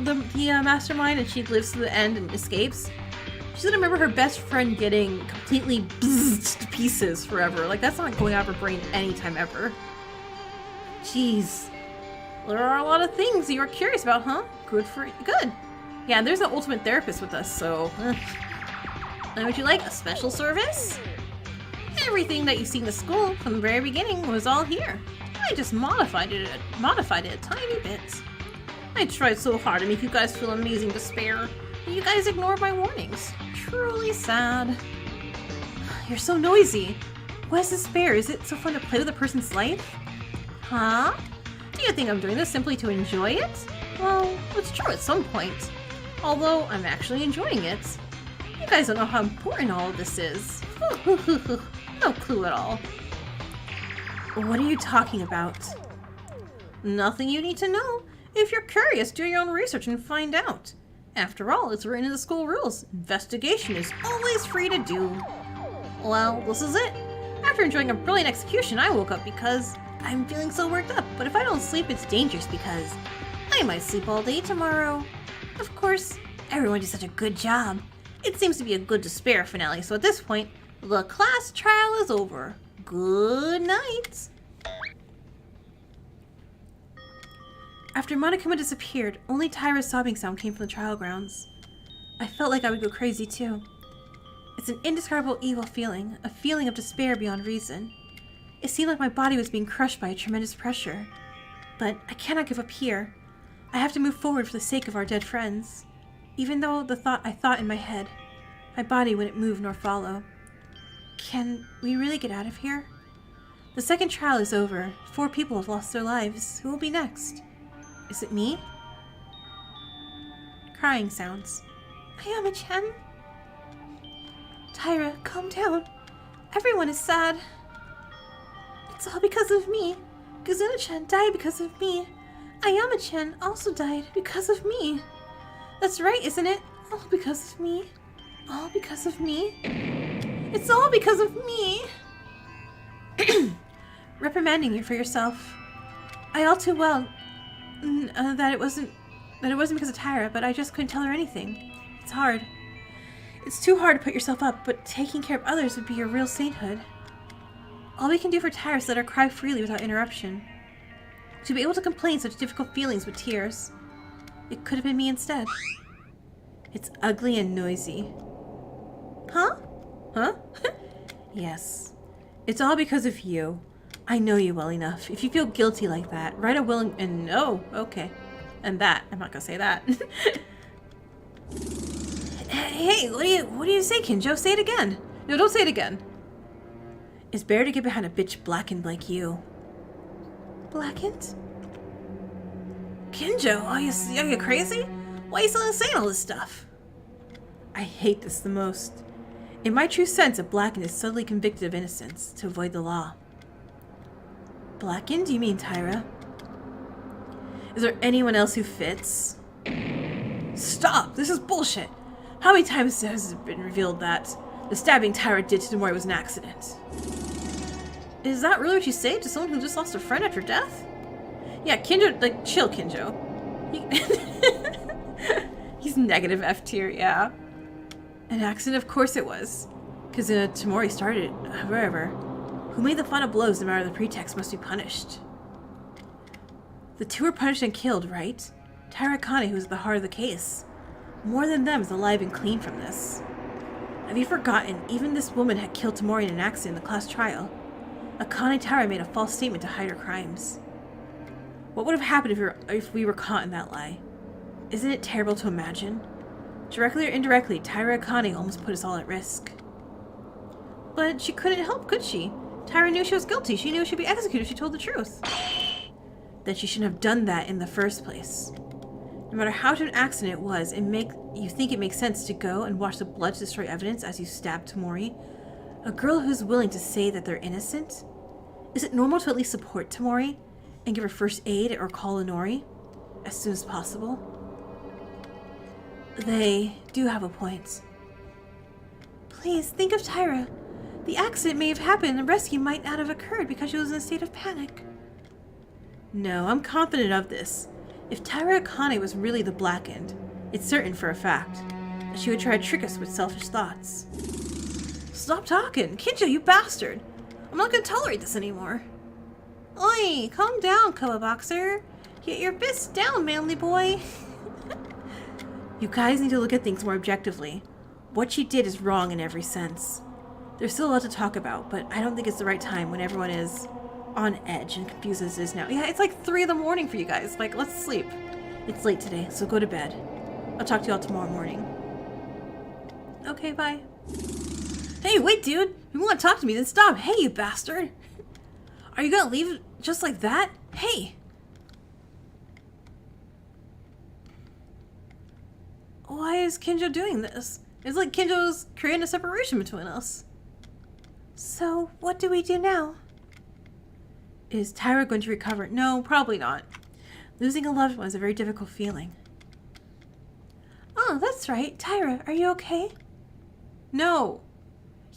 mastermind and she lives to the end and escapes. She's gonna remember her best friend getting completely bzzzt to pieces forever. Like, that's not going out of her brain anytime ever. Jeez. There are a lot of things you are curious about, huh? Good. Yeah, there's an ultimate therapist with us, so... And would you like a special service? Everything that you see in the school from the very beginning was all here. I just modified it a tiny bit. I tried so hard to make you guys feel amazing despair, but you guys ignored my warnings. Truly sad. You're so noisy. What is despair? Is it so fun to play with a person's life? Huh? Do you think I'm doing this simply to enjoy it? Well, it's true at some point. Although I'm actually enjoying it. You guys don't know how important all of this is. No clue at all. What are you talking about? Nothing you need to know. If you're curious, do your own research and find out. After all, it's written in the school rules. Investigation is always free to do. Well, this is it. After enjoying a brilliant execution, I woke up because I'm feeling so worked up. But if I don't sleep, it's dangerous because I might sleep all day tomorrow. Of course, everyone did such a good job. It seems to be a good despair finale, so at this point, the class trial is over. Good night. After Monokuma disappeared, only Tyra's sobbing sound came from the trial grounds. I felt like I would go crazy too. It's an indescribable evil feeling, a feeling of despair beyond reason. It seemed like my body was being crushed by a tremendous pressure. But I cannot give up here. I have to move forward for the sake of our dead friends. Even though I thought in my head, my body wouldn't move nor follow. Can we really get out of here? The second trial is over. 4 people have lost their lives. Who will be next? Is it me? Crying sounds. Ayama-chan? Tyra, calm down. Everyone is sad. It's all because of me. Kazuna-chan died because of me. Ayama-chan also died because of me. That's right, isn't it? All because of me. All because of me. It's all because of me. Reprimanding you for yourself. I all too well that it wasn't because of Tyra, but I just couldn't tell her anything. It's hard. It's too hard to put yourself up, but taking care of others would be your real sainthood. All we can do for Tyra is let her cry freely without interruption. To be able to complain such difficult feelings with tears. It could have been me instead. It's ugly and noisy. Huh? Huh? Yes. It's all because of you. I know you well enough. If you feel guilty like that, write a will and no, okay. And that, I'm not gonna say that. Hey, what do you say, Kinjo? Say it again. No, don't say it again. It's better to get behind a bitch blackened like you. Blackened? Kinjo, are you crazy? Why are you still saying all this stuff? I hate this the most. In my true sense, a blackened is subtly convicted of innocence to avoid the law. Blackened? You mean Tyra? Is there anyone else who fits? Stop! This is bullshit! How many times has it been revealed that the stabbing Tyra did to Demori was an accident? Is that really what you say to someone who just lost a friend after death? Yeah, Kinjo, like, chill, Kinjo. He's negative F tier, yeah. An accident? Of course it was. Because Tamori started it, however. Who made the final blows, no matter the pretext, must be punished. The 2 were punished and killed, right? Tyra Akane, who was at the heart of the case. More than them is alive and clean from this. Have you forgotten? Even this woman had killed Tamori in an accident in the class trial. Akane Tyra made a false statement to hide her crimes. What would have happened if we were caught in that lie? Isn't it terrible to imagine? Directly or indirectly, Tyra Akane almost put us all at risk. But she couldn't help, could she? Tyra knew she was guilty. She knew she'd be executed if she told the truth. Then she shouldn't have done that in the first place. No matter how to an accident it was, you think it makes sense to go and watch the blood destroy evidence as you stab Tamori? A girl who's willing to say that they're innocent? Is it normal to at least support Tamori and give her first aid or call Inori as soon as possible? They do have a point. Please, think of Tyra. The accident may have happened and rescue might not have occurred because she was in a state of panic. No, I'm confident of this. If Tyra Akane was really the Blackened, it's certain for a fact that she would try to trick us with selfish thoughts. Stop talking! Kinjo, you bastard! I'm not gonna tolerate this anymore. Oi, calm down, Koa Boxer. Get your fists down, manly boy. You guys need to look at things more objectively. What she did is wrong in every sense. There's still a lot to talk about, but I don't think it's the right time when everyone is on edge and confused as it is now. Yeah, it's like 3 in the morning for you guys. Like, let's sleep. It's late today, so go to bed. I'll talk to y'all tomorrow morning. Okay, bye. Hey, wait, dude! If you want to talk to me, then stop! Hey, you bastard! Are you gonna leave just like that? Hey! Why is Kinjo doing this? It's like Kinjo's creating a separation between us. So, what do we do now? Is Tyra going to recover? No, probably not. Losing a loved one is a very difficult feeling. Oh, that's right. Tyra, are you okay? No.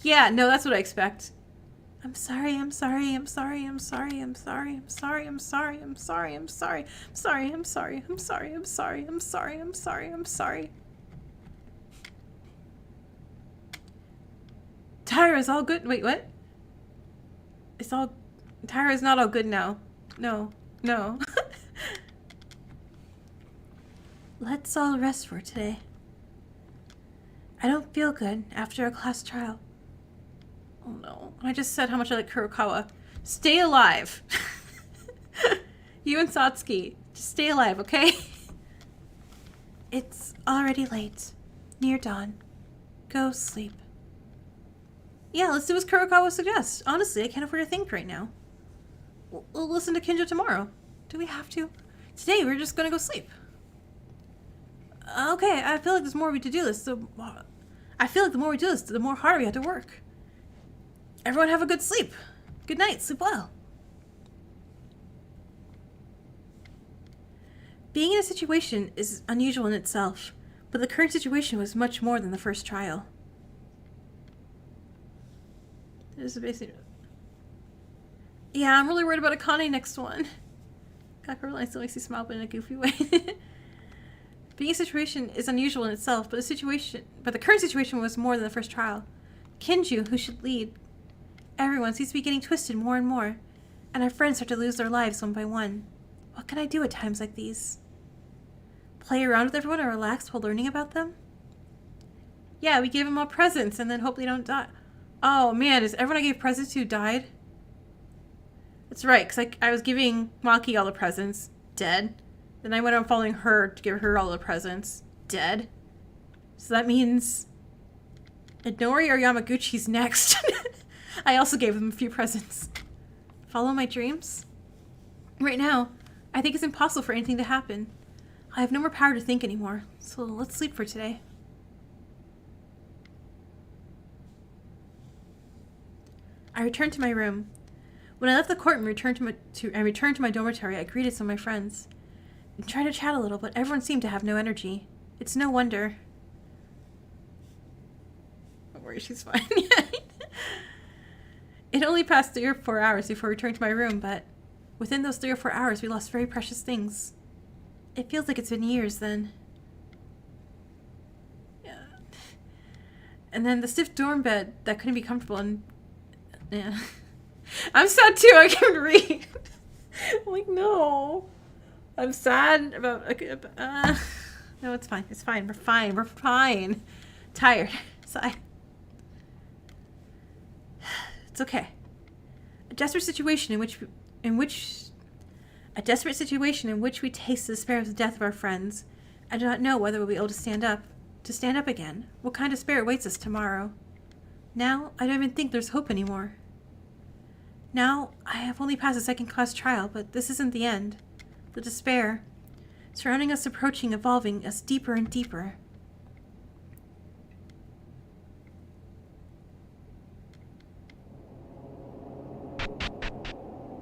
Yeah, no, that's what I expect. I'm sorry, I'm sorry, I'm sorry, I'm sorry, I'm sorry, I'm sorry, I'm sorry, I'm sorry, I'm sorry, I'm sorry, I'm sorry, I'm sorry, I'm sorry, I'm sorry, I'm sorry, I'm sorry. Tyra's all good. Wait, what? It's all... Tyra's not all good now. No. No. Let's all rest for today. I don't feel good after a class trial. Oh no. I just said how much I like Kurokawa. Stay alive. You and Satsuki. Just stay alive, okay? It's already late. Near dawn. Go sleep. Yeah, let's do as Kurokawa suggests. Honestly, I can't afford to think right now. We'll listen to Kinjo tomorrow. Do we have to? Today, we're just gonna go sleep. Okay, I feel like there's more to do this. I feel like the more we do this, the more harder we have to work. Everyone have a good sleep. Good night. Sleep well. Being in a situation is unusual in itself, but the current situation was much more than the first trial. This is basically... Yeah, I'm really worried about Akane next one. God, I still makes you smile, but in a goofy way. Being in a situation is unusual in itself, but the current situation was more than the first trial. Kinju, who should lead everyone, seems to be getting twisted more and more, and our friends start to lose their lives one by one. What can I do at times like these? Play around with everyone and relax while learning about them? Yeah, we gave them all presents and then hope they don't die. Oh man, is everyone I gave presents to died? That's right, because I was giving Maki all the presents. Dead. Then I went on following her to give her all the presents. Dead. So that means Inori or Yamaguchi's next. I also gave them a few presents. Follow my dreams? Right now, I think it's impossible for anything to happen. I have no more power to think anymore, so let's sleep for today. I returned to my room. When I left the court and returned to my dormitory, I greeted some of my friends and tried to chat a little, but everyone seemed to have no energy. It's no wonder. Don't worry, she's fine. It only passed 3 or 4 hours before I returned to my room, but within those 3 or 4 hours, we lost very precious things. It feels like it's been years then. Yeah. And then the stiff dorm bed that couldn't be comfortable and... Yeah. I'm sad too, I can't read. I'm like, no. I'm sad about... No, it's fine. It's fine. We're fine. We're fine. Tired. Sigh. It's okay. A desperate situation in which we taste the despair of the death of our friends. I do not know whether we'll be able to stand up again. What kind of despair awaits us tomorrow? Now, I don't even think there's hope anymore. Now, I have only passed a second-class trial, but this isn't the end. The despair. surrounding us, approaching, evolving us deeper and deeper.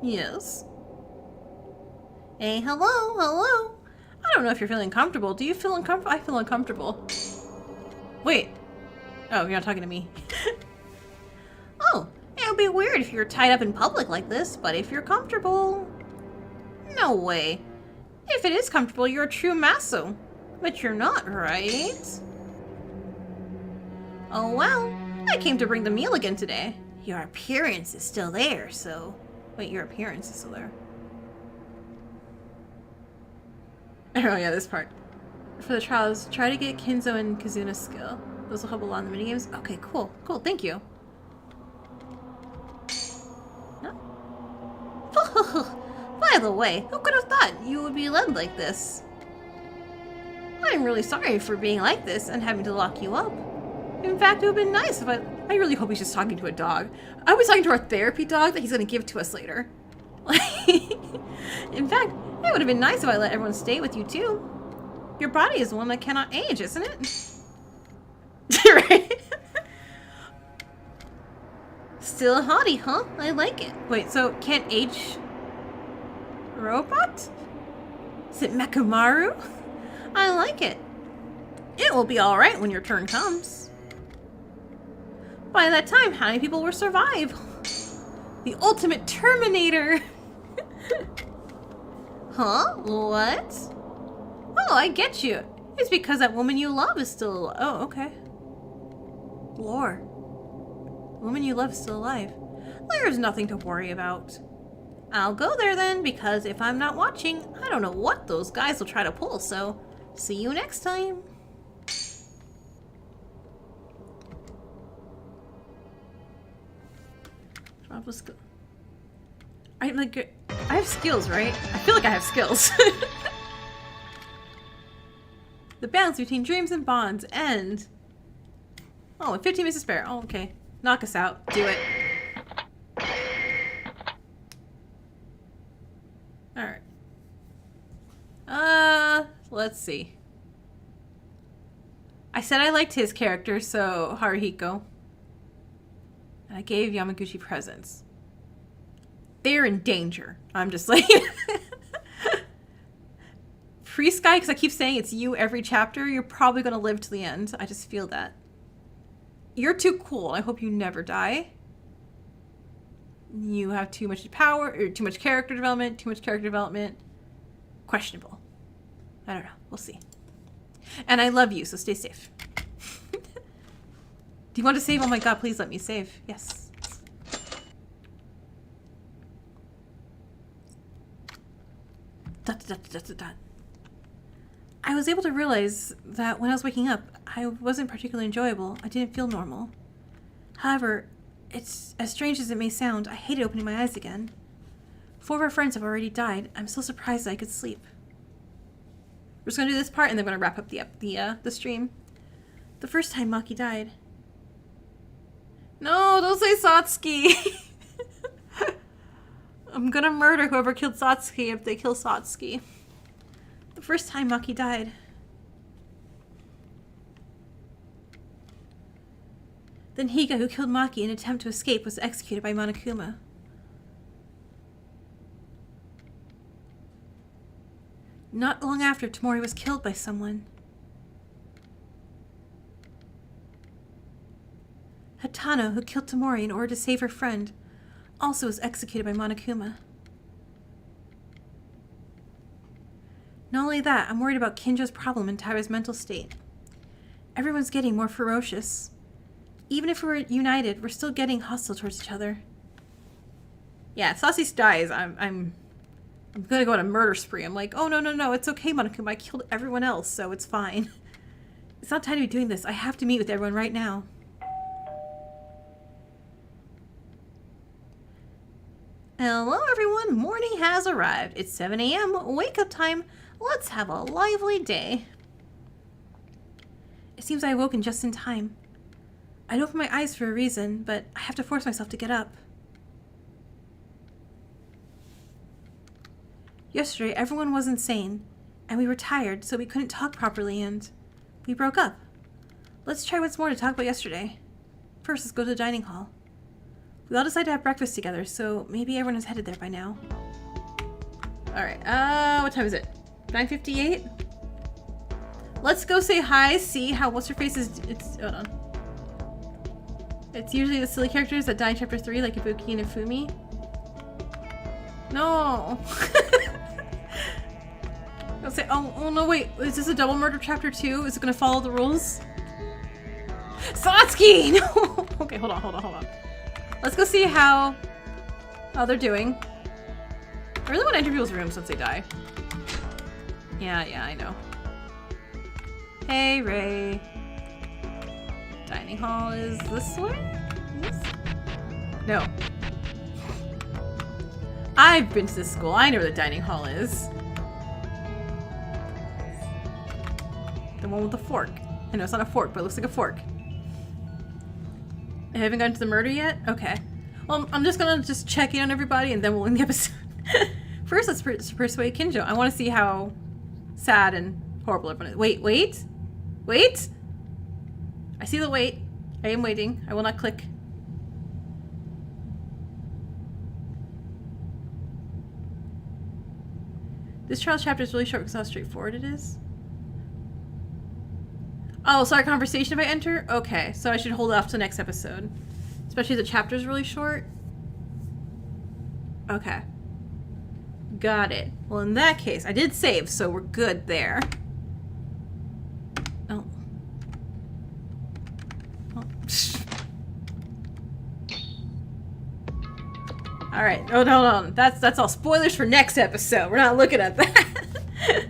Yes. Hey, hello. I don't know if you're feeling comfortable. Do you feel uncomfortable? I feel uncomfortable. Wait. Oh, you're not talking to me. Oh, it would be weird if you're tied up in public like this, but if you're comfortable... No way. If it is comfortable, you're a true maso. But you're not, right? Oh well, I came to bring the meal again today. Your appearance is still there, so... Wait, your appearance is still there. Oh yeah, this part. For the trials, try to get Kinzo and Kazuna's skill. Those will help a lot in the minigames. Okay, cool. Cool, thank you. No? By the way, who could have thought you would be led like this? I'm really sorry for being like this and having to lock you up. In fact, it would have been nice if I really hope he's just talking to a dog. I was talking to our therapy dog that he's going to give to us later. In fact, it would have been nice if I let everyone stay with you too. Your body is one that cannot age, isn't it? Right? Still a hottie, huh? I like it. Wait, so can't age robot? Is it Mekamaru? I like it. It will be alright when your turn comes. By that time, how many people will survive? The ultimate Terminator! Huh? What? Oh, I get you. It's because that woman you love is still... Oh, okay. Lore. The woman you love is still alive. There's nothing to worry about. I'll go there then, because if I'm not watching, I don't know what those guys will try to pull, so see you next time. Drop a skill. I have skills, right? I feel like I have skills. The balance between dreams and bonds end. Oh, 15 minutes to spare. Oh, okay. Knock us out. Do it. Alright. Let's see. I said I liked his character, so Haruhiko. And I gave Yamaguchi presents. They're in danger. I'm just like... Free Sky, because I keep saying it's you every chapter, you're probably going to live to the end. I just feel that. You're too cool. I hope you never die. You have too much power, or too much character development. Questionable. I don't know. We'll see. And I love you, so stay safe. Do you want to save? Oh my god, please let me save. Yes. I was able to realize that when I was waking up, I wasn't particularly enjoyable. I didn't feel normal. However, it's as strange as it may sound, I hated opening my eyes again. 4 of our friends have already died. I'm so surprised that I could sleep. We're just gonna do this part and then we're gonna wrap up the stream. The first time Maki died. No, don't say Satsuki. I'm gonna murder whoever killed Satsuki if they kill Satsuki. The first time Maki died. Then Higa, who killed Maki in an attempt to escape, was executed by Monokuma. Not long after, Tamori was killed by someone. Hatano, who killed Tamori in order to save her friend, also was executed by Monokuma. Not only that, I'm worried about Kinjo's problem and Tyra's mental state. Everyone's getting more ferocious. Even if we're united, we're still getting hostile towards each other. Yeah, if Sassi dies, I'm gonna go on a murder spree. I'm like, oh no, it's okay, Monokuma, I killed everyone else, so it's fine. It's not time to be doing this. I have to meet with everyone right now. Hello everyone, morning has arrived. It's 7 a.m. wake up time. Let's have a lively day. It seems I woken just in time. I'd open my eyes for a reason, but I have to force myself to get up. Yesterday, everyone was insane. And we were tired, so we couldn't talk properly, and we broke up. Let's try once more to talk about yesterday. First, let's go to the dining hall. We all decided to have breakfast together, so maybe everyone is headed there by now. Alright, what time is it? 9:58? Let's go say hi, see how what's-her-face is. Hold on. It's usually the silly characters that die in chapter 3, like Ibuki and Ifumi. No! I'll say, oh no, wait, is this a double murder chapter 2? Is it gonna follow the rules? Satsuki! No! Okay, hold on. Let's go see how they're doing. I really want to enter people's rooms once they die. Yeah, I know. Hey, Ray. Dining hall is this way? Yes? No. I've been to this school. I know where the dining hall is. The one with the fork. I know it's not a fork, but it looks like a fork. I haven't gotten to the murder yet? Okay. Well, I'm just gonna check in on everybody and then we'll end the episode. First, let's persuade Kinjo. I want to see how sad and horrible everyone is. Wait! I see the wait. I am waiting. I will not click. This trial chapter is really short because how straightforward it is. Oh, sorry, conversation if I enter? Okay, so I should hold off to next episode. Especially the chapter's really short. Okay. Got it. Well, in that case, I did save, so we're good there. Oh. Alright, hold on. That's all spoilers for next episode. We're not looking at that.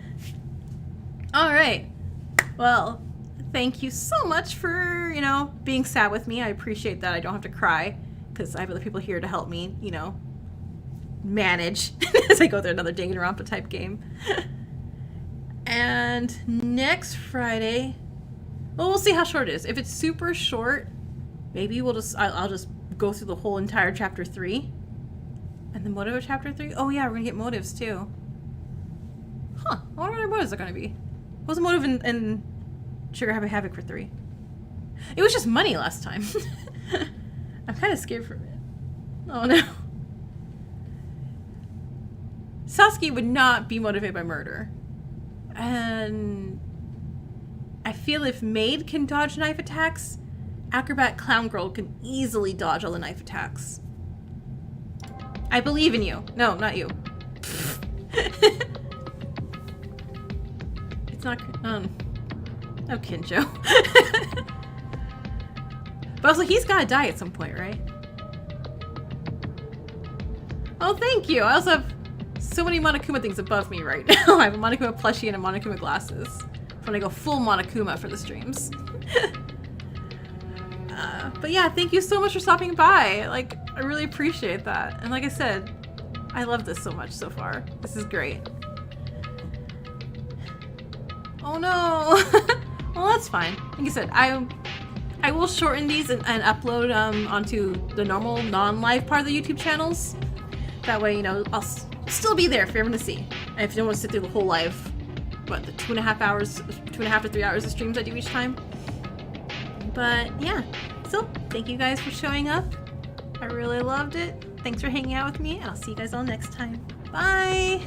Alright. Well, thank you so much for, being sad with me. I appreciate that. I don't have to cry because I have other people here to help me, manage as I go through another Danganronpa type game. And next Friday, well, we'll see how short it is. If it's super short, maybe I'll just go through the whole entire chapter 3. And the motive of chapter 3? Oh yeah, we're gonna get motives too. Huh, I wonder what our motives are gonna be. What was the motive in Sugar Havoc for 3? It was just money last time. I'm kind of scared for it. Oh no. Sasuke would not be motivated by murder. And I feel if Maid can dodge knife attacks, Acrobat Clown Girl can easily dodge all the knife attacks. I believe in you. No, not you. It's not... Oh, Kinjo. But also, he's gotta die at some point, right? Oh, thank you. I also have so many Monokuma things above me right now. I have a Monokuma plushie and a Monokuma glasses. When I go full Monokuma for the streams. But yeah, thank you so much for stopping by. I really appreciate that. And like I said, I love this so much so far. This is great. Oh no! Well, that's fine. Like I said, I will shorten these and upload onto the normal non-live part of the YouTube channels. That way, I'll still be there for everyone to see. And if you don't want to sit through the whole live, the 2.5 to 3 hours of streams I do each time. But yeah, so thank you guys for showing up. I really loved it. Thanks for hanging out with me, and I'll see you guys all next time. Bye!